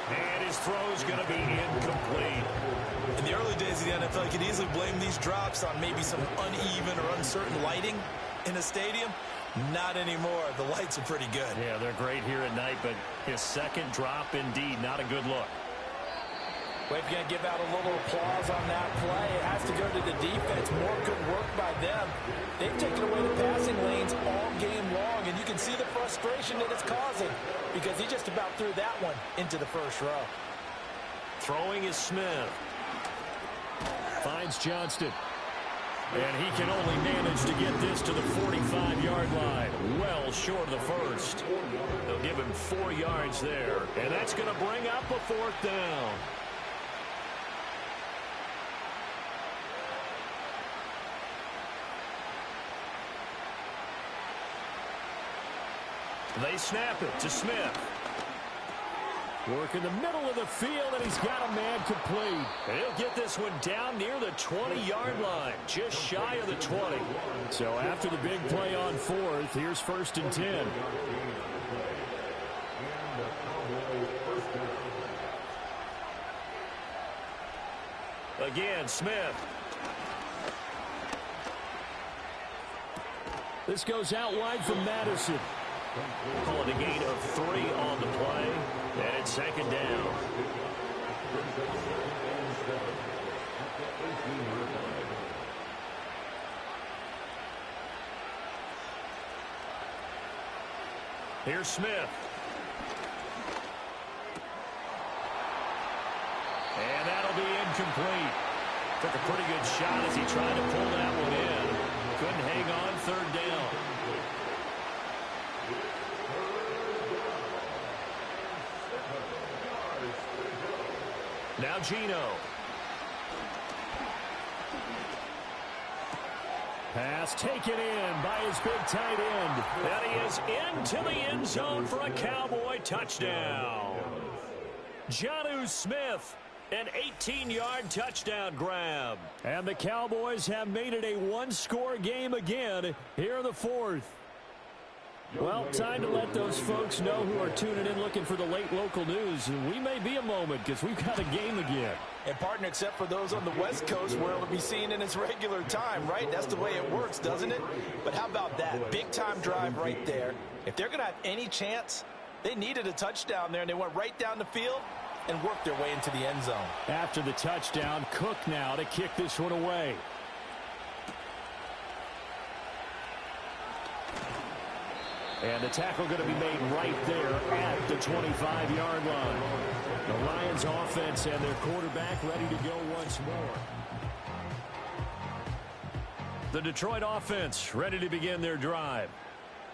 And his throw's going to be incomplete. In the early days of the NFL, you could easily blame these drops on maybe some uneven or uncertain lighting in a stadium. Not anymore. The lights are pretty good. Yeah, they're great here at night, but his second drop, indeed, not a good look. Well, if you're going to give out a little applause on that play, it has to go to the defense. More good work by them. They've taken away the passing lanes all game long, and you can see the frustration that it's causing because he just about threw that one into the first row. Throwing is Smith. Finds Johnston. And he can only manage to get this to the 45-yard line. Well short of the first. They'll give him 4 yards there. And that's going to bring up a 4th down. They snap it to Smith. Work in the middle of the field, and he's got a man complete. He'll get this one down near the 20-yard line, just shy of the 20. So after the big play on 4th, here's 1st and 10. Again, Smith. This goes out wide from Madison. Call it a gain of 3 on the play, and it's 2nd down. Here's Smith. And that'll be incomplete. Took a pretty good shot as he tried to pull that one in. Couldn't hang on, 3rd down. Now Geno. Pass taken in by his big tight end. And he is into the end zone for a Cowboy touchdown. Jonnu Smith, an 18-yard touchdown grab. And the Cowboys have made it a one-score game again here in the 4th. Well, time to let those folks know who are tuning in looking for the late local news. We may be a moment because we've got a game again. And, partner, except for those on the West Coast where it'll be seen in its regular time, right? That's the way it works, doesn't it? But how about that? Big-time drive right there. If they're going to have any chance, they needed a touchdown there, and they went right down the field and worked their way into the end zone. After the touchdown, Cook now to kick this one away. And the tackle going to be made right there at the 25-yard line. The Lions offense and their quarterback ready to go once more. The Detroit offense ready to begin their drive.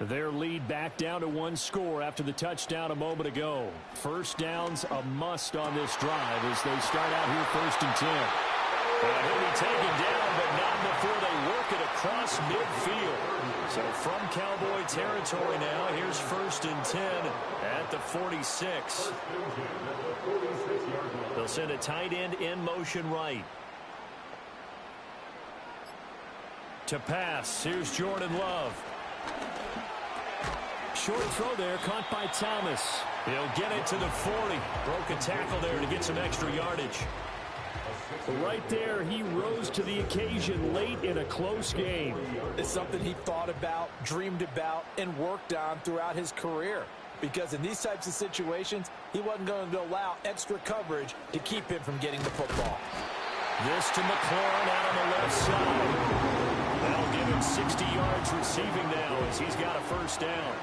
Their lead back down to 1 score after the touchdown a moment ago. First down's a must on this drive as they start out here 1st and 10. And he'll be taken down, but not before they work it across midfield. So from Cowboy territory now, here's 1st and 10 at the 46. They'll send a tight end in motion right. To pass, here's Jordan Love. Short throw there, caught by Thomas. He'll get it to the 40. Broke a tackle there to get some extra yardage. Right there, he rose to the occasion late in a close game. It's something he thought about, dreamed about, and worked on throughout his career. Because in these types of situations, he wasn't going to allow extra coverage to keep him from getting the football. This to McLaurin out on the left side. That'll give him 60 yards receiving now as he's got a first down.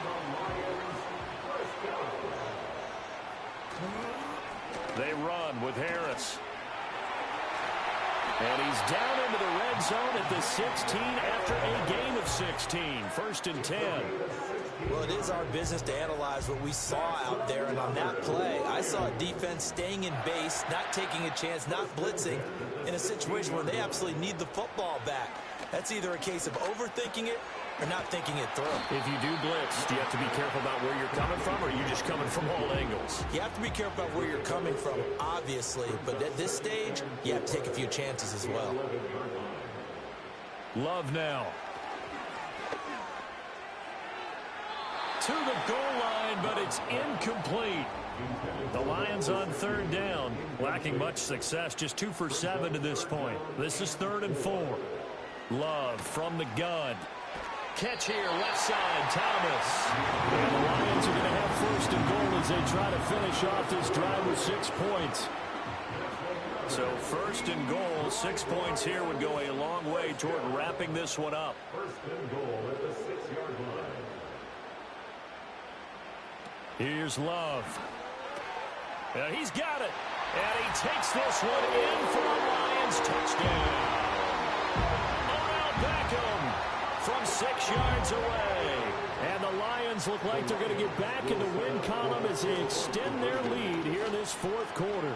They run with Harris. And he's down into the red zone at the 16 after a gain of 16. 1st and 10. Well, it is our business to analyze what we saw out there. And on that play, I saw a defense staying in base, not taking a chance, not blitzing in a situation where they absolutely need the football back. That's either a case of overthinking it or not thinking it through. If you do blitz, do you have to be careful about where you're coming from, or are you just coming from all angles? You have to be careful about where you're coming from, obviously, but at this stage, you have to take a few chances as well. Love now. To the goal line, but it's incomplete. The Lions on third down, lacking much success, just 2 for 7 to this point. This is 3rd and 4. Love from the gun. Catch here, left side, Thomas. And the Lions are going to have 1st and goal as they try to finish off this drive with 6 points. So 1st and goal, 6 points here would go a long way toward wrapping this one up. 1st and goal at the 6-yard line. Here's Love. And he's got it. And he takes this one in for a Lions touchdown. Odell Beckham from 6 yards away. And the Lions look like they're going to get back in the win column as they extend their lead here in this 4th quarter.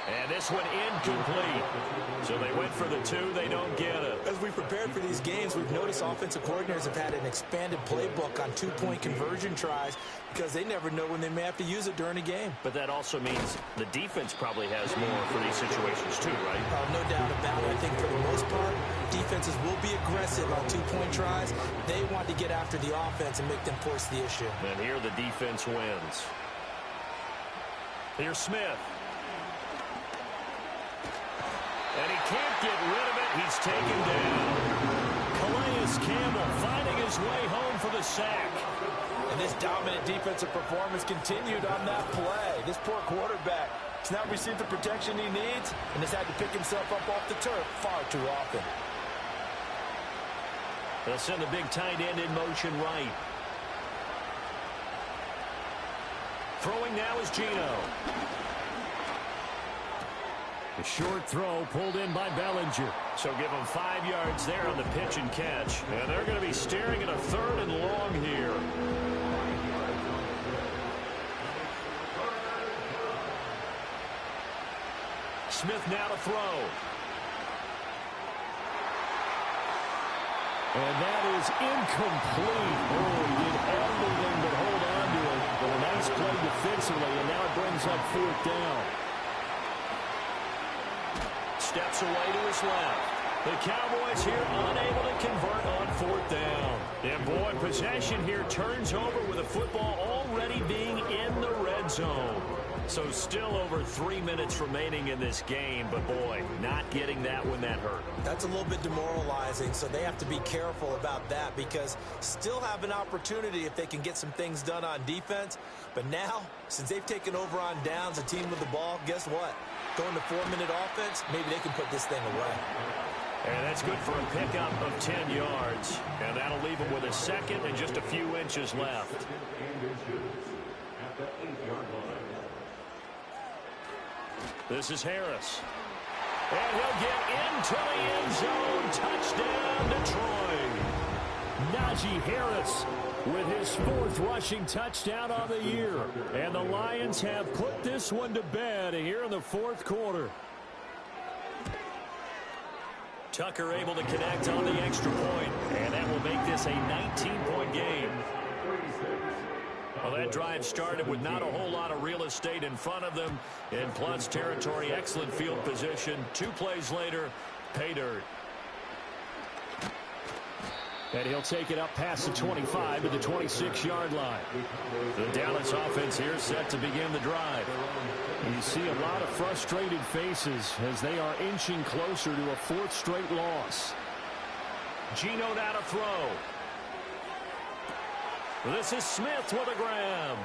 And this one incomplete. So they went for the 2. They don't get it. As we prepared for these games, we've noticed offensive coordinators have had an expanded playbook on 2-point conversion tries because they never know when they may have to use it during a game. But that also means the defense probably has more for these situations too, right? No doubt about it. I think for the most part, defenses will be aggressive on 2-point tries. They want to get after the offense and make them force the issue. And here the defense wins. Here's Smith. And he can't get rid of it. He's taken down. Calais Campbell finding his way home for the sack. And this dominant defensive performance continued on that play. This poor quarterback has not received the protection he needs and has had to pick himself up off the turf far too often. They'll send the big tight end in motion right. Throwing now is Geno. A short throw pulled in by Bellinger. So give them 5 yards there on the pitch and catch. And they're going to be staring at a 3rd and long here. Smith now to throw. And that is incomplete. Oh, he did everything but hold on to it. But a nice play defensively, and now it brings up 4th down. Steps away to his left. The Cowboys here unable to convert on 4th down. And boy, possession here turns over with the football already being in the red zone. So still over 3 minutes remaining in this game, but boy, not getting that when that hurt. That's a little bit demoralizing, so they have to be careful about that because still have an opportunity if they can get some things done on defense. But now, since they've taken over on downs, a team with the ball, guess what? Going to 4-minute offense, maybe they can put this thing away. And that's good for a pickup of 10 yards. And that'll leave them with a 2nd and just a few inches left. This is Harris. And he'll get into the end zone. Touchdown, Detroit. Najee Harris with his 4th rushing touchdown on the year. And the Lions have put this one to bed here in the 4th quarter. Tucker able to connect on the extra point. And that will make this a 19-point game. Well, that drive started with not a whole lot of real estate in front of them. In plus territory, excellent field position. 2 plays later, pay dirt. And he'll take it up past the 25 to the 26-yard line. The Dallas offense here set to begin the drive. You see a lot of frustrated faces as they are inching closer to a 4th straight loss. Geno now to throw. This is Smith with a grab.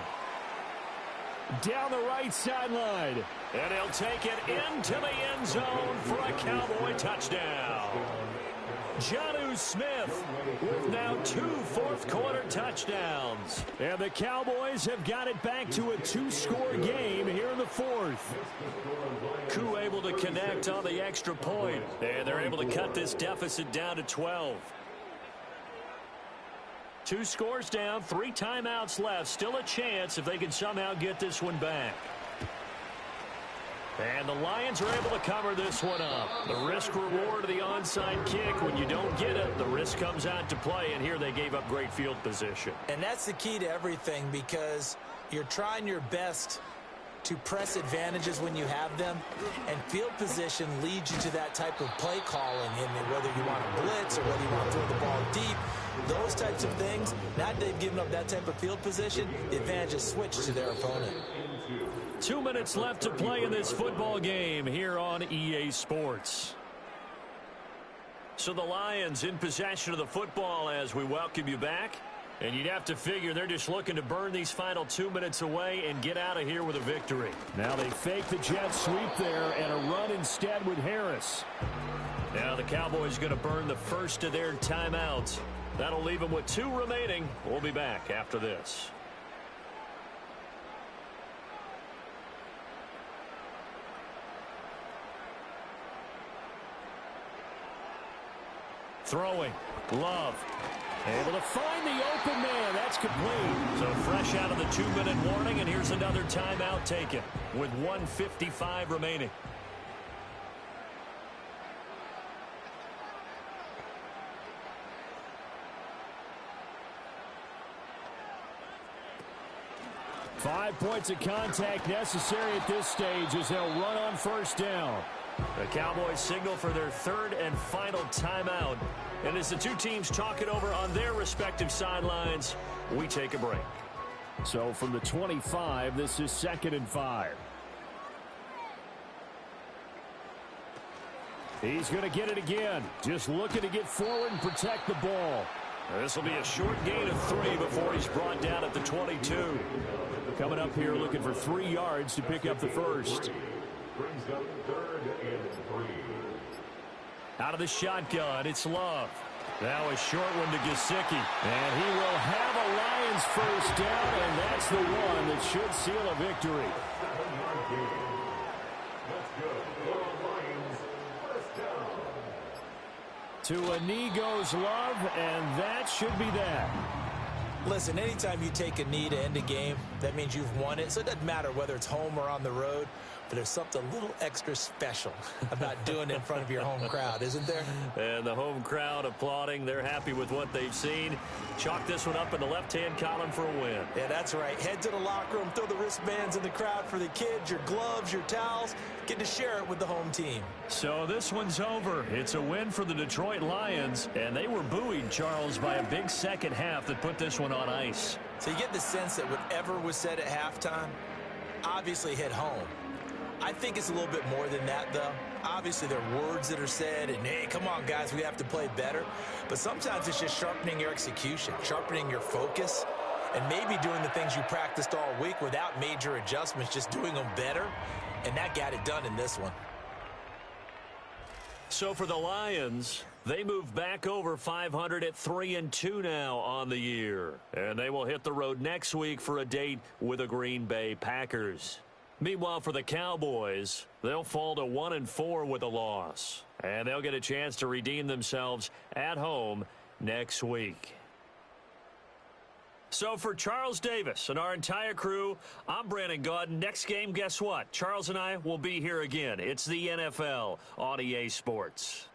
Down the right sideline. And he'll take it into the end zone for a Cowboy touchdown. Jonnu Smith with now 2 fourth-quarter touchdowns. And the Cowboys have got it back to a 2-score game here in the 4th. Koo able to connect on the extra point. And they're able to cut this deficit down to 12. 2 scores down, 3 timeouts left. Still a chance if they can somehow get this one back. And the Lions are able to cover this one up. The risk-reward of the onside kick, when you don't get it, the risk comes out to play, and here they gave up great field position. And that's the key to everything, because you're trying your best to press advantages when you have them, and field position leads you to that type of play calling, and whether you want to blitz or whether you want to throw the ball deep, those types of things. Now that they've given up that type of field position, the advantage is switched to their opponent. 2 minutes left to play in this football game here on EA Sports. So the Lions in possession of the football as we welcome you back. And you'd have to figure they're just looking to burn these final 2 minutes away and get out of here with a victory. Now they fake the jet sweep there and a run instead with Harris. Now the Cowboys going to burn the first of their timeouts. That'll leave them with 2 remaining. We'll be back after this. Throwing. Love. Able to find the open man. That's complete. So fresh out of the 2-minute warning, and here's another timeout taken with 1:55 remaining. Five points of contact necessary at this stage as they'll run on first down. The Cowboys signal for their third and final timeout. And as the two teams talk it over on their respective sidelines, we take a break. So from the 25, this is 2nd and 5. He's going to get it again. Just looking to get forward and protect the ball. This will be a short gain of 3 before he's brought down at the 22. Coming up here looking for 3 yards to pick up the first. Brings up 3rd and 3. Out of the shotgun, it's Love. Now a short one to Gesicki. And he will have a Lions first down, and that's the one that should seal a victory. To a knee goes Love, and that should be that. Listen, anytime you take a knee to end a game, that means you've won it. So it doesn't matter whether it's home or on the road, but there's something a little extra special about doing it in front of your home crowd, isn't there? And the home crowd applauding. They're happy with what they've seen. Chalk this one up in the left-hand column for a win. Yeah, that's right. Head to the locker room, throw the wristbands in the crowd for the kids, your gloves, your towels. Get to share it with the home team. So this one's over. It's a win for the Detroit Lions, and they were buoyed, Charles, by a big second half that put this one on ice. So you get the sense that whatever was said at halftime obviously hit home. I think it's a little bit more than that, though. Obviously, there are words that are said, and, hey, come on, guys, we have to play better. But sometimes it's just sharpening your execution, sharpening your focus, and maybe doing the things you practiced all week without major adjustments, just doing them better. And that got it done in this one. So for the Lions, they move back over 500 at 3-2 now on the year. And they will hit the road next week for a date with the Green Bay Packers. Meanwhile, for the Cowboys, they'll fall to 1-4 with a loss. And they'll get a chance to redeem themselves at home next week. So for Charles Davis and our entire crew, I'm Brandon Gaudin. Next game, guess what? Charles and I will be here again. It's the NFL on EA Sports.